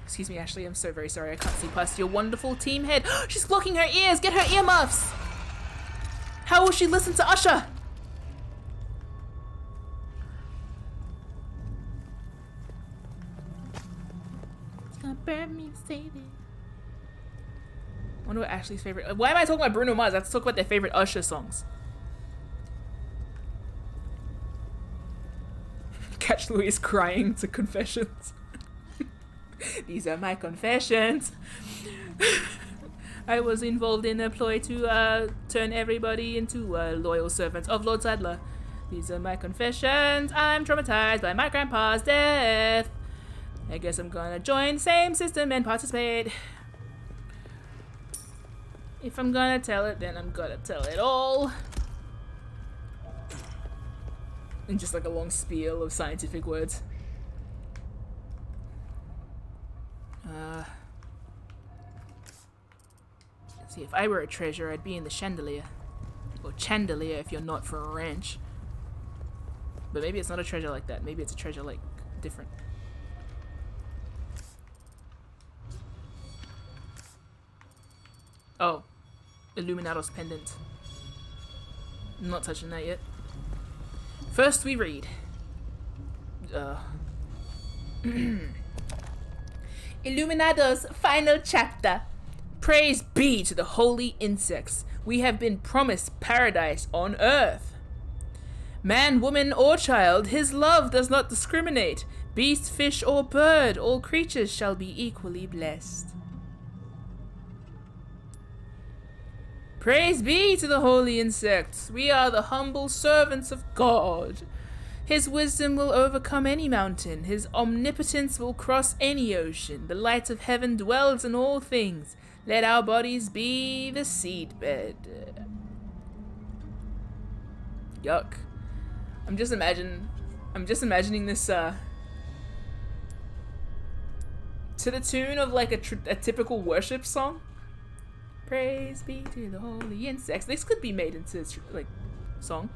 Excuse me, Ashley, I'm so very sorry. I can't see past your wonderful team head. She's blocking her ears! Get her earmuffs! How will she listen to Usher? It's gonna burn me, save it. I wonder what Ashley's favorite... Why am I talking about Bruno Mars? I have to talk about their favorite Usher songs. Catch Louise crying to confessions. These are my confessions. I was involved in a ploy to turn everybody into loyal servants of Lord Sadler. These are my confessions. I'm traumatized by my grandpa's death. I guess I'm gonna join the same system and participate. If I'm gonna tell it, then I'm gonna tell it all. And just like a long spiel of scientific words. See, if I were a treasure, I'd be in the chandelier. Or chandelier if you're not for a ranch. But maybe it's not a treasure like that. Maybe it's a treasure like different. Oh. Illuminados pendant. I'm not touching that yet. First we read. Illuminados final chapter. Praise be to the holy insects. We have been promised paradise on earth. Man, woman, or child, his love does not discriminate. Beast, fish, or bird, all creatures shall be equally blessed. Praise be to the holy insects. We are the humble servants of God. His wisdom will overcome any mountain. His omnipotence will cross any ocean. The light of heaven dwells in all things. Let our bodies be the seedbed. Yuck. I'm just imagining this to the tune of like a typical worship song. Praise be to the holy insects. This could be made into like song.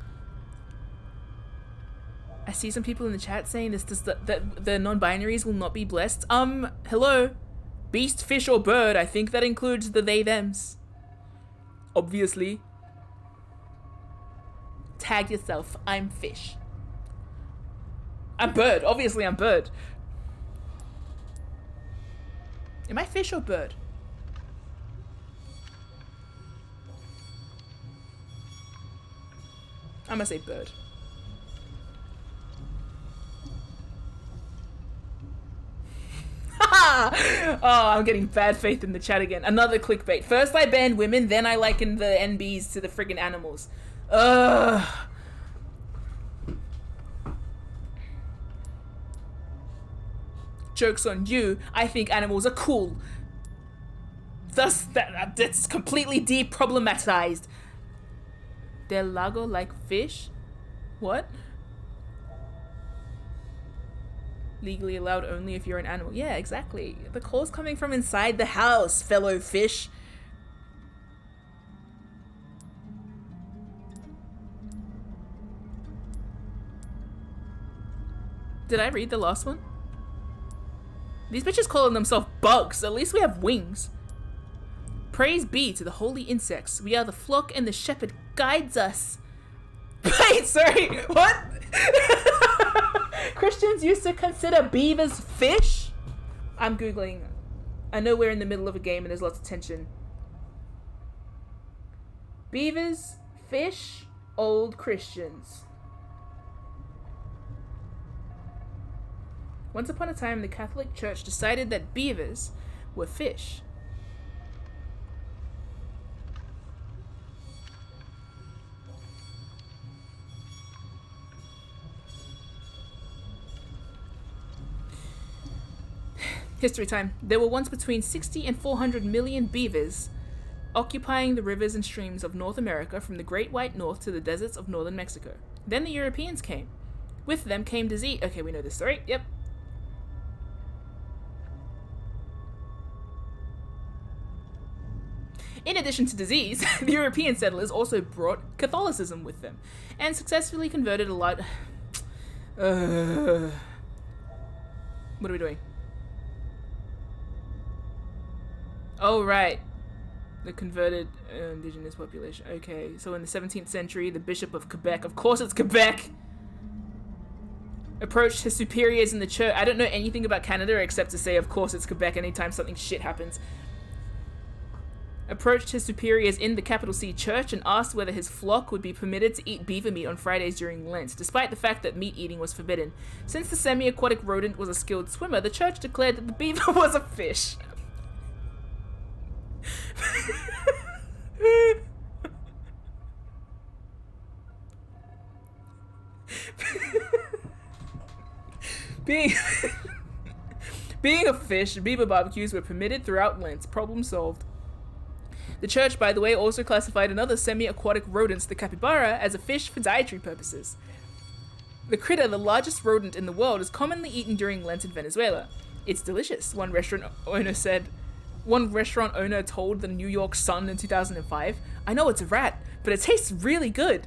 I see some people in the chat saying that the non-binaries will not be blessed. Hello. Beast, fish, or bird, I think that includes the they-thems. Obviously. Tag yourself, I'm fish. I'm bird, obviously I'm bird. Am I fish or bird? I'm gonna say bird. Oh, I'm getting bad faith in the chat again. Another clickbait. First I banned women, then I likened the NBs to the friggin' animals. Ugh. Joke's on you. I think animals are cool. Thus, that's completely deproblematized. Del Lago like fish? What? Legally allowed only if you're an animal. Yeah, exactly. The call's coming from inside the house, fellow fish. Did I read the last one? These bitches calling themselves bugs. At least we have wings. Praise be to the holy insects. We are the flock and the shepherd guides us. Wait, sorry, what? Christians used to consider beavers fish? I'm Googling. I know we're in the middle of a game and there's lots of tension. Beavers, fish, old Christians. Once upon a time, the Catholic Church decided that beavers were fish. History time. There were once between 60 and 400 million beavers occupying the rivers and streams of North America from the Great White North to the deserts of northern Mexico. Then the Europeans came. With them came disease. Okay, we know this story. Yep. In addition to disease, the European settlers also brought Catholicism with them and successfully converted a lot. What are we doing? Oh, right. The converted indigenous population. Okay, so in the 17th century, the Bishop of Quebec, of course it's Quebec, approached his superiors in the church. I don't know anything about Canada except to say, of course it's Quebec anytime something shit happens. Approached his superiors in the capital C church and asked whether his flock would be permitted to eat beaver meat on Fridays during Lent, despite the fact that meat eating was forbidden. Since the semi-aquatic rodent was a skilled swimmer, the church declared that the beaver was a fish. Being a fish, beaver barbecues were permitted throughout Lent. Problem solved. The church, by the way, also classified another semi-aquatic rodent, the capybara, as a fish for dietary purposes. The critter, the largest rodent in the world, is commonly eaten during Lent in Venezuela. It's delicious, one restaurant owner said. One restaurant owner told the New York Sun in 2005, "I know it's a rat, but it tastes really good."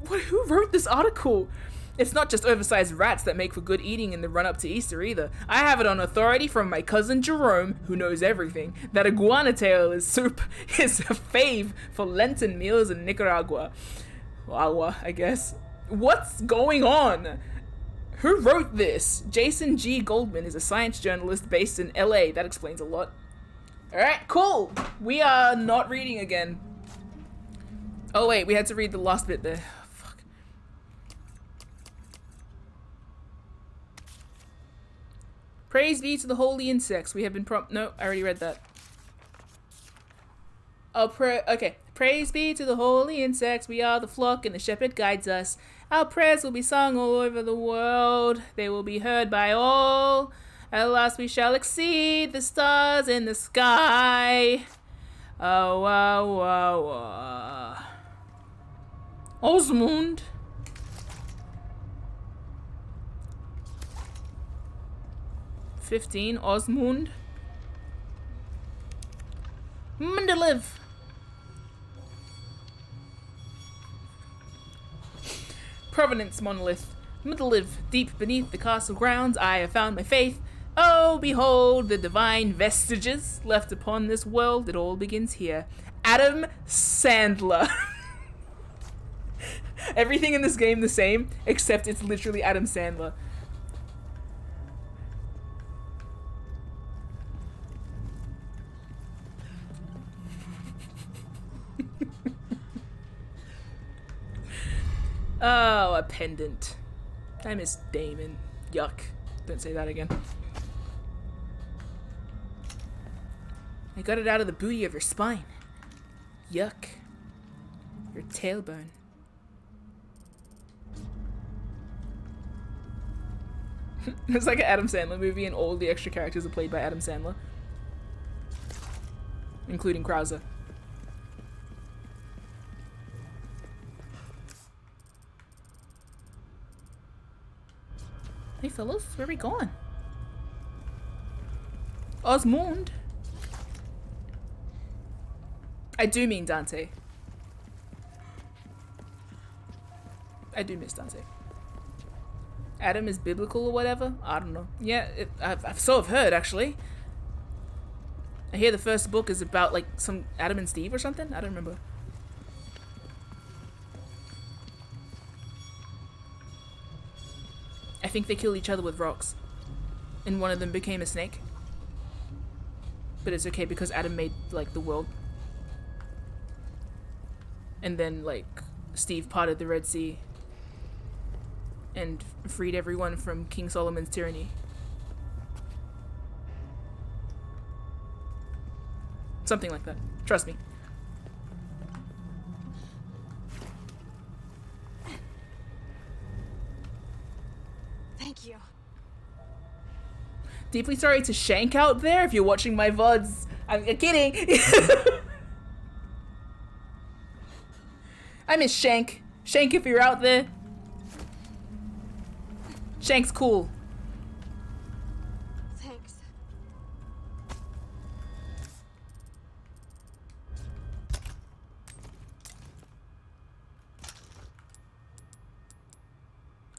Who wrote this article? It's not just oversized rats that make for good eating in the run-up to Easter either. I have it on authority from my cousin Jerome, who knows everything, that iguana tail is a fave for Lenten meals in Nicaragua. Agua, I guess. What's going on? Who wrote this? Jason G. Goldman is a science journalist based in LA. That explains a lot. Alright, cool. We are not reading again. Oh wait, we had to read the last bit there. Fuck. Praise be to the holy insects. We have been no, I already read that. Okay. Praise be to the holy insects. We are the flock and the shepherd guides us. Our prayers will be sung all over the world. They will be heard by all. At last we shall exceed the stars in the sky. Oh, wow, wow, wow. Osmund. $15, Osmund. Mendeleev. Provenance monolith. Mendeleev, deep beneath the castle grounds, I have found my faith. Oh, behold the divine vestiges left upon this world. It all begins here. Adam Sandler. Everything in this game the same, except it's literally Adam Sandler. Oh, a pendant. I miss Damon. Yuck. Don't say that again. I got it out of the booty of her spine. Yuck. Your tailbone. It's like an Adam Sandler movie and all the extra characters are played by Adam Sandler. Including Krauser. Hey fellas, where are we going? Osmond. I do mean Dante. I do miss Dante. Adam is biblical or whatever? I don't know. Yeah, I've sort of heard actually. I hear the first book is about like some Adam and Steve or something. I don't remember. I think they killed each other with rocks. And one of them became a snake. But it's okay because Adam made like the world. And then like Steve parted the Red Sea and freed everyone from King Solomon's tyranny. Something like that. Trust me. Thank you. Deeply sorry to Shank out there if you're watching my VODs. I'm kidding. I miss Shank. Shank, if you're out there. Shank's cool. Thanks.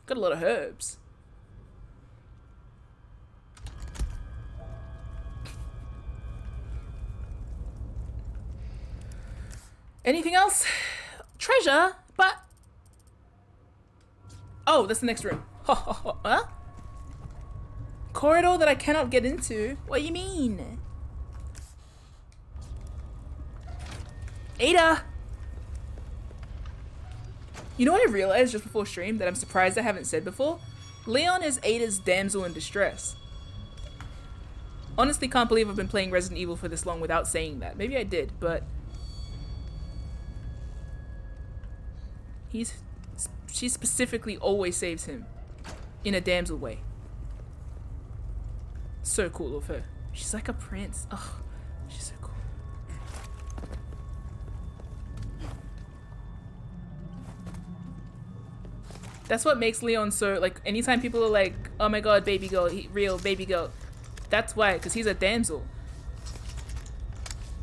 Got a lot of herbs. Anything else? Treasure? But... Oh, that's the next room. Huh? Corridor that I cannot get into? What do you mean? Ada! You know what I realized just before stream that I'm surprised I haven't said before? Leon is Ada's damsel in distress. Honestly, can't believe I've been playing Resident Evil for this long without saying that. Maybe I did, but... She specifically always saves him. In a damsel way. So cool of her. She's like a prince. Ugh. She's so cool. That's what makes Leon so, like, anytime people are like, oh my god, baby girl, real baby girl. That's why, because he's a damsel.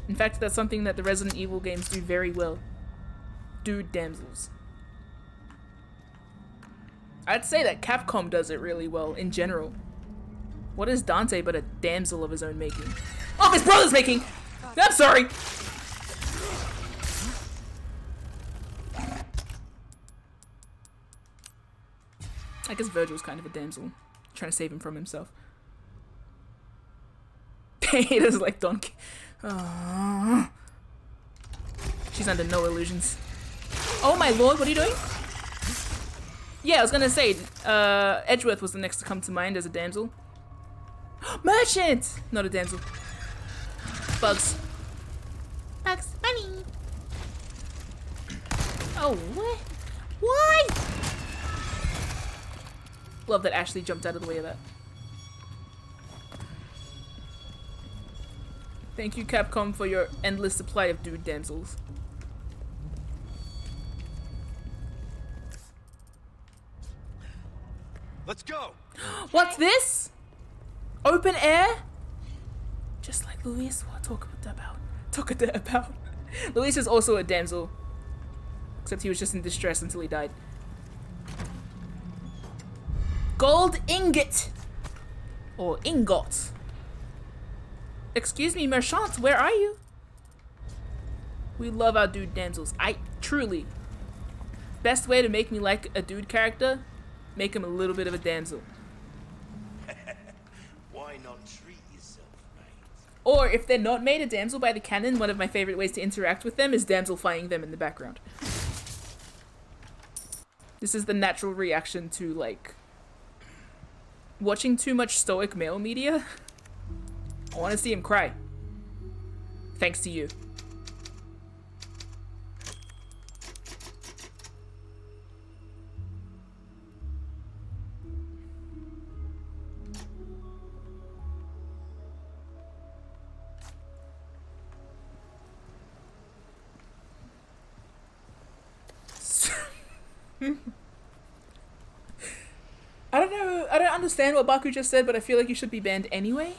In fact, that's something that the Resident Evil games do very well. Dude damsels. I'd say that Capcom does it really well, in general. What is Dante but a damsel of his own making? Oh, his brother's making! I'm sorry! I guess Virgil's kind of a damsel. Trying to save him from himself. Ada's like donkey. Aww. She's under no illusions. Oh my lord, what are you doing? Yeah, I was gonna say, Edgeworth was the next to come to mind as a damsel. Merchant! Not a damsel. Bugs. Bugs Bunny. Oh, what? Why? Love that Ashley jumped out of the way of that. Thank you, Capcom, for your endless supply of dude damsels. Let's go. What's this? Open air? Just like Luis. What talk about? Luis is also a damsel. Except he was just in distress until he died. Gold ingot. Or ingot. Excuse me, merchant, where are you? We love our dude damsels. Truly. Best way to make me like a dude character, make him a little bit of a damsel. Why not treat yourself, mate? Or if they're not made a damsel by the canon, one of my favorite ways to interact with them is damselifying them in the background. This is the natural reaction to, like, watching too much stoic male media. I want to see him cry. Thanks to you. I don't know, I don't understand what Baku just said, but I feel like you should be banned anyway.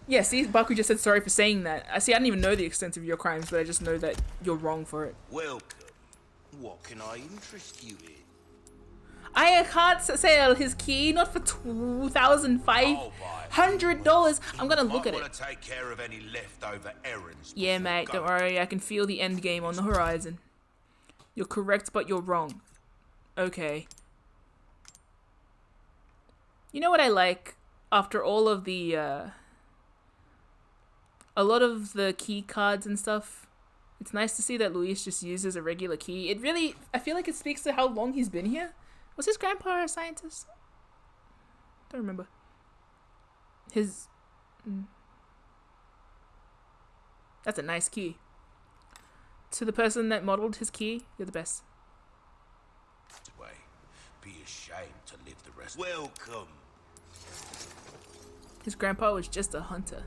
Yeah, see, Baku just said sorry for saying that. I see, I don't even know the extent of your crimes, but I just know that you're wrong for it. Welcome. What can I interest you in? I can't sell his key, not for $2,500. I'm gonna look at it. Want to take care of any leftover errands. Yeah, mate, don't worry. I can feel the end game on the horizon. You're correct, but you're wrong. Okay. You know what I like? After all of the, a lot of the key cards and stuff, it's nice to see that Luis just uses a regular key. It really, I feel like it speaks to how long he's been here. Was his grandpa a scientist? Don't remember. His... That's a nice key. To the person that modeled his key, you're the best. Way. Be ashamed to live the rest. Welcome. His grandpa was just a hunter.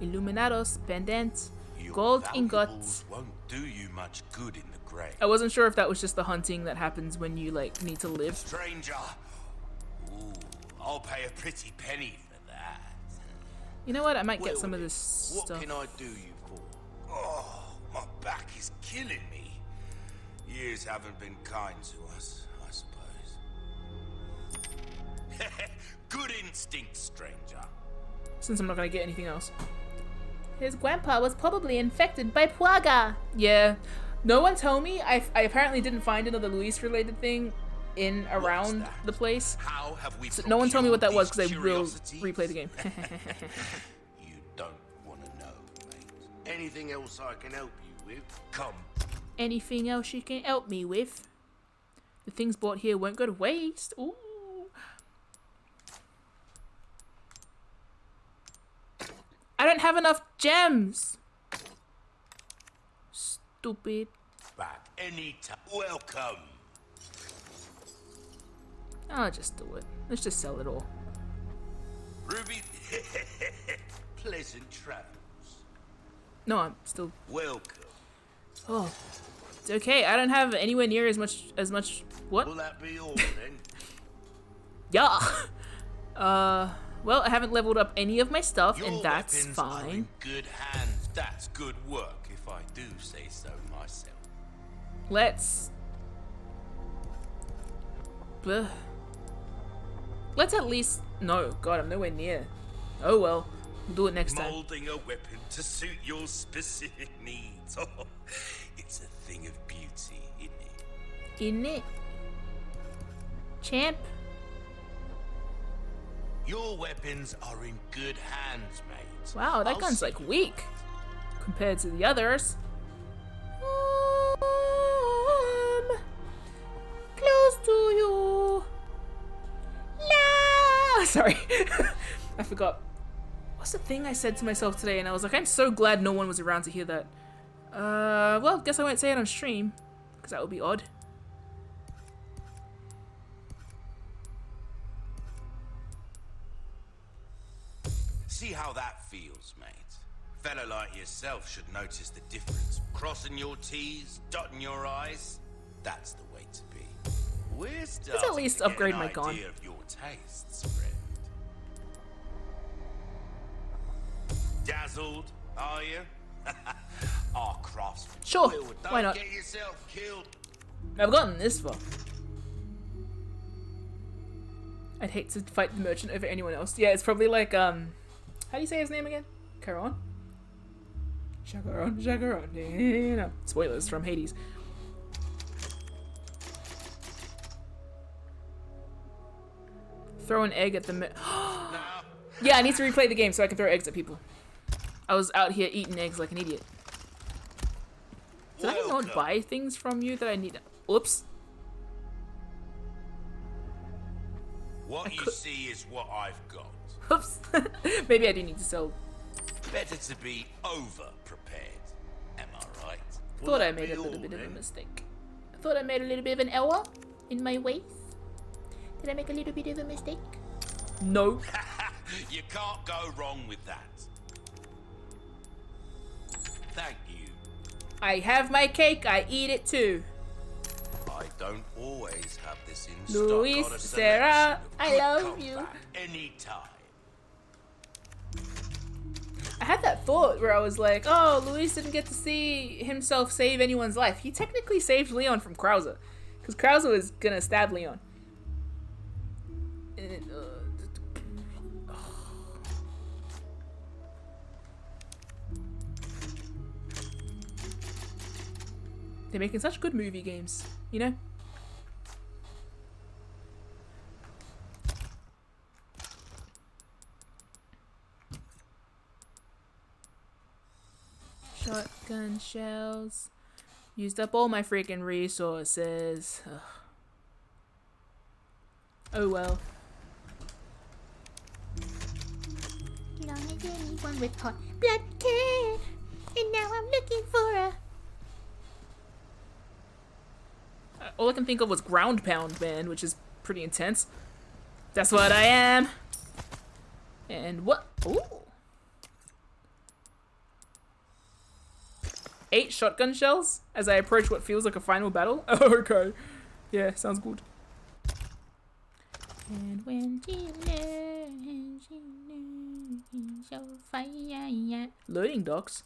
Illuminados, pendant, Your gold valuables ingots. won't do you much good in the grave. I wasn't sure if that was just the hunting that happens when you, like, need to live. Stranger. Ooh, I'll pay a pretty penny for that. You know what? I might get Well, some of this what stuff. can I do you for? Oh, my back is killing me. Years haven't been kind to us, I suppose. Good instinct, stranger. Since I'm not gonna get anything else. His grandpa was probably infected by Puaga. Yeah. No one told me. I apparently didn't find another Luis-related thing in around the place. How have we So no one told me what that was because I will curiosities? replay the game. You don't want to know, mate. Anything else I can help you with? Come. Anything else you can help me with? The things bought here won't go to waste. Ooh. I don't have enough gems. Stupid. Back any time. Welcome. I'll just do it. Let's just sell it all. Ruby. Pleasant travels. No, I'm still... Welcome. Oh. It's okay. I don't have anywhere near as much... What? Will that be all then? Yeah. Well, I haven't leveled up any of my stuff, Your and that's weapons are fine. in good hands. That's good work, if I do say so myself. Let's... Bleh. Let's at least... No, God, I'm nowhere near. Oh well. We'll do it next time. Molding a weapon to suit your specific needs. Oh, it's a thing of beauty, isn't it? In it. Champ. Your weapons are in good hands, mate. Wow, that I'll gun's see like you weak compared to the others. Close to you. La. Sorry, I forgot. What's the thing I said to myself today? And I was like, I'm so glad no one was around to hear that. Well, guess I won't say it on stream because that would be odd. See how that feels, mate. Fellow like yourself should notice the difference. Crossing your T's, dotting your I's. That's the way to be. We're starting at least to get upgrade an my gun. idea of your tastes, friend. Dazzled, are you? Our craftsman. Sure, Well, don't why not? get yourself killed. I've gotten this far. I'd hate to fight the merchant over anyone else. Yeah, it's probably like, how do you say his name again? Charon? Charon, you know. Spoilers from Hades. Throw an egg at the Yeah, I need to replay the game so I can throw eggs at people. I was out here eating eggs like an idiot. Did I not Welcome. buy things from you that I need? Oops. What you could- see is what I've got. Oops. Maybe I do need to sell. Better to be over prepared. Am I right? Will Thought I that made be a little all, bit of a then? mistake. I thought I made a little bit of an error in my ways. Did I make a little bit of a mistake? No. You can't go wrong with that. Thank you. I have my cake. I eat it too. I don't always have this in Luis, stock on a Sarah, selection of I good love you. combat anytime. I had that thought where I was like, oh, Luis didn't get to see himself save anyone's life. He technically saved Leon from Krauser. Because Krauser was gonna stab Leon. And, they're making such good movie games, you know? Shotgun shells. Used up all my freaking resources. Ugh. Oh well. Get on a journey, one with hot blood can. And now I'm looking for a. All I can think of was ground pound, man, which is pretty intense. That's what I am. And what? Ooh. 8 shotgun shells as I approach what feels like a final battle. Okay. Yeah, sounds good. And when she learns, so fire. Loading docks.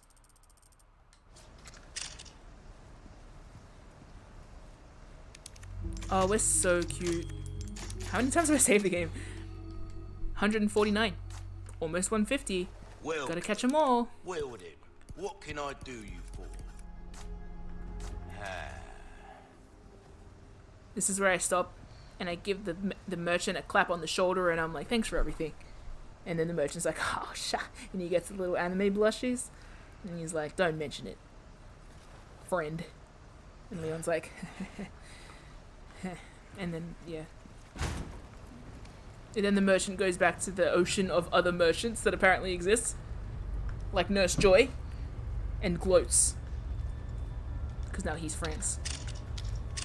Oh, we're so cute. How many times have I saved the game? 149. Almost 150. Well, Gotta catch them all. well then, what can I do you for? This is where I stop and I give the merchant a clap on the shoulder and I'm like, thanks for everything. And then the merchant's like, oh, sha. And he gets the little anime blushes. And he's like, don't mention it. Friend. And Leon's like, and then, yeah. And then the merchant goes back to the ocean of other merchants that apparently exist. Like Nurse Joy. And gloats. Because now he's friends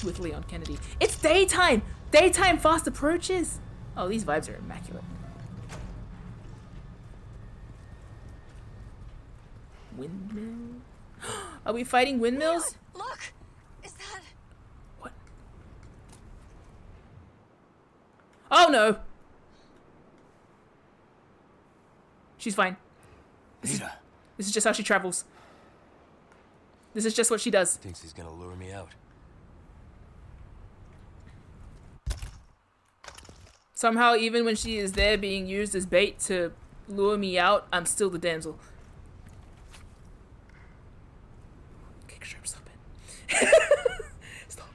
with Leon Kennedy. It's daytime! Daytime fast approaches! Oh, these vibes are immaculate. Windmill? Are we fighting windmills? Look! Is that... What? Oh no! She's fine. Ada This is just how she travels. This is just what she does. thinks he's gonna lure me out. Somehow, even when she is there being used as bait to lure me out, I'm still the damsel. Kick shrimp, stop it. Stop.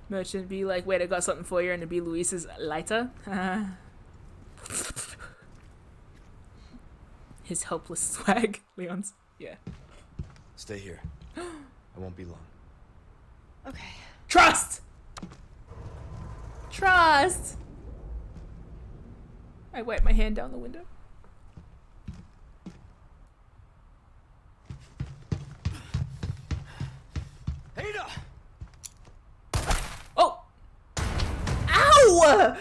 Merchant be like, wait, I got something for you, and it'd be Luis's lighter. His helpless swag. Leon's. Yeah. Stay here. I won't be long. Okay. Trust! Trust! I wipe my hand down the window. Ada! Oh! Ow!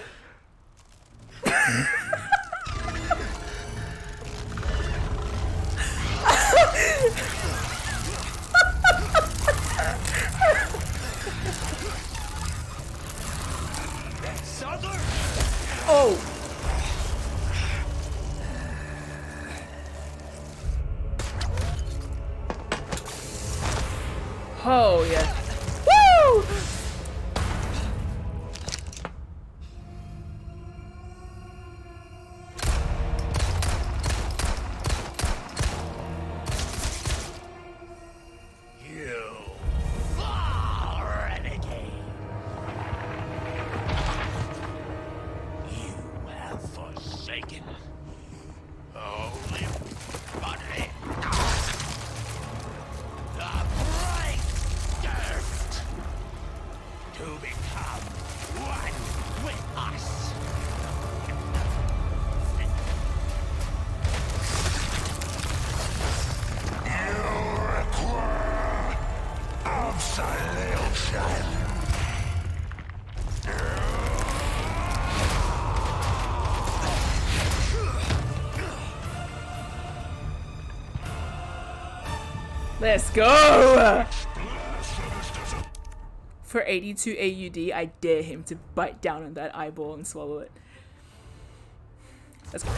Sadler! Oh! Oh, yeah. Woo! You far renegade! You have forsaken Let's go! For 82 AUD, I dare him to bite down on that eyeball and swallow it. Let's go.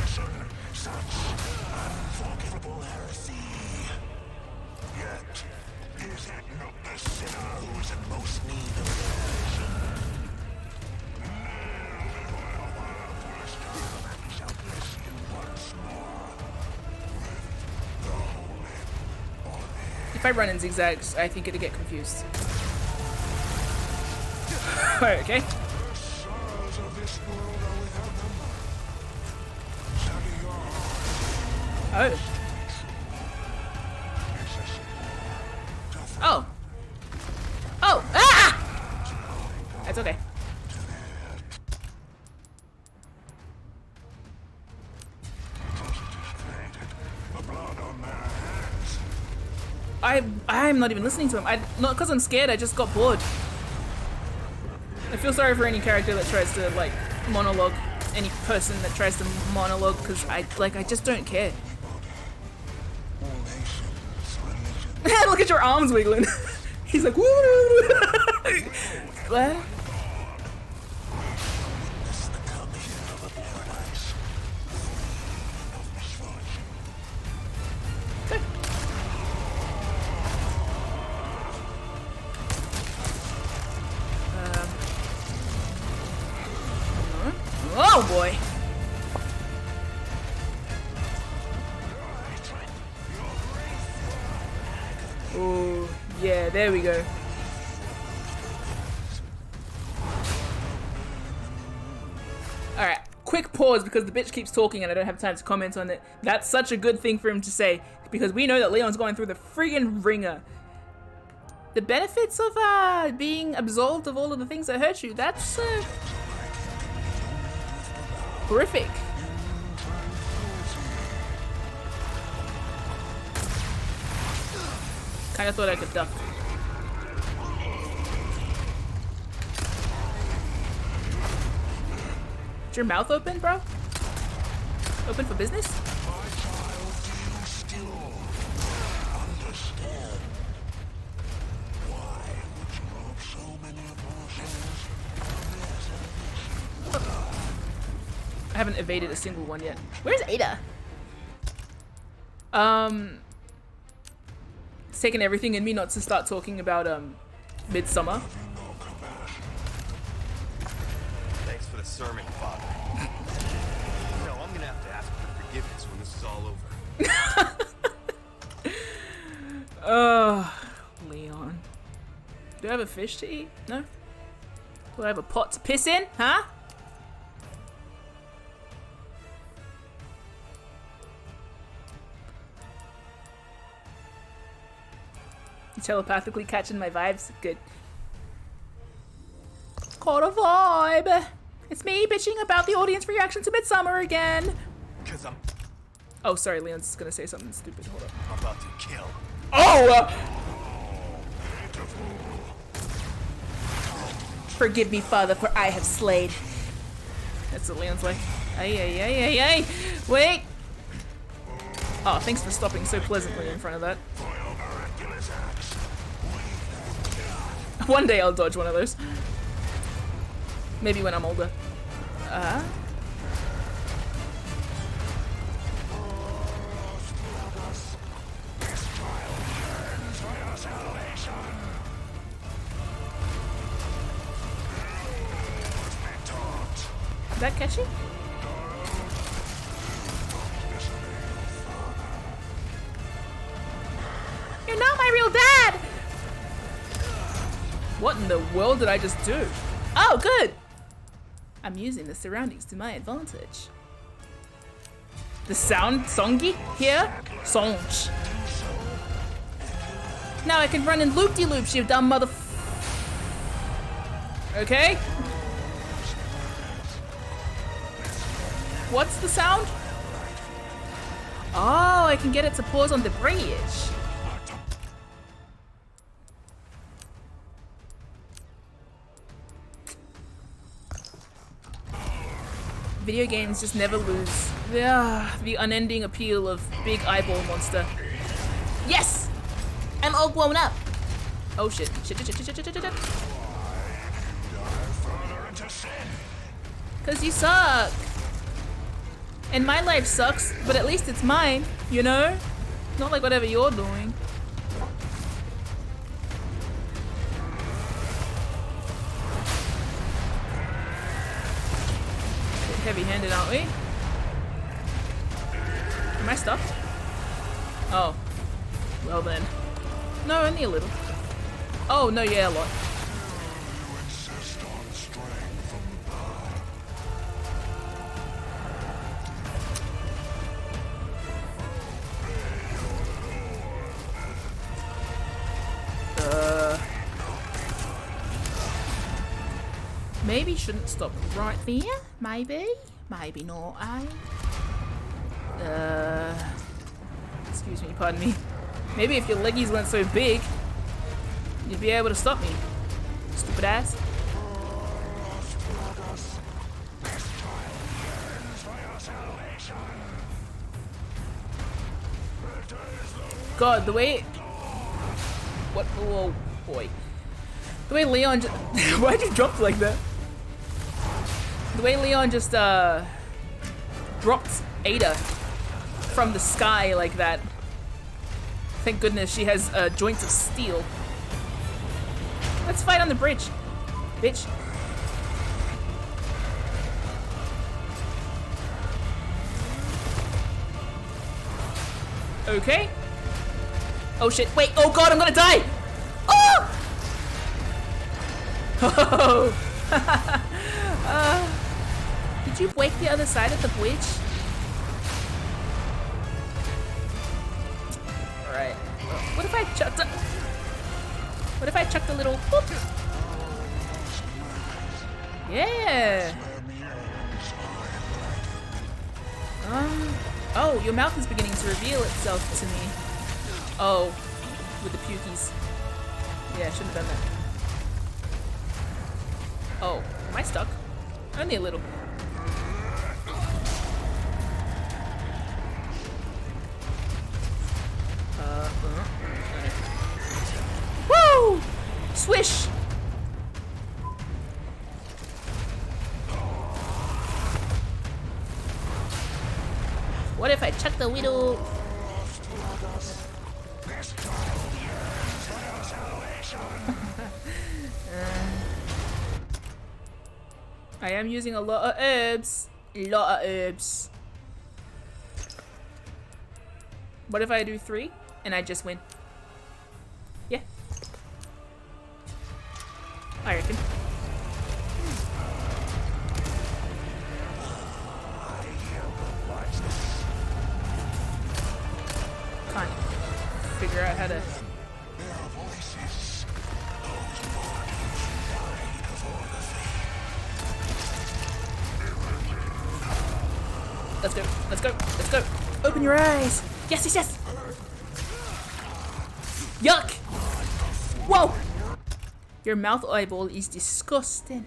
If I run in zigzags, I think it'll get confused. Alright, okay. Oh. Oh. Oh! Ah! That's okay. I'm not even listening to him. Not because I'm scared, I just got bored. I feel sorry for any character that tries to like monologue, any person that tries to monologue, because I just don't care. Look at your arms wiggling. He's like, woo. What? Oh boy. Oh, yeah, there we go. Alright, quick pause because the bitch keeps talking and I don't have time to comment on it. That's such a good thing for him to say because we know that Leon's going through the friggin' ringer. The benefits of being absolved of all of the things that hurt you, that's horrific. Kinda thought I could duck. Is your mouth open, bro? Open for business? I haven't evaded a single one yet. Where's Ada? It's taken everything in me not to start talking about Midsummer. Thanks for the sermon, Father. No, I'm gonna have to ask for forgiveness when this is all over. Oh, Leon. Do I have a fish to eat? No? Do I have a pot to piss in? Huh? You telepathically catching my vibes? Good. Caught a vibe. It's me bitching about the audience reaction to Midsummer again. Cause I'm Oh, sorry, Leon's gonna say something stupid. Hold up. about to kill. Oh! Forgive me, Father, for I have slayed. That's what Leon's like. Ay, ay, ay, ay, ay. Wait! Oh, thanks for stopping so pleasantly in front of that. One day I'll dodge one of those. Maybe when I'm older. Is that catchy? You're not my real dad! What in the world did I just do? Oh, good! I'm using the surroundings to my advantage. The songy here? Songe. Now I can run in loop-de-loops, you dumb mother... Okay. What's the sound? Oh, I can get it to pause on the bridge. Video games just never lose the unending appeal of big eyeball monster. Yes! I'm all grown up. Oh shit. Shit. Cause you suck. And my life sucks, but at least it's mine, you know? Not like whatever you're doing. Bit heavy-handed, aren't we? Am I stuck? Oh. Well then. No, only a little. Oh, no, yeah, a lot. Maybe shouldn't stop right there. Maybe. Maybe not, eh? Excuse me, pardon me. Maybe if your leggies weren't so big, you'd be able to stop me. Stupid ass. God, the way... What? Oh, boy. The way Leon just... Why'd you drop like that? The way Leon just, dropped Ada from the sky like that. Thank goodness she has, joints of steel. Let's fight on the bridge, bitch. Okay. Oh shit, wait, oh god, I'm gonna die! Oh! Oh! Did you break the other side of the bridge? Alright. What if I chucked a... What if I chucked a little... Whoop? Yeah! Oh, your mouth is beginning to reveal itself to me. Oh, with the pukies. Yeah, I shouldn't have done that. Oh, am I stuck? Only a little. Woo! Swish! What if I chuck the widow? I am using a lot of herbs. Lot of herbs. What if I do 3 and I just win? Yeah. I reckon. Can't figure out how to... Let's go, let's go, let's go. Open your eyes. Yes, yes, yes. Yuck. Whoa. Your mouth eyeball is disgusting.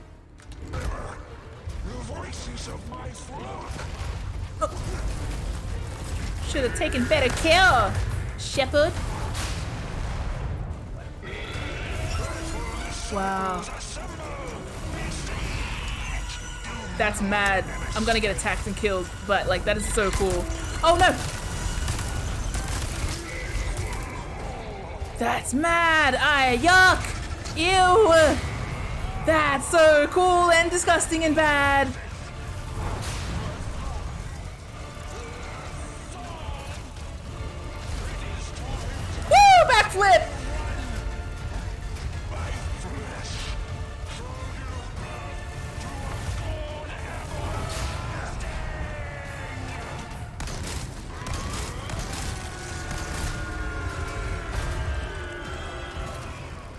Oh. Should have taken better care, Shepherd. Wow. That's mad. I'm gonna get attacked and killed, but like that is so cool. Oh no! That's mad! Yuck! Ew! That's so cool and disgusting and bad! Woo! Backflip!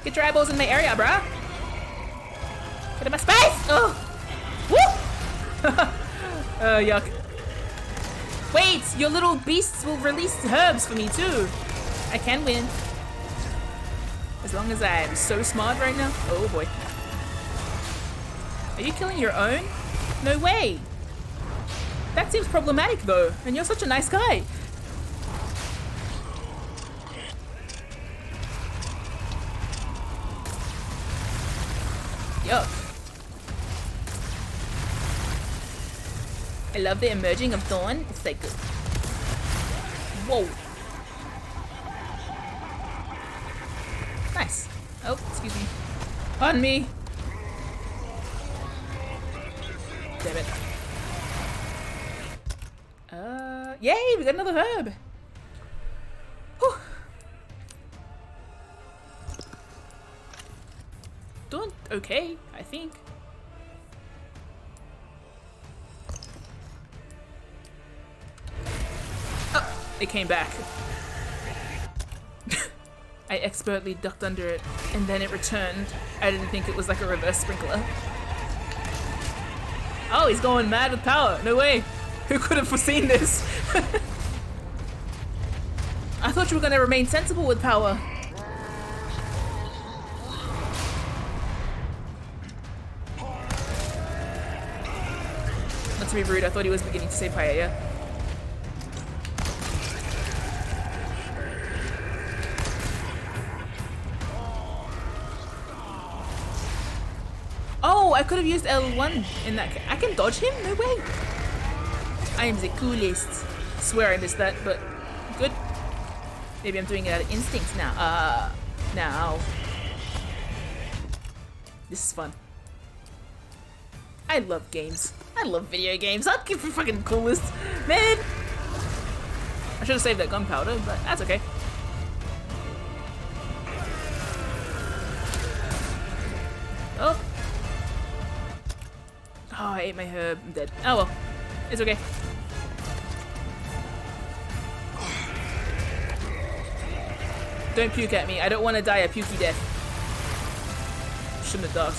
Get your eyeballs in my area, bruh. Get in my space! Oh! Woo! Yuck. Wait! Your little beasts will release herbs for me too. I can win. As long as I'm so smart right now. Oh boy. Are you killing your own? No way. That seems problematic though, and you're such a nice guy. I love the emerging of dawn. It's like good. Whoa. Nice. Oh, excuse me. Pardon me. Damn it. Yay, we got another herb. Whew. Doing okay, I think. Oh, it came back. I expertly ducked under it, and then it returned. I didn't think it was like a reverse sprinkler. Oh, he's going mad with power. No way. Who could have foreseen this? I thought you were going to remain sensible with power. Not to be rude, I thought he was beginning to say paella. Oh, I could have used L1 in that case. I can dodge him? No way. I am the coolest. Swear I missed that, but good. Maybe I'm doing it out of instinct now. Now. This is fun. I love games. I love video games. I'm fucking coolest. Man! I should have saved that gunpowder, but that's okay. Oh. Oh, I ate my herb. I'm dead. Oh well. It's okay. Don't puke at me. I don't want to die a pukey death. Shouldn't have done.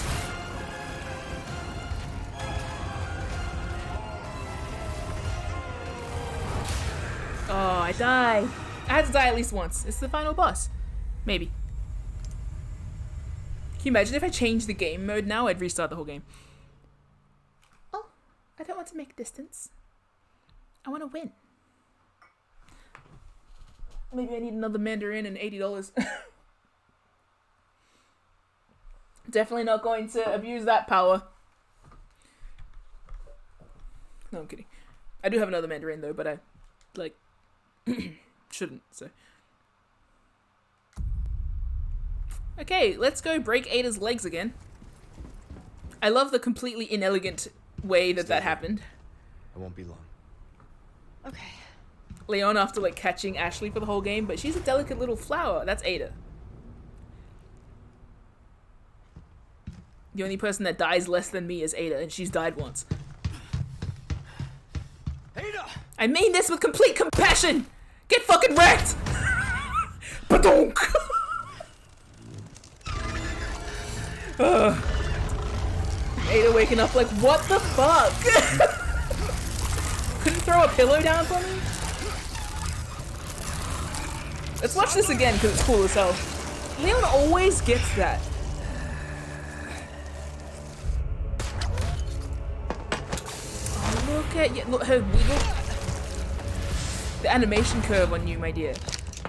Oh, I died. I had to die at least once. It's the final boss. Maybe. Can you imagine if I changed the game mode now? I'd restart the whole game. Oh, I don't want to make distance. I want to win. Maybe I need another Mandarin and $80. Definitely not going to abuse that power. No, I'm kidding. I do have another Mandarin though, but I, like, shouldn't, so. Okay, let's go break Ada's legs again. I love the completely inelegant way that that happened. I won't be long. Okay. Leon after like catching Ashley for the whole game, but she's a delicate little flower. That's Ada. The only person that dies less than me is Ada, and she's died once. Ada! I mean this with complete compassion! Get fucking wrecked! Badonk! Ada waking up like, what the fuck? Couldn't throw a pillow down for me? Let's watch this again because it's cool as hell. Leon always gets that. Oh, look at you. Look her wiggle. The animation curve on you, my dear.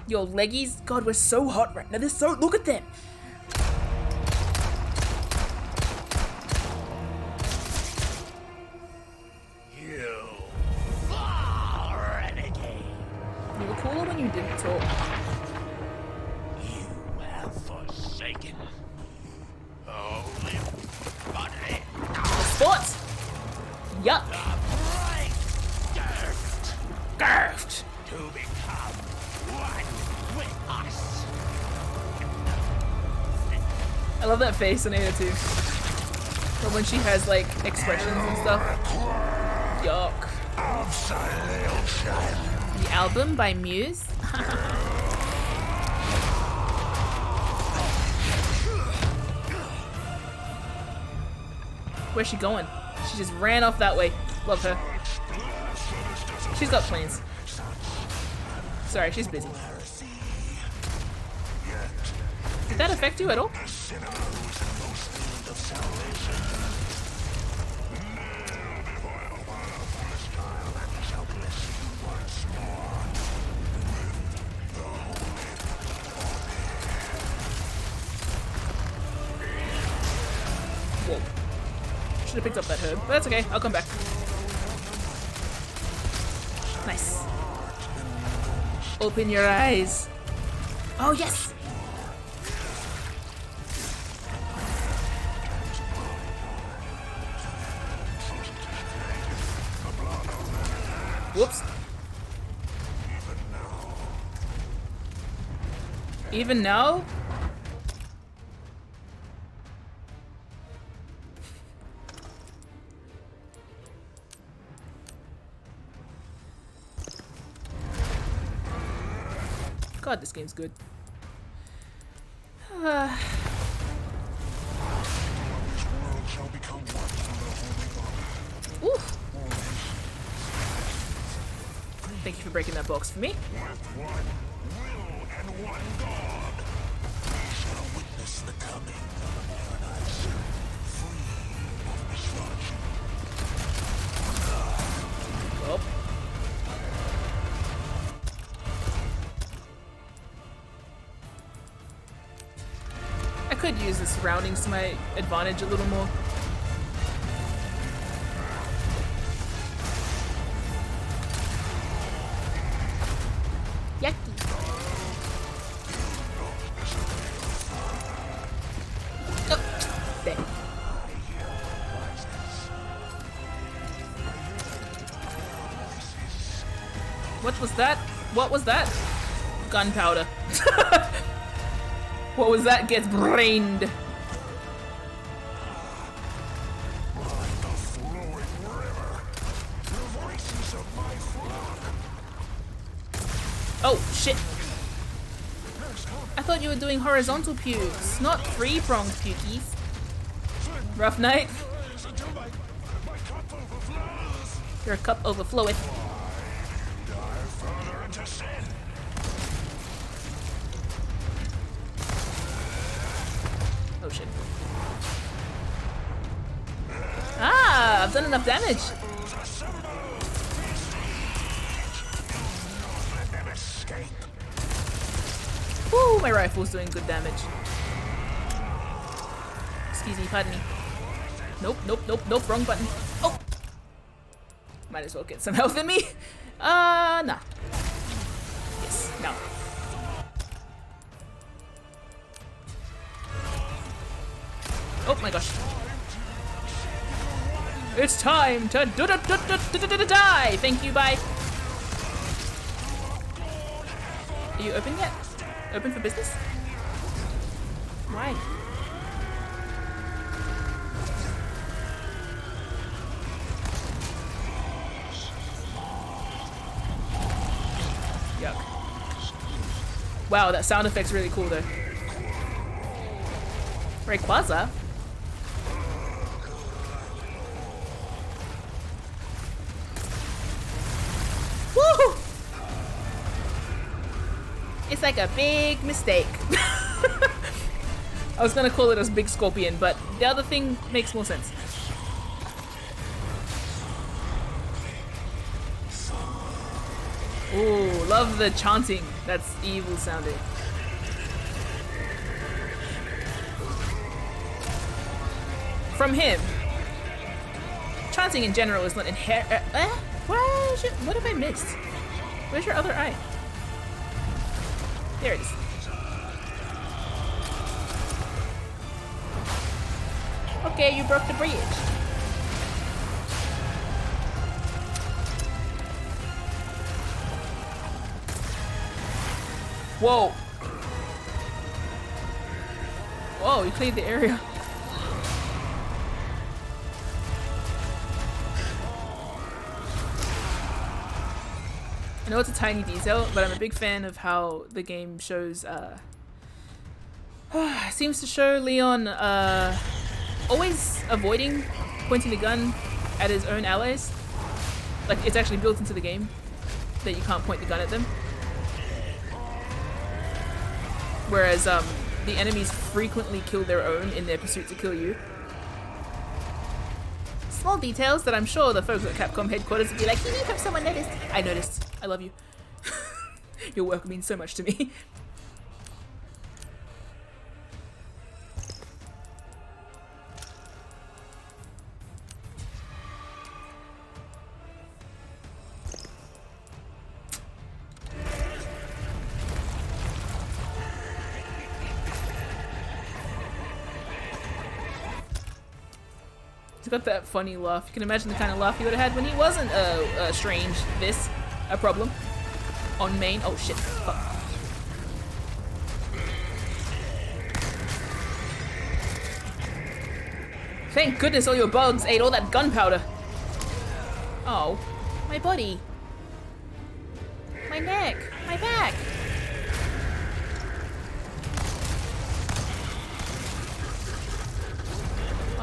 Your leggies. God, we're so hot right now. They're so. Look at them. You were cooler when you didn't talk. You have forsaken holy body. Sports! Yuck! Gift to become one with us. I love that face on Ada too. But when she has like expressions and stuff. Yuck. The album by Muse? Where's she going? She just ran off that way. Love her. She's got plans. Sorry, she's busy. Did that affect you at all? Whoa. Should have picked up that herb, but that's okay. I'll come back. Nice. Open your eyes. Oh, yes! Whoops. Even now? God, this game's good. Ooh. Thank you for breaking that box for me. Oh. I could use the surroundings to my advantage a little more. Yucky. Oh, there. What was that? What was that? Gunpowder. What was that? Gets brained. Oh, shit. I thought you were doing horizontal pukes, not three-pronged pukies. Rough night. Your cup overfloweth. Oh shit. Ah, I've done enough damage. Woo, my rifle's doing good damage. Excuse me, pardon me. Nope, nope, nope, nope, wrong button. Oh! Might as well get some health in me. Nah. Yes, no. Oh my gosh. It's time to die! Thank you, bye. Are you open yet? Open for business? Why? Yuck. Wow, that sound effect's really cool though. Rayquaza? Woo! It's like a big mistake. I was gonna call it a big scorpion, but the other thing makes more sense. Ooh, love the chanting. That's evil sounding. From him. Chanting in general is not inherent. What have I missed? Where's your other eye? There it is. Okay, you broke the bridge. Whoa. Whoa, you cleared the area. I know it's a tiny detail, but I'm a big fan of how the game shows, seems to show Leon, always avoiding pointing the gun at his own allies. Like, it's actually built into the game that you can't point the gun at them. Whereas, the enemies frequently kill their own in their pursuit to kill you. Small details that I'm sure the folks at Capcom headquarters would be like, have someone noticed. I noticed. I love you. Your work means so much to me. got that funny laugh. You can imagine the kind of laugh he would have had when he wasn't strange. This a problem on main. Oh shit! Fuck. Thank goodness all your bugs ate all that gunpowder. Oh, my body, my neck, my back.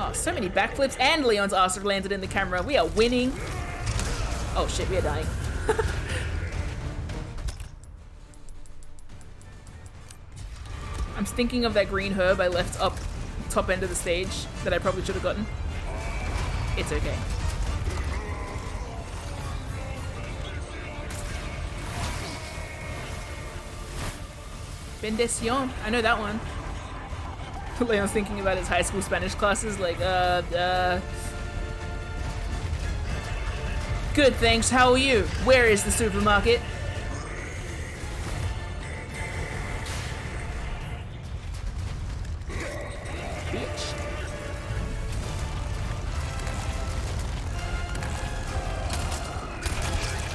Oh, so many backflips, and Leon's ass landed in the camera. We are winning. Oh shit, we are dying. I'm thinking of that green herb I left up top end of the stage that I probably should have gotten. It's okay. Bendición. I know that one. Leon's thinking about his high school Spanish classes, like, Good, thanks. How are you? Where is the supermarket? Bitch.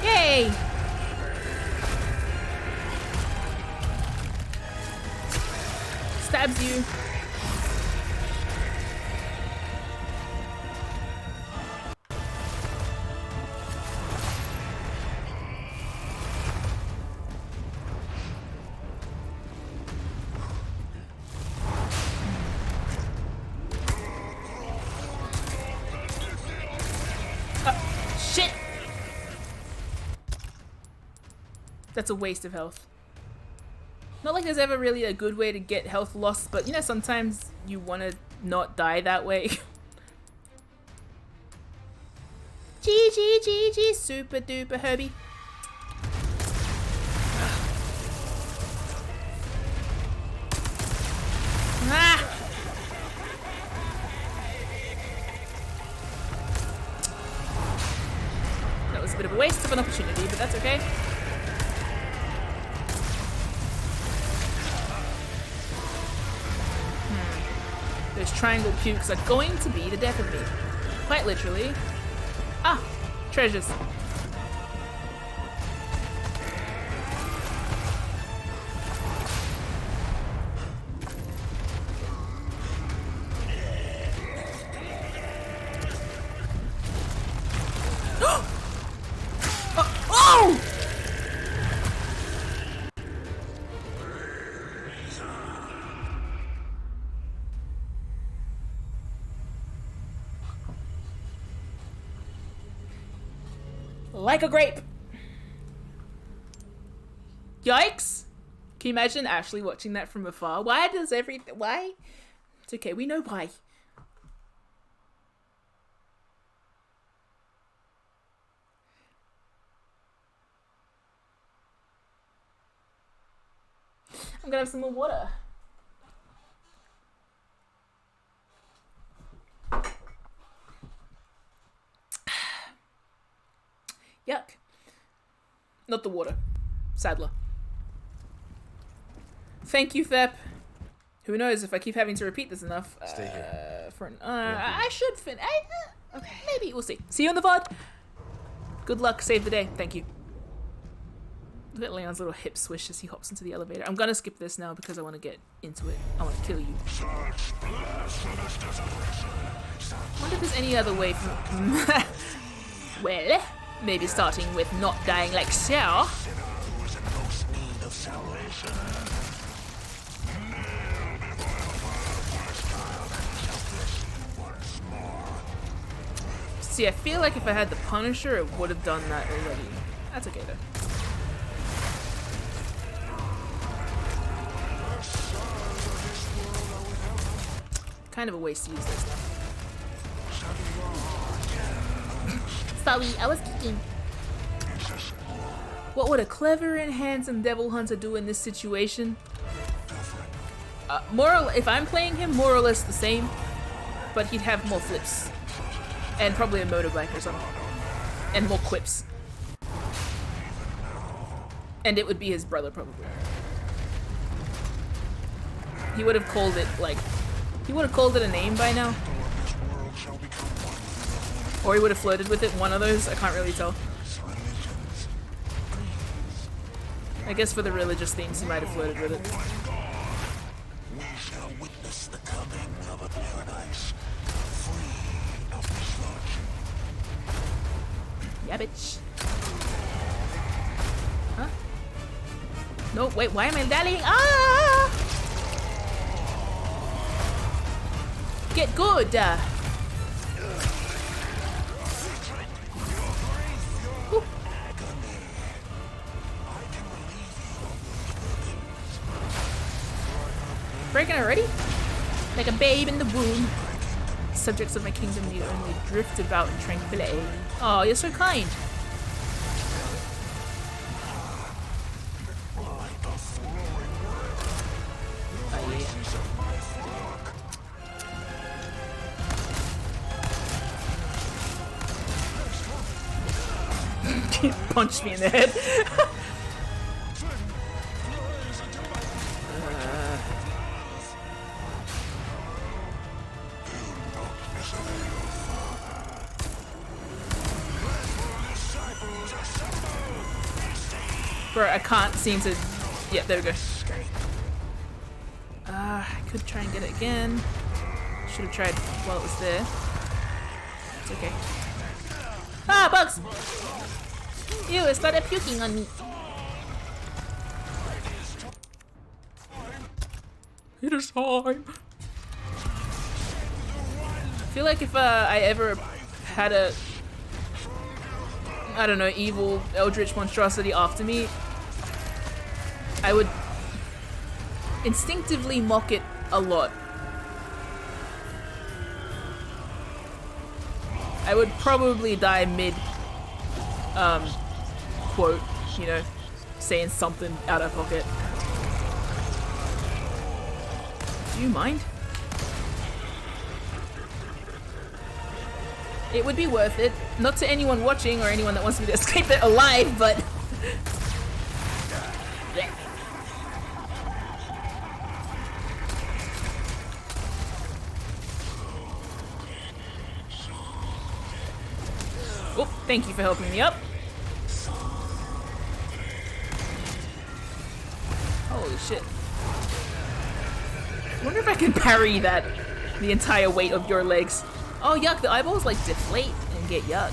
Yay! Stabs you. Shit! That's a waste of health. Not like there's ever really a good way to get health loss, but you know, sometimes you want to not die that way. GG, super duper Herbie. Ah! That was a bit of a waste of an opportunity, but that's okay. Those triangle pukes are going to be the death of me. Quite literally. Ah! Treasures. Oh! Like a grape. Yikes. Can you imagine Ashley watching that from afar? Why does everything... Why? It's okay, we know why. I'm gonna have some more water. Yuck. Not the water. Sadler. Thank you, Thep. Who knows if I keep having to repeat this enough. Stay here. I should fin. Okay. Maybe. We'll see. See you on the VOD. Good luck. Save the day. Thank you. Look at Leon's little hip swish as he hops into the elevator. I'm gonna skip this now because I want to get into it. I want to kill you. I wonder if there's any other way from... Well... Maybe starting with not dying like so. See, I feel like if I had the Punisher, it would have done that already. That's okay though. Kind of a waste to use this now. Sorry, I was kicking. What would a clever and handsome Devil Hunter do in this situation? If I'm playing him, more or less the same, but he'd have more flips. And probably a motorbike or something. And more quips. And it would be his brother, probably. He would have called it, like... He would have called it a name by now. Or he would have flirted with it, one of those, I can't really tell. I guess for the religious themes he might have flirted with it. We shall witness the coming of a paradise free of misfortune. Yeah, bitch. Huh? No, wait, why am I dallying? Ah! Get good! Ooh. Breaking already? Like a babe in the womb. Subjects of my kingdom need only drift about in tranquility. Oh, you're so kind. Punched me in the head. Bro, I can't seem to... Yeah, there we go. I could try and get it again. Should have tried while it was there. It's okay. Ah, bugs! Ew, it started puking on me. It is time. I feel like if I ever had a, I don't know, evil eldritch monstrosity after me, I would instinctively mock it a lot. I would probably die mid quote, you know, saying something out of pocket. Do you mind? It would be worth it. Not to anyone watching or anyone that wants me to escape it alive, but... Oh, thank you for helping me up. Holy shit. I wonder if I can parry that, the entire weight of your legs. Oh yuck, the eyeballs like deflate and get yuck.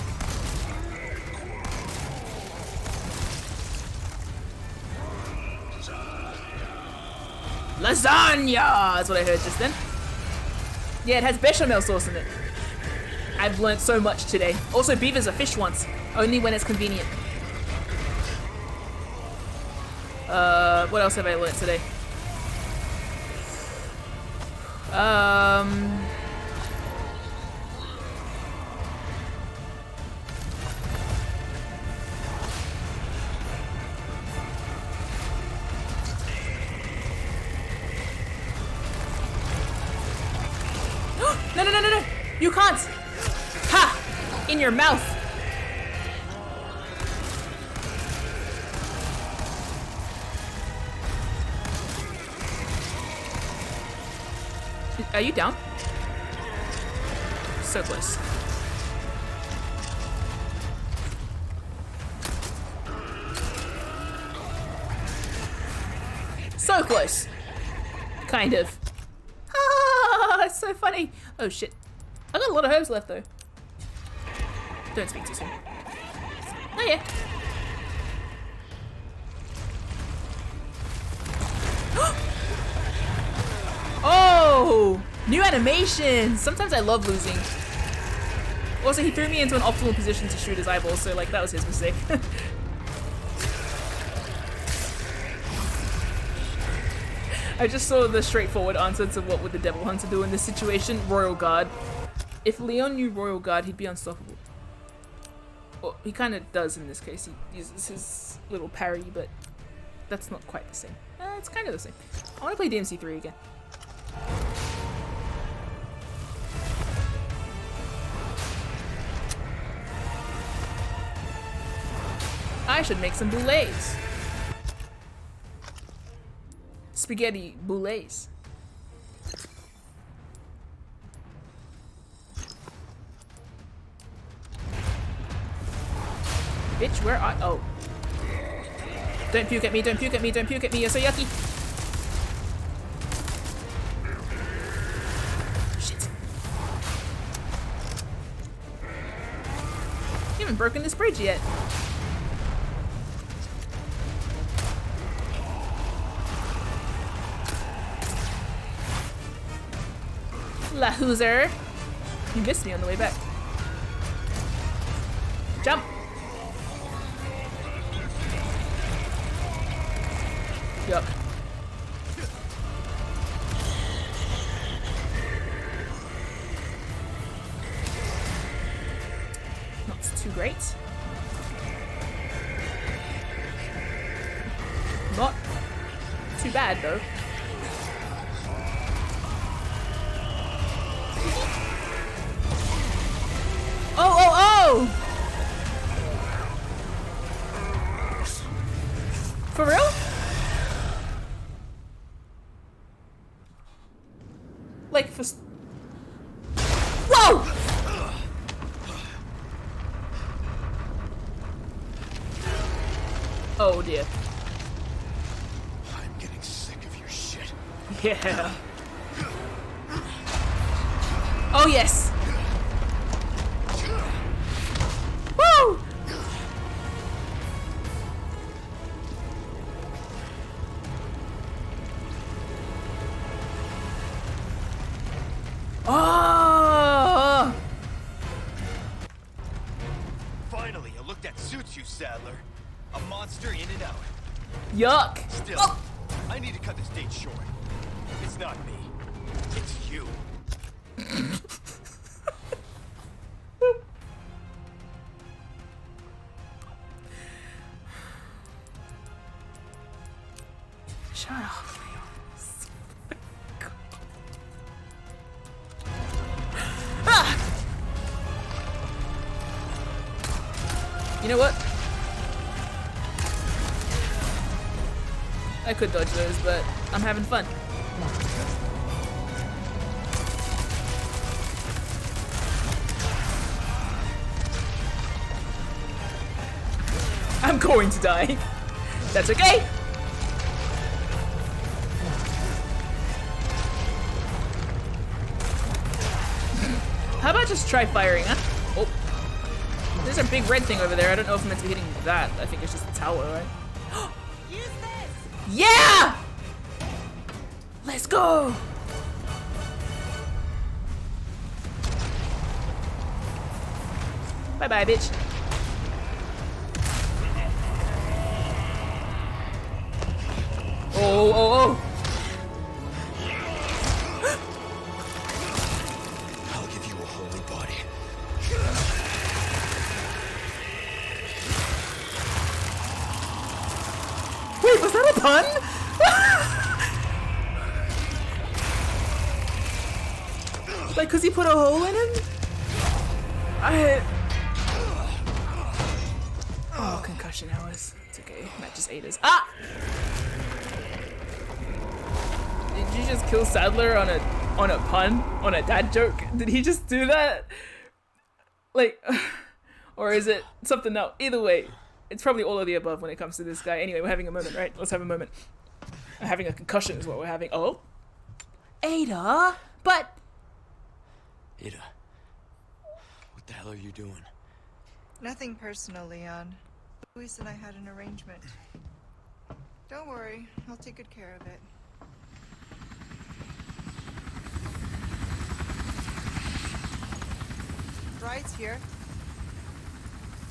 Lasagna! That's what I heard just then. Yeah, it has bechamel sauce in it. I've learnt so much today. Also, beavers are fish once, only when it's convenient. What else have I learnt today? No, no, no, no, no! You can't! Ha! In your mouth! Are you down? So close. So close! Kind of. Ah, it's so funny. Oh shit. I got a lot of herbs left though. Don't speak too soon. Oh yeah. Oh! New animation! Sometimes I love losing. Also, he threw me into an optimal position to shoot his eyeballs, so like that was his mistake. I just saw the straightforward answer to what would the Devil Hunter do in this situation. Royal Guard. If Leon knew Royal Guard, he'd be unstoppable. Well, he kind of does in this case. He uses his little parry, but that's not quite the same. It's kind of the same. I want to play DMC3 again. I should make some boulets. Spaghetti boulets. Bitch, where are... Oh. Don't puke at me, don't puke at me, don't puke at me, you're so yucky. Shit. You haven't broken this bridge yet. La Hooser. You missed me on the way back. Jump. Yup. Not too great. Not too bad though. Oh, oh, oh! For real? Like for... Whoa! Oh dear. I'm getting sick of your shit. Yeah. Oh yes. Woo! Oh! Finally, a look that suits you, Sadler. A monster in and out. Yuck. Still, Oh. I need to cut this date short. It's not me. It's you. Shut up. Ah! You know what? I could dodge those, but I'm having fun. I'm going to die. That's okay. How about just try firing, huh? Oh. There's a big red thing over there. I don't know if I'm meant to be hitting that. I think it's just the tower, right? Use this! Yeah! Let's go! Bye-bye, bitch. Oh, oh, oh! I'll give you a holy body. Wait, was that a pun? Like, cause he put a hole in him? Oh, concussion hours. It's okay. That just ate us. Ah! Did you just kill Sadler on a pun? On a dad joke? Did he just do that? Like, or is it something else? Either way, it's probably all of the above when it comes to this guy. Anyway, we're having a moment, right? Let's have a moment. Having a concussion is what we're having. Oh? Ada? But... Ada, what the hell are you doing? Nothing personal, Leon. Luis and I had an arrangement. Don't worry, I'll take good care of it. Ride's here.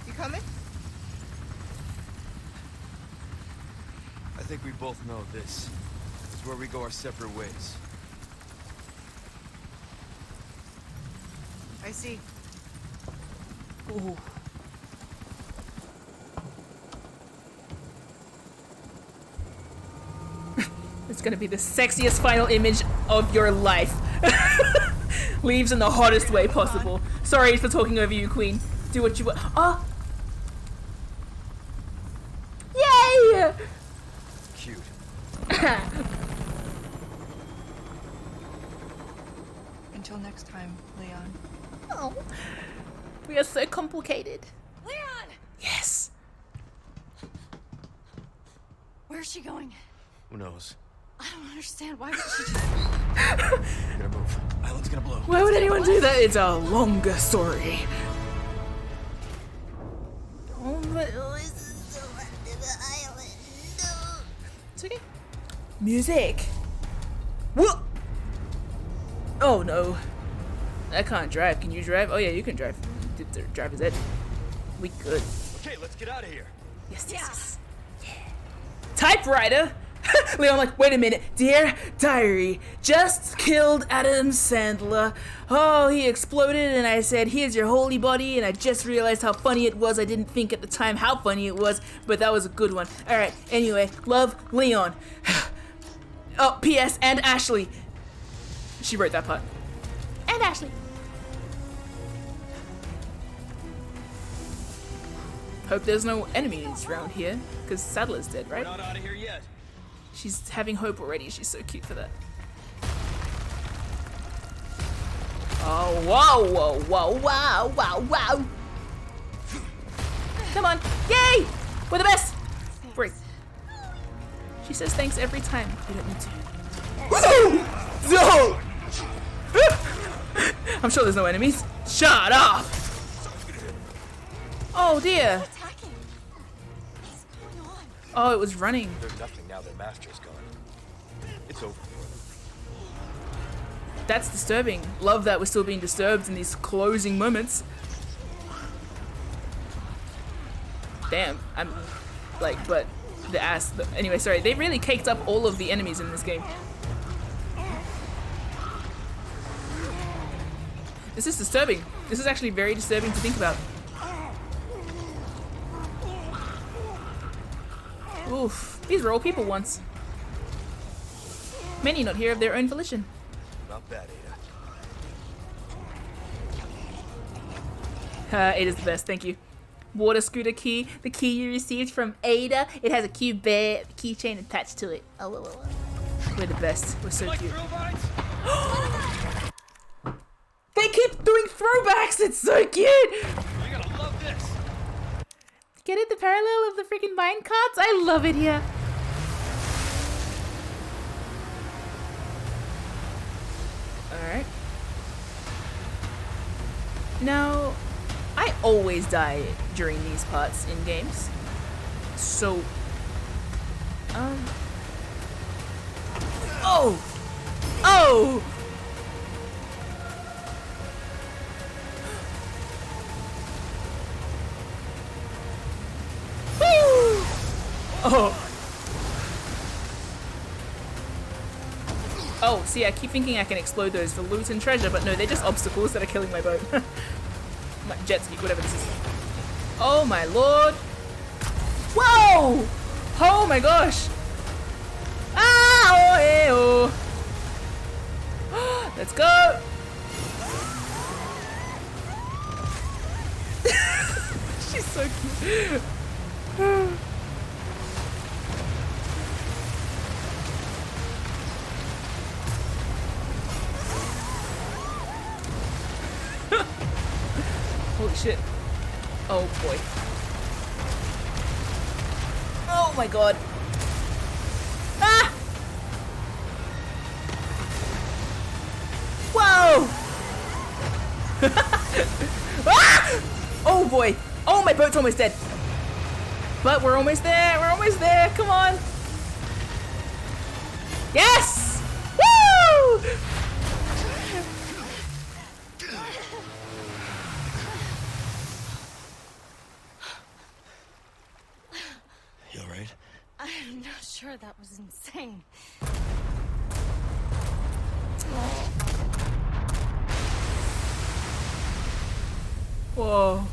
You coming? I think we both know this is where we go our separate ways. I see. Ooh. It's gonna be the sexiest final image of your life. Leaves in the hottest way possible. Sorry for talking over you, Queen. Do what you want. Oh! Yay! Cute. Until next time, Leon. Oh, We are so complicated. Leon! Yes. Where's she going? Who knows? I don't understand. Why would she just... We're gonna move. Island's gonna blow. Why would anyone do that? It's a longer story. Oh, but it's okay. Music. Whoa. Oh no. I can't drive. Can you drive? Oh yeah, you can drive. Did the driver's ed. We good. Okay, let's get out of here. Yes, yes, yes. Yeah. Typewriter. Leon, like, wait a minute. Dear Diary, just killed Adam Sandler. Oh, he exploded, and I said, here's your holy body, and I just realized how funny it was. I didn't think at the time how funny it was, but that was a good one. Alright, anyway, love, Leon. Oh, P.S. and Ashley. She wrote that part. And Ashley. Hope there's no enemies around here, because Sadler's dead, right? We're not out of here yet. She's having hope already. She's so cute for that. Oh, whoa, whoa, whoa, wow, wow, wow. Come on. Yay! We're the best. Break. She says thanks every time. You don't need to. No! I'm sure there's no enemies. Shut up! Oh dear. attacking? What's going on? Oh, it was running. There's nothing now their master's gone. It's over. That's disturbing. Love that we're still being disturbed in these closing moments. Damn, I'm like, but the ass. Anyway, sorry. They really caked up all of the enemies in this game. This is disturbing. This is actually very disturbing to think about. Oof. These were all people once. Many not here of their own volition. Not bad, Ada. Ada's the best, thank you. Water scooter key. The key you received from Ada. It has a cute bear keychain attached to it. Oh, we're the best. We're so cute. They keep doing throwbacks. It's so cute. You're gonna love this. Get it? The parallel of the freaking mine carts? I love it here. Alright. Now, I always die during these parts in games. So, oh! Oh! Woo! Oh. Oh, see, I keep thinking I can explode those for loot and treasure, but no, they're just obstacles that are killing my boat. My jet ski, whatever this is. Oh my lord! Whoa! Oh my gosh! Ah! Oh, hey, oh. Let's go! She's so cute. Holy shit. Oh boy. Oh my god. Ah! Whoa! Ah! Oh boy. Oh, my boat's almost dead. But we're almost there. We're almost there. Come on. Yes! Woo! You alright? I'm not sure. That was insane. Whoa.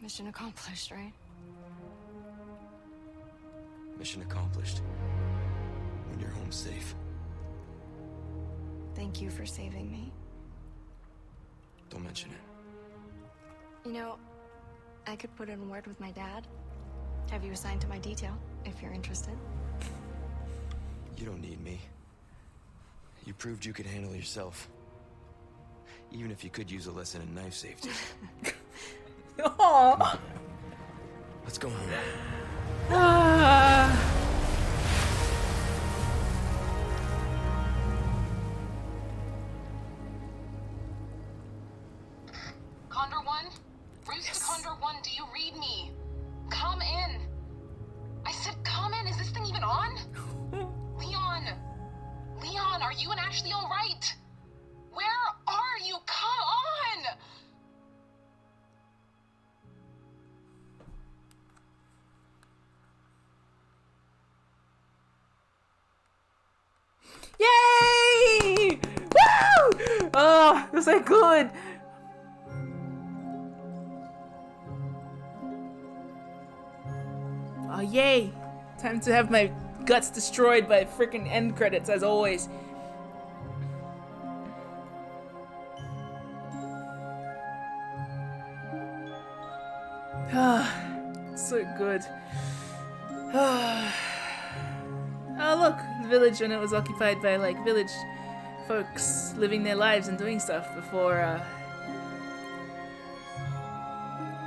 Mission accomplished, right? Mission accomplished. When you're home safe. Thank you for saving me. Don't mention it. You know, I could put in a word with my dad. Have you assigned to my detail, if you're interested. You don't need me. You proved you could handle yourself. Even if you could use a lesson in knife safety. Aww. Let's go home. Ah. Condor 1? Rooster Condor 1, do you read me? Come in. I said come in. Is this thing even on? Leon! Leon, are you and Ashley all right? Where are you? Come on! Yay! Woo! Oh, it was so good. Oh, yay. Time to have my guts destroyed by freaking end credits, as always. Ah, so good. Oh, look, the village when it was occupied by, like, village folks living their lives and doing stuff before,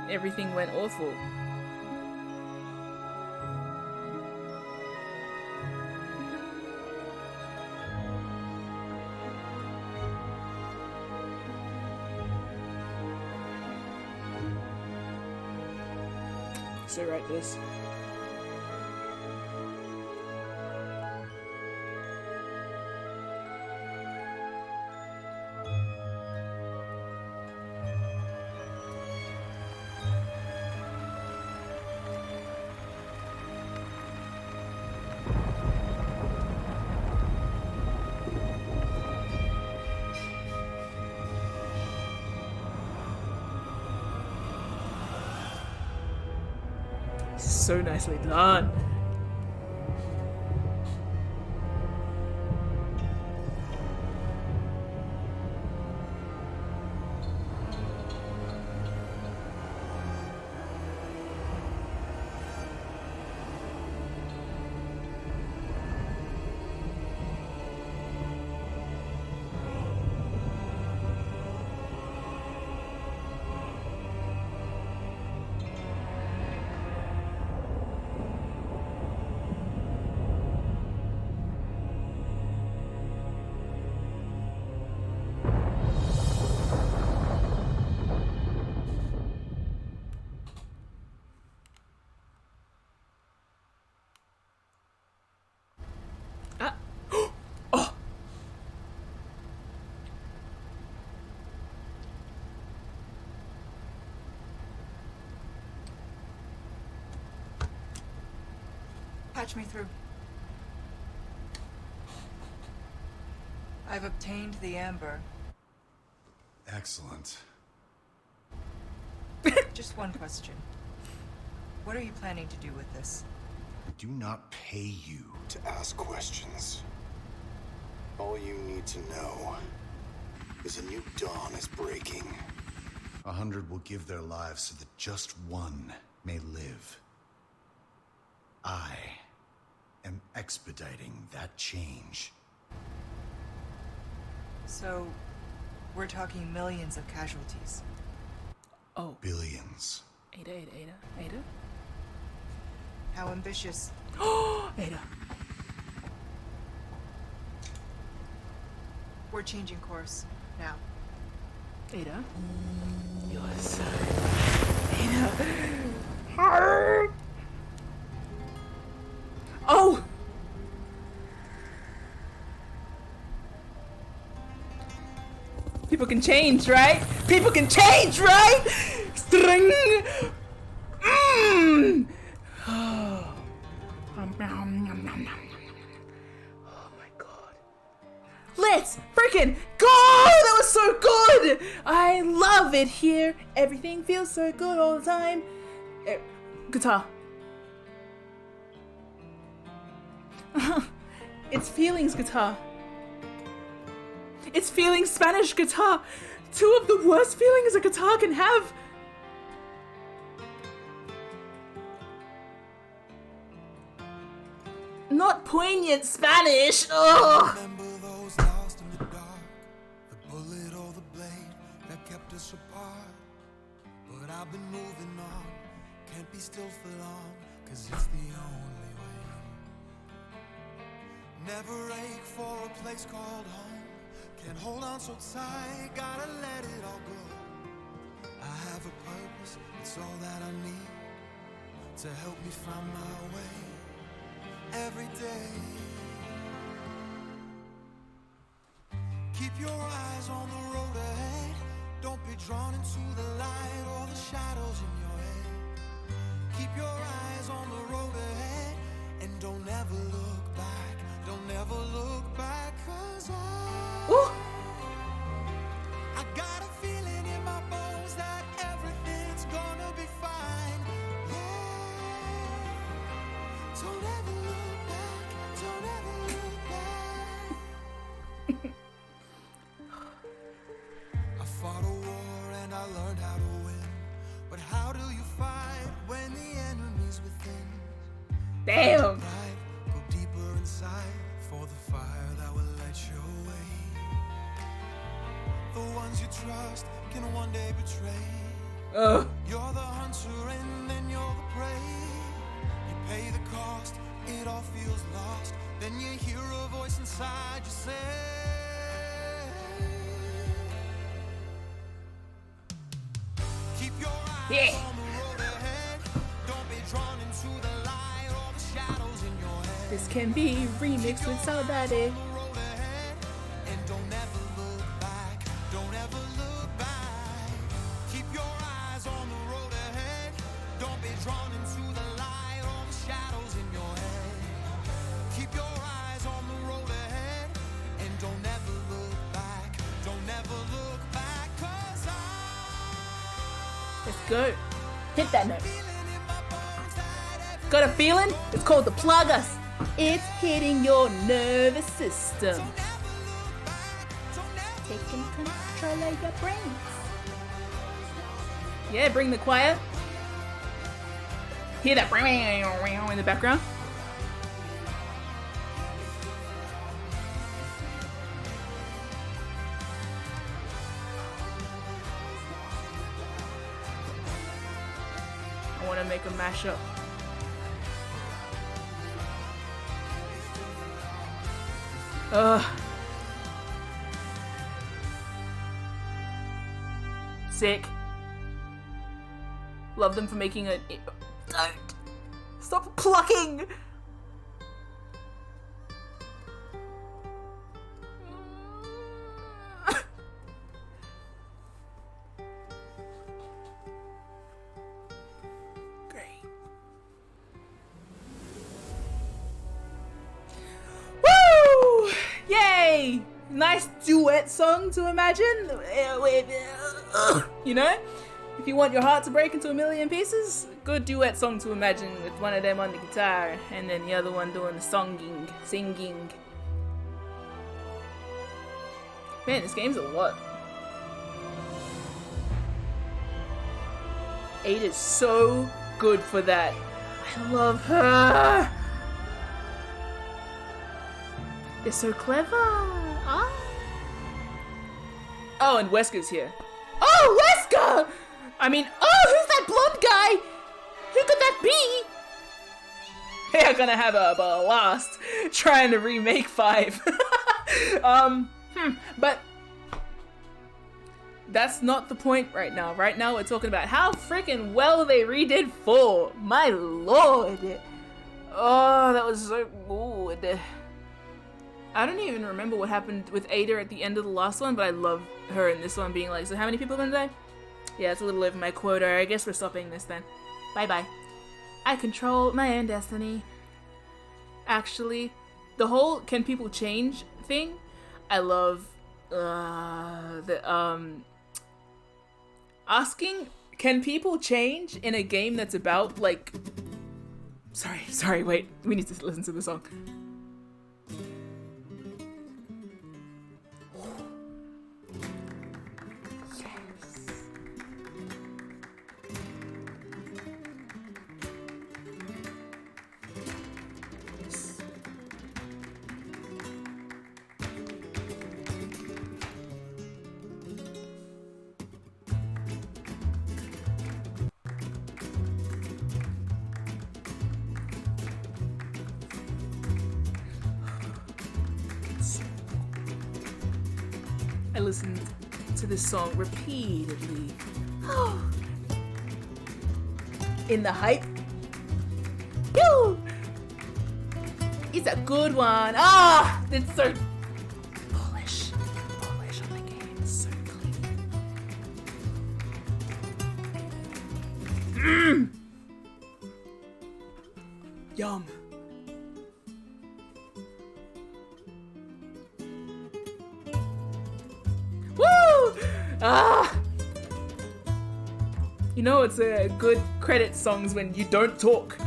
everything went awful. So right this. So nicely done. Patch me through. I've obtained the amber. Excellent. Just one question. What are you planning to do with this? I do not pay you to ask questions. All you need to know is a new dawn is breaking. 100 will give their lives so that just one may live. I am expediting that change. So, we're talking millions of casualties. Oh. Billions. Ada. How ambitious. Ada. We're changing course now. Ada. You're so... Ada. Oh! People can change, right? People can change, right? String! Mmm! Oh my god. Let's freaking go! That was so good! I love it here. Everything feels so good all the time. Guitar. It's feelings guitar. It's feeling Spanish guitar. Two of the worst feelings a guitar can have. not poignant Spanish. Oh. Remember those lost in the dark, the bullet or the blade that kept us apart. But I've been moving on, can't be still for long, 'cause it's the only way. Never ache for a place called home, can't hold on so tight, gotta let it all go. I have a purpose, it's all that I need to help me find my way every day. Keep your eyes on the road ahead, don't be drawn into the light or the shadows in your head. Keep your eyes on the road ahead and don't ever look back, don't ever look back, 'cause I got a feeling in my bones that everything's gonna be fine. Yeah. Don't ever look back, don't ever look back. I fought a war and I learned how to win, but how do you fight when the enemy's within? Damn. Right, go deeper inside for the fire that will light your way. The ones you trust can one day betray. You're the hunter and then you're the prey. You pay the cost, it all feels lost. Then you hear a voice inside you say, keep your eyes on the road ahead. Don't be drawn into the light or the shadows in your head. This can be remixed with somebody. And don't ever look back, don't ever look back. Keep your eyes on the road ahead. Don't be drawn into the light or the shadows in your head. Keep your eyes on the road ahead and don't ever look back, don't ever look back, 'cause Let's go. Hit that note. Got a feeling? It's called the plug us. It's hitting your nervous system. Taking control of your brains. Yeah, bring the choir. Hear that in the background? I want to make a mashup. Sick. Love them for making a... Don't! Stop plucking! Great. Woo! Yay! Nice duet song to imagine. You know? If you want your heart to break into a million pieces, good duet song to imagine with one of them on the guitar and then the other one doing the singing. Man, this game's a lot. Ada's so good for that. I love her. They're so clever. Ah. Oh, and Wesker's here. Oh, Wesker! I mean, oh, who's that blonde guy? Who could that be? They're gonna have a blast trying to remake 5. But that's not the point right now. Right now we're talking about how freaking well they redid 4. My lord. Oh, that was so good. I don't even remember what happened with Ada at the end of the last one, but I love her in this one being like, so how many people are gonna die? Yeah, it's a little over my quota. I guess we're stopping this then. Bye-bye. I control my own destiny. Actually, the whole can people change thing, I love asking, can people change in a game that's about, like... Sorry, wait. We need to listen to the song. I listened to this song repeatedly. In the hype. Woo! It's a good one. Ah, it's so polish. Polish on the game. It's so clean. Yum. Woo! Ah! You know it's a good credit songs when you don't talk.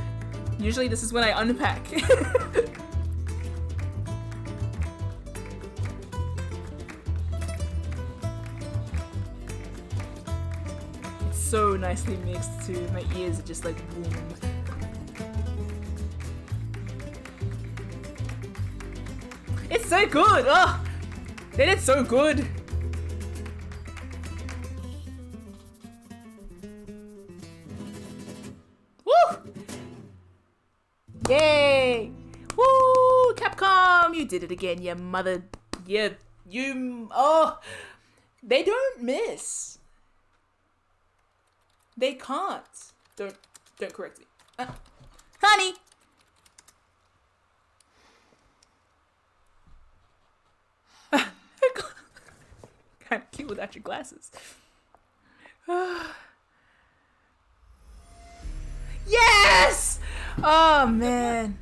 Usually this is when I unpack. It's so nicely mixed too. My ears are just like boom. It's so good! Oh! They did so good! Woo! Yay! Woo! Capcom! You did it again, you mother... You... Oh! They don't miss. They can't. Don't correct me. Honey! Kind of cute without your glasses. Yes! Oh man.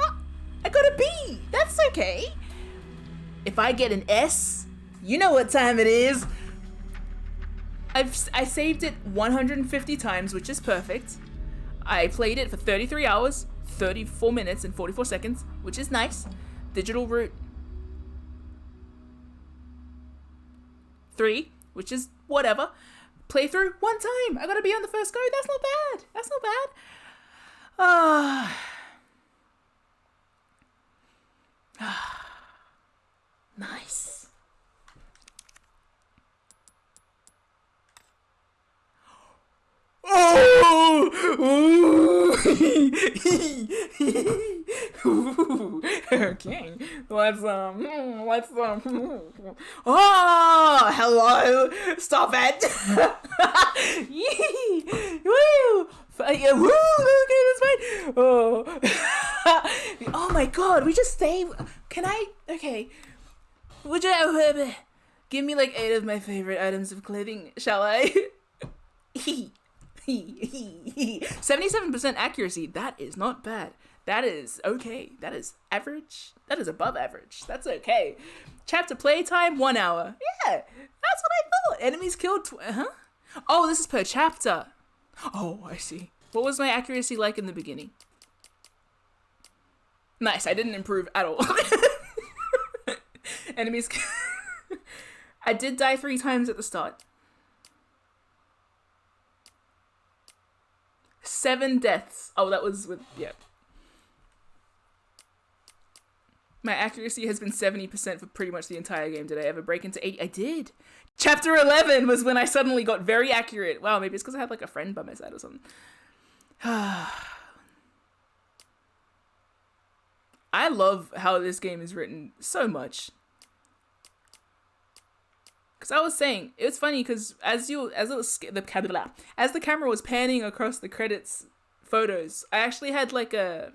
Oh, I got a B. That's okay. If I get an S, you know what time it is. I saved it 150 times, which is perfect. I played it for 33 hours, 34 minutes and 44 seconds, which is nice. Digital route 3, which is whatever. Playthrough 1 time. I gotta be on the first go. That's not bad. That's not bad. Nice. Oh! Ooh. Okay. Let's Oh, hello. Stop it. Woo! Woo! Okay, that's fine. Oh. Oh my god, we just saved. Can I? Okay. Would you give me like 8 of my favorite items of clothing, shall I? 77% accuracy. That is not bad. That is okay. That is average. That is above average. That's okay. Chapter playtime 1 hour. Yeah, that's what I thought. Enemies killed. Oh, this is per chapter. Oh, I see. What was my accuracy like in the beginning? Nice. I didn't improve at all. Enemies. I did die 3 times at the start. 7 deaths. Oh, that was with, yeah. My accuracy has been 70% for pretty much the entire game. Did I ever break into 80? I did. Chapter 11 was when I suddenly got very accurate. Wow, maybe it's because I had like a friend by my side or something. I love how this game is written so much. Because I was saying, it was funny because as the camera was panning across the credits photos, I actually had like a,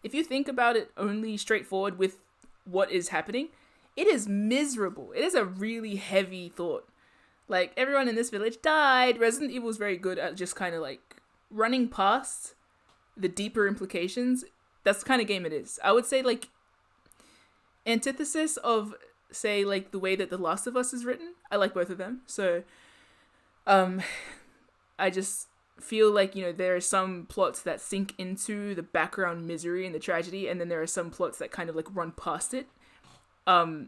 if you think about it only straightforward with what is happening, it is miserable. It is a really heavy thought. Like, everyone in this village died. Resident Evil is very good at just kind of like running past the deeper implications. That's the kind of game it is. I would say like antithesis of, say, like the way that The Last of Us is written. I like both of them. So I just feel like, you know, there are some plots that sink into the background misery and the tragedy, and then there are some plots that kind of like run past it. I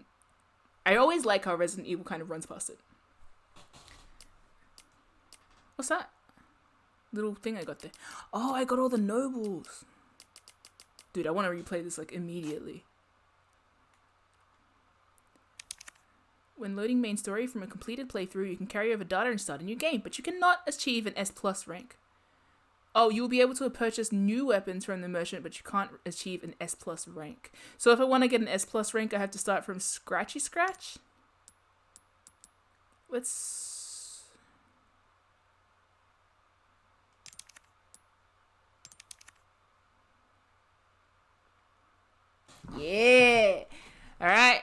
always like how Resident Evil kind of runs past it. What's that little thing I got there? Oh, I got all the nobles. Dude, I want to replay this like immediately. When loading main story from a completed playthrough, you can carry over data and start a new game, but you cannot achieve an S+ rank. Oh, you will be able to purchase new weapons from the merchant, but you can't achieve an S+ rank. So if I want to get an S+ rank, I have to start from scratchy scratch? Let's... Yeah! Alright.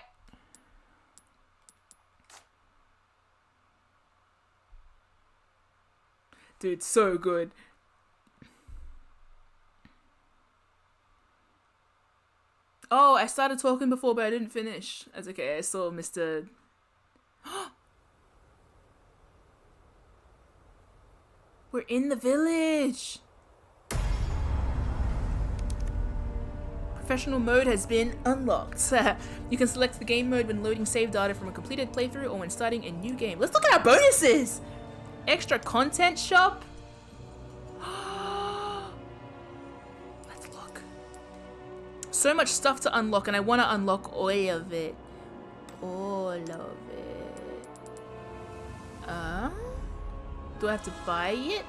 Dude, so good. Oh, I started talking before, but I didn't finish. That's okay. I saw Mr. We're in the village. Professional mode has been unlocked. You can select the game mode when loading save data from a completed playthrough or when starting a new game. Let's look at our bonuses. Extra content shop. Let's look. So much stuff to unlock, and I want to unlock all of it. All of it. Do I have to buy it?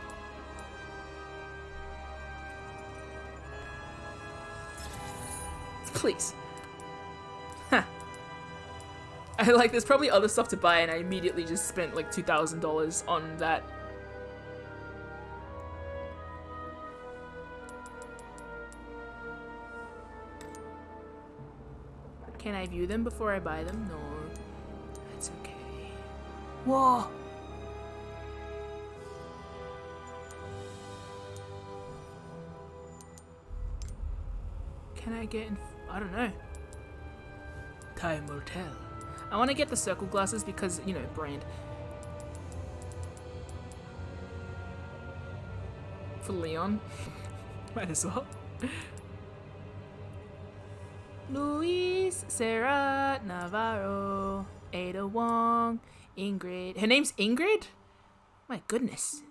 Please. Huh. I like, there's probably other stuff to buy, and I immediately just spent like $2,000 on that. Can I view them before I buy them? No. That's okay. Whoa! Can I get in? I don't know. Time will tell. I want to get the circle glasses because, you know, brand. For Leon. Might as well. Luis, Sarah, Navarro, Ada Wong, Ingrid. Her name's Ingrid? My goodness.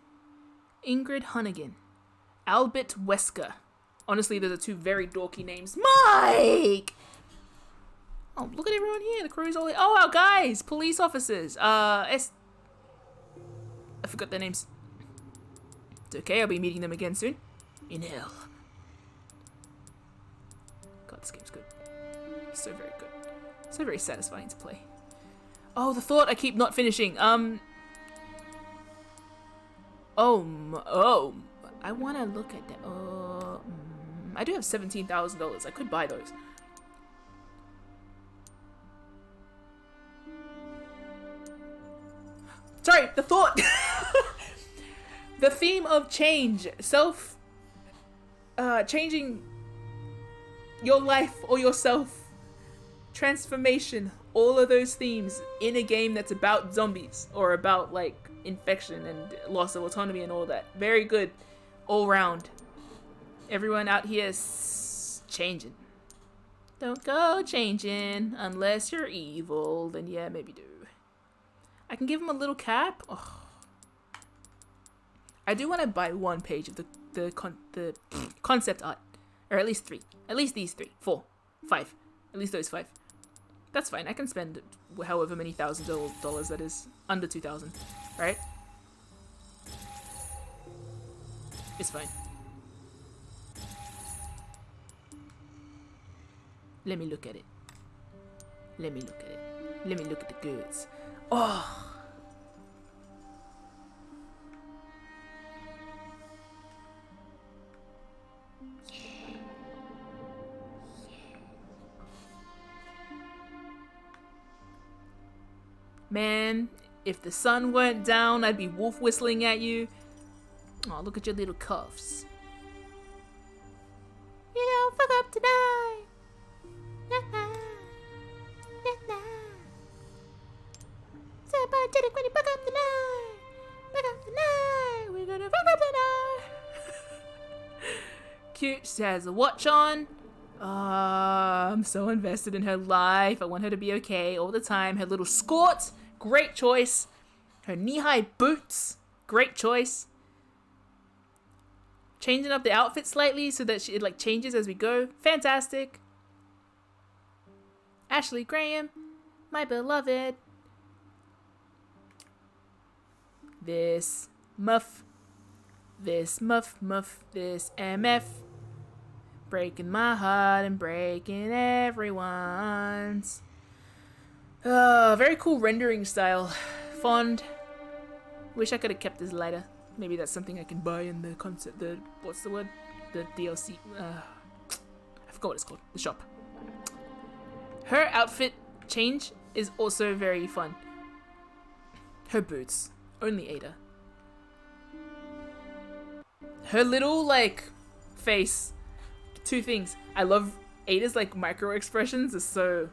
Ingrid Hunnigan. Albert Wesker. Honestly, those are two very dorky names. Mike! Oh, look at everyone here. The crew's all here. Oh, our guys! Police officers. I forgot their names. It's okay, I'll be meeting them again soon. In hell. God, this game's good. So very good. So very satisfying to play. Oh, the thought I keep not finishing. I want to look at that. I do have $17,000. I could buy those. Sorry, the thought. The theme of change. Changing your life or yourself. Transformation. All of those themes in a game that's about zombies or about like infection and loss of autonomy and all that. Very good all round. Everyone out here is changing. Don't go changing unless you're evil. Then yeah, maybe do. I can give him a little cap. Oh. I do want to buy one page of the concept art, or at least 3. At least these 3, 4, 5. At least those 5. That's fine. I can spend however many $1,000 that is. Under 2,000, right? It's fine. Let me look at it. Let me look at it. Let me look at the goods. Oh! Man, if the sun weren't down, I'd be wolf whistling at you. Oh, look at your little cuffs. You don't fuck up tonight. Nah. So apologetic when you fuck up tonight. Fuck up tonight. We're gonna fuck up tonight. Cute. She has a watch on. I'm so invested in her life. I want her to be okay all the time. Her little skort. Great choice. Her knee-high boots. Great choice. Changing up the outfit slightly so that it like changes as we go. Fantastic. Ashley Graham, my beloved. This muff. This muff, this MF. Breaking my heart and breaking everyone's. Very cool rendering style fond. Wish I could have kept this lighter. Maybe that's something I can buy in the concert. The what's the word? The DLC. I forgot what it's called. The shop. Her outfit change is also very fun. Her boots. Only Ada. Her little like face. Two things. I love Ada's like micro expressions. Is so.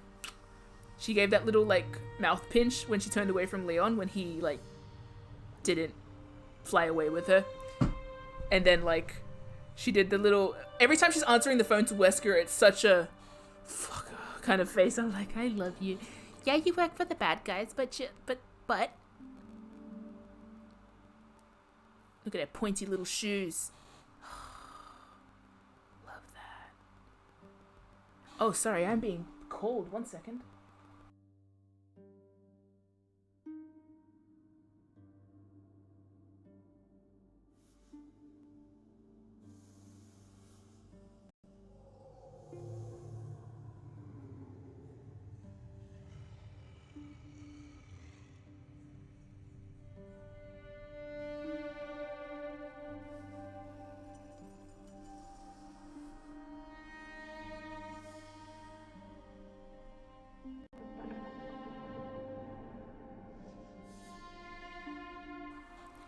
She gave that little like mouth pinch when she turned away from Leon when he like didn't fly away with her. And then like she did the little every time she's answering the phone to Wesker, it's such a fuck kind of face. I'm like, I love you. Yeah, you work for the bad guys, but look at her pointy little shoes. Love that. Oh, sorry, I'm being cold. 1 second.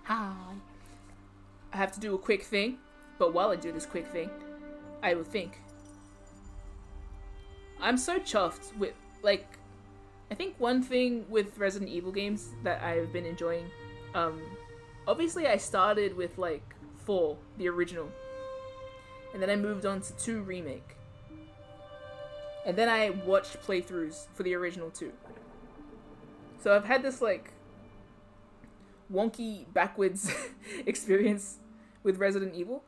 Hi. I have to do a quick thing, but while I do this quick thing, I will think. I'm so chuffed with, like, I think one thing with Resident Evil games that I've been enjoying, obviously I started with, like, 4, the original, and then I moved on to 2 Remake, and then I watched playthroughs for the original 2. So I've had this, like, wonky backwards experience with Resident Evil,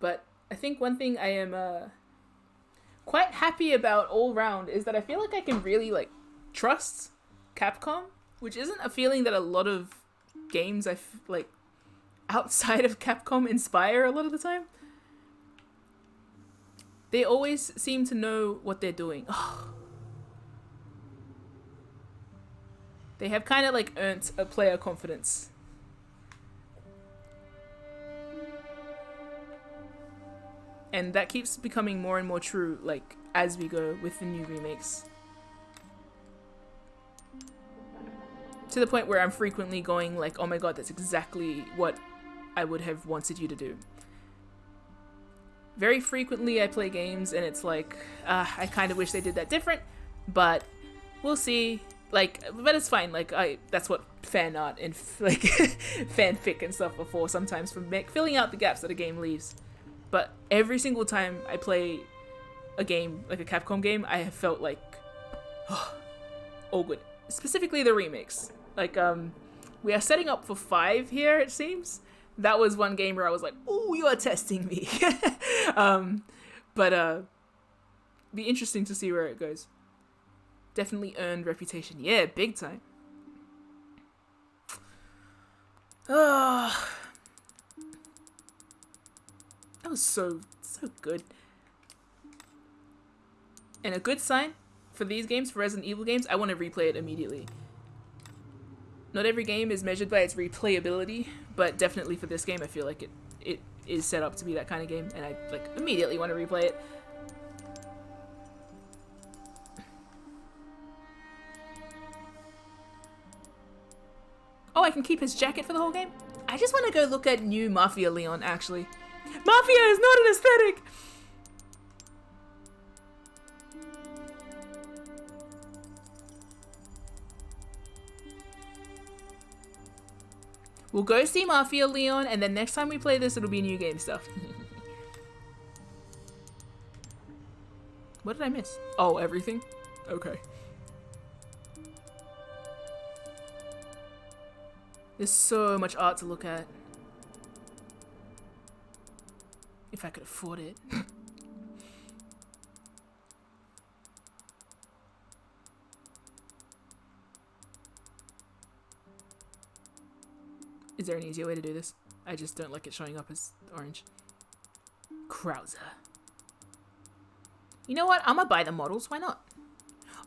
but I think one thing I am quite happy about all round is that I feel like I can really like trust Capcom, which isn't a feeling that a lot of games like outside of Capcom inspire a lot of the time. They always seem to know what they're doing. They have kind of like earned a player confidence. And that keeps becoming more and more true, like, as we go with the new remakes. To the point where I'm frequently going like, oh my god, that's exactly what I would have wanted you to do. Very frequently I play games and it's like, I kind of wish they did that different, but we'll see. Like, but it's fine. Like, that's what fan art and like fanfic and stuff are for sometimes, for filling out the gaps that a game leaves. But every single time I play a game, like a Capcom game, I have felt like, oh good. Specifically the remakes. Like, we are setting up for 5 here, it seems. That was one game where I was like, oh, you are testing me. But be interesting to see where it goes. Definitely earned reputation. Yeah, big time. That was so good. And a good sign for these games, for Resident Evil games, I want to replay it immediately. Not every game is measured by its replayability, but definitely for this game, I feel like it is set up to be that kind of game, and I like immediately want to replay it. Oh, I can keep his jacket for the whole game? I just want to go look at new Mafia Leon, actually. Mafia is not an aesthetic! We'll go see Mafia Leon, and then next time we play this, it'll be new game stuff. What did I miss? Oh, everything? Okay. There's so much art to look at. If I could afford it. Is there an easier way to do this? I just don't like it showing up as orange. Krauser. You know what? I'm gonna buy the models. Why not?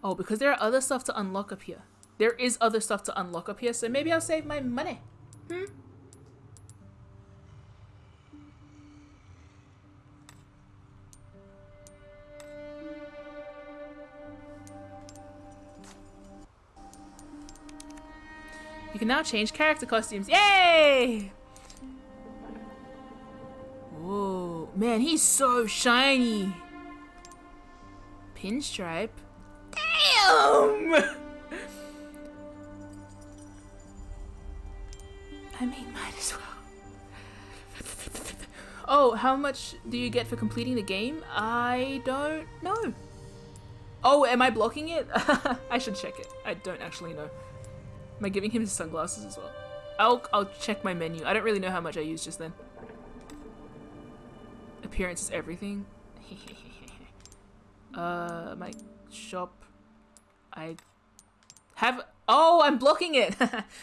Oh, because there are other stuff to unlock up here. There is other stuff to unlock up here, so maybe I'll save my money. You can now change character costumes. Yay! Whoa, man, he's so shiny. Pinstripe. Damn! I mean, might as well. Oh, how much do you get for completing the game? I don't know. Oh, am I blocking it? I should check it. I don't actually know. Am I giving him his sunglasses as well? I'll check my menu. I don't really know how much I used just then. Appearance is everything. My shop. I have. Oh, I'm blocking it.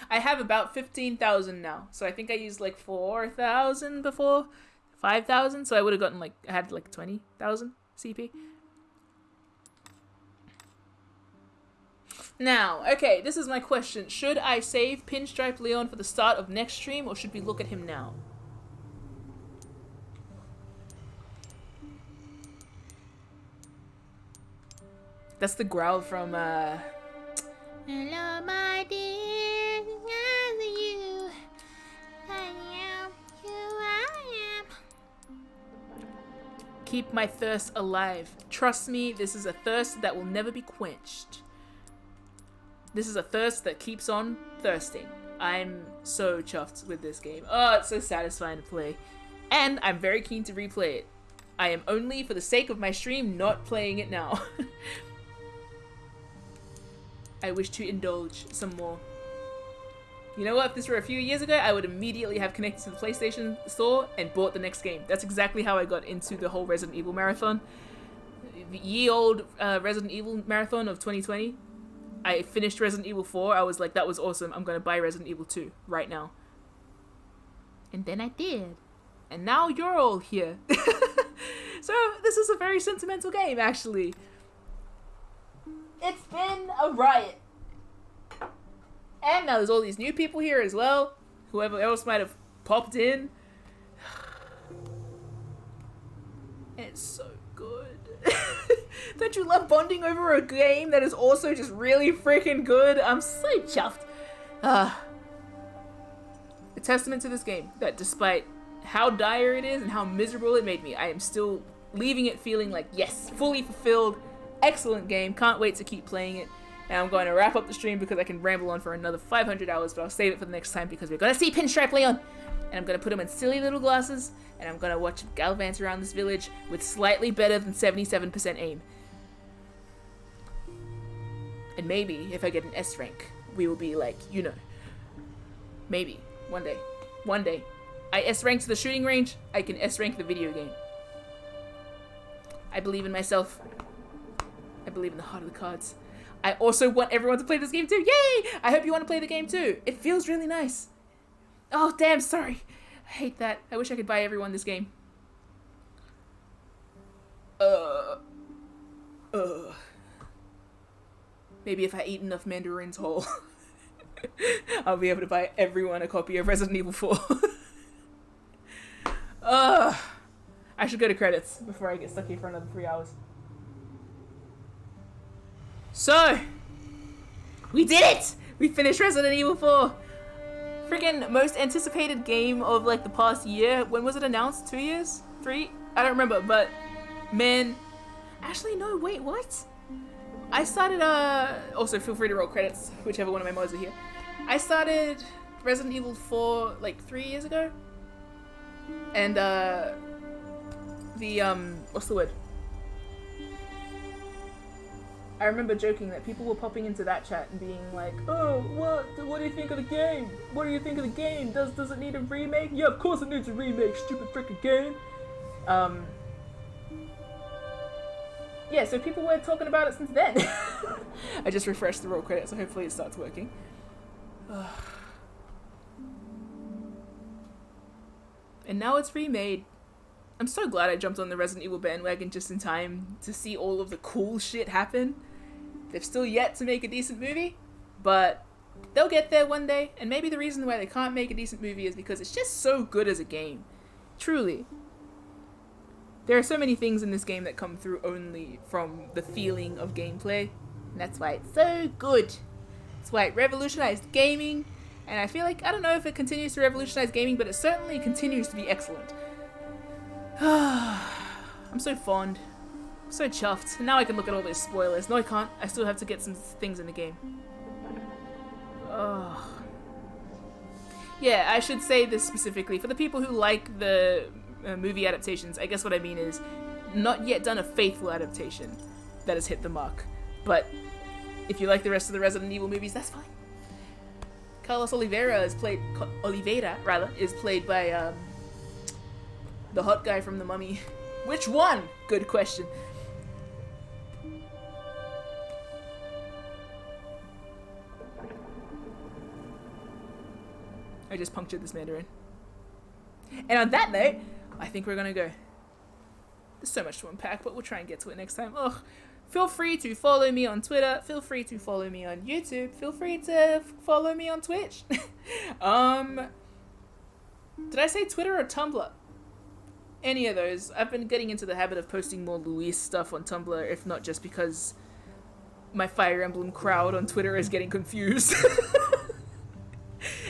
I have about 15,000 now. So I think I used like 4,000 before, 5,000. So I would have gotten like I had like 20,000 CP. Now, okay, this is my question. Should I save Pinstripe Leon for the start of next stream, or should we look at him now? That's the growl from, Hello, my dear, I'm you. I am who I am. Keep my thirst alive. Trust me, this is a thirst that will never be quenched. This is a thirst that keeps on thirsting. I'm so chuffed with this game. Oh, it's so satisfying to play. And I'm very keen to replay it. I am only, for the sake of my stream, not playing it now. I wish to indulge some more. You know what? If this were a few years ago, I would immediately have connected to the PlayStation store and bought the next game. That's exactly how I got into the whole Resident Evil marathon. The ye-old Resident Evil marathon of 2020. I finished Resident Evil 4. I was like, that was awesome. I'm going to buy Resident Evil 2 right now. And then I did. And now you're all here. So this is a very sentimental game, actually. It's been a riot. And now there's all these new people here as well. Whoever else might have popped in. And it's so good. Don't you love bonding over a game that is also just really freaking good? I'm so chuffed. A testament to this game that despite how dire it is and how miserable it made me, I am still leaving it feeling like, yes, fully fulfilled. Excellent game. Can't wait to keep playing it. And I'm going to wrap up the stream because I can ramble on for another 500 hours, but I'll save it for the next time because we're going to see Pinstripe Leon. And I'm going to put him in silly little glasses, and I'm going to watch him gallivant around this village with slightly better than 77% aim. And maybe, if I get an S rank, we will be like, you know, maybe, one day. I S ranked the shooting range, I can S rank the video game. I believe in myself. I believe in the heart of the cards. I also want everyone to play this game too. Yay! I hope you want to play the game too. It feels really nice. Oh, damn, sorry. I hate that. I wish I could buy everyone this game. Maybe if I eat enough mandarins whole, I'll be able to buy everyone a copy of Resident Evil 4. I should go to credits before I get stuck here for another 3 hours. So, we did it! We finished Resident Evil 4. Freaking most anticipated game of like the past year. When was it announced? 2 years? 3? I don't remember, but man. Actually, no, wait, what? I started, also feel free to roll credits, whichever one of my mods are here. I started Resident Evil 4 like 3 years ago. And, what's the word? I remember joking that people were popping into that chat and being like, oh, what do you think of the game? What do you think of the game? Does it need a remake? Yeah, of course it needs a remake, stupid freaking game. Yeah, so people were talking about it since then. I just refreshed the roll credits, so hopefully it starts working. And now it's remade. I'm so glad I jumped on the Resident Evil bandwagon just in time to see all of the cool shit happen. They've still yet to make a decent movie, but they'll get there one day, and maybe the reason why they can't make a decent movie is because it's just so good as a game. Truly. There are so many things in this game that come through only from the feeling of gameplay, and that's why it's so good. That's why it revolutionized gaming, and I feel like, I don't know if it continues to revolutionize gaming, but it certainly continues to be excellent. I'm so fond. I'm so chuffed. And now I can look at all those spoilers. No, I can't. I still have to get some things in the game. Oh. Yeah, I should say this specifically. For the people who like the movie adaptations, I guess what I mean is not yet done a faithful adaptation that has hit the mark. But if you like the rest of the Resident Evil movies, that's fine. Carlos Oliveira is played by the hot guy from The Mummy. Which one? Good question. I just punctured this Mandarin. And on that note, I think we're gonna go. There's so much to unpack, but we'll try and get to it next time. Ugh. Feel free to follow me on Twitter. Feel free to follow me on YouTube. Feel free to follow me on Twitch. Did I say Twitter or Tumblr? Any of those. I've been getting into the habit of posting more Luis stuff on Tumblr, if not just because my Fire Emblem crowd on Twitter is getting confused.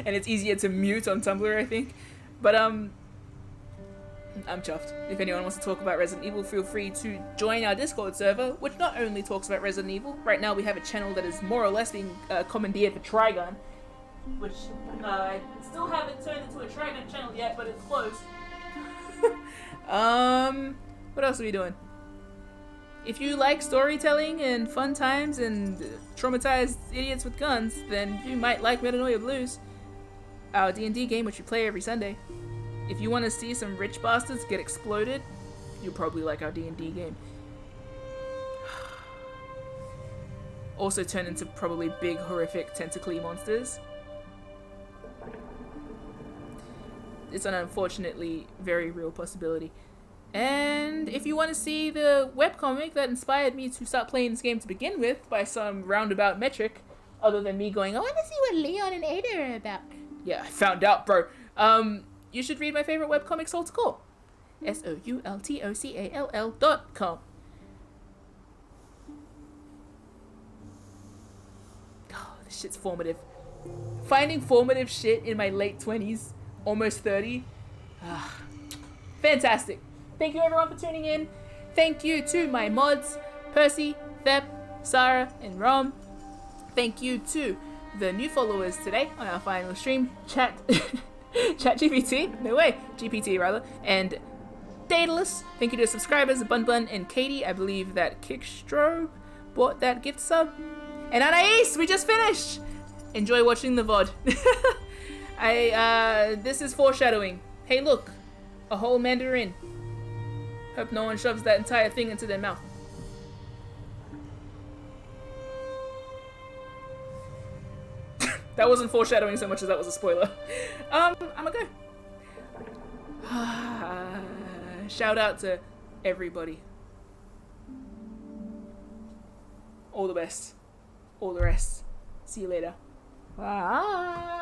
And it's easier to mute on Tumblr, I think. But, I'm chuffed. If anyone wants to talk about Resident Evil, feel free to join our Discord server, which not only talks about Resident Evil. Right now we have a channel that is more or less being commandeered for Trigun, which I still haven't turned into a Trigun channel yet, but it's close. What else are we doing? If you like storytelling and fun times and traumatized idiots with guns, then you might like Metanoia Blues, our D&D game, which we play every Sunday. If you want to see some rich bastards get exploded, you'll probably like our D&D game. Also turn into probably big, horrific, tentacly monsters. It's an unfortunately very real possibility. And if you want to see the webcomic that inspired me to start playing this game to begin with, by some roundabout metric, other than me going, I want to see what Leon and Ada are about. Yeah, I found out, bro. You should read my favorite webcomic, Soul to Core. SOULTOCALL.com. Oh, this shit's formative. Finding formative shit in my late 20s, almost 30. Fantastic. Thank you everyone for tuning in. Thank you to my mods, Percy, Thep, Sarah, and Rom. Thank you to the new followers today on our final stream, ChatGPT, no way, GPT rather, and Daedalus. Thank you to subscribers, Bun Bun and Katie. I believe that Kickstrobe bought that gift sub. And Anais, we just finished! Enjoy watching the VOD. This is foreshadowing. Hey look, a whole mandarin. Hope no one shoves that entire thing into their mouth. That wasn't foreshadowing so much as that was a spoiler. I'm gonna go. Shout out to everybody. All the best. All the rest. See you later. Bye.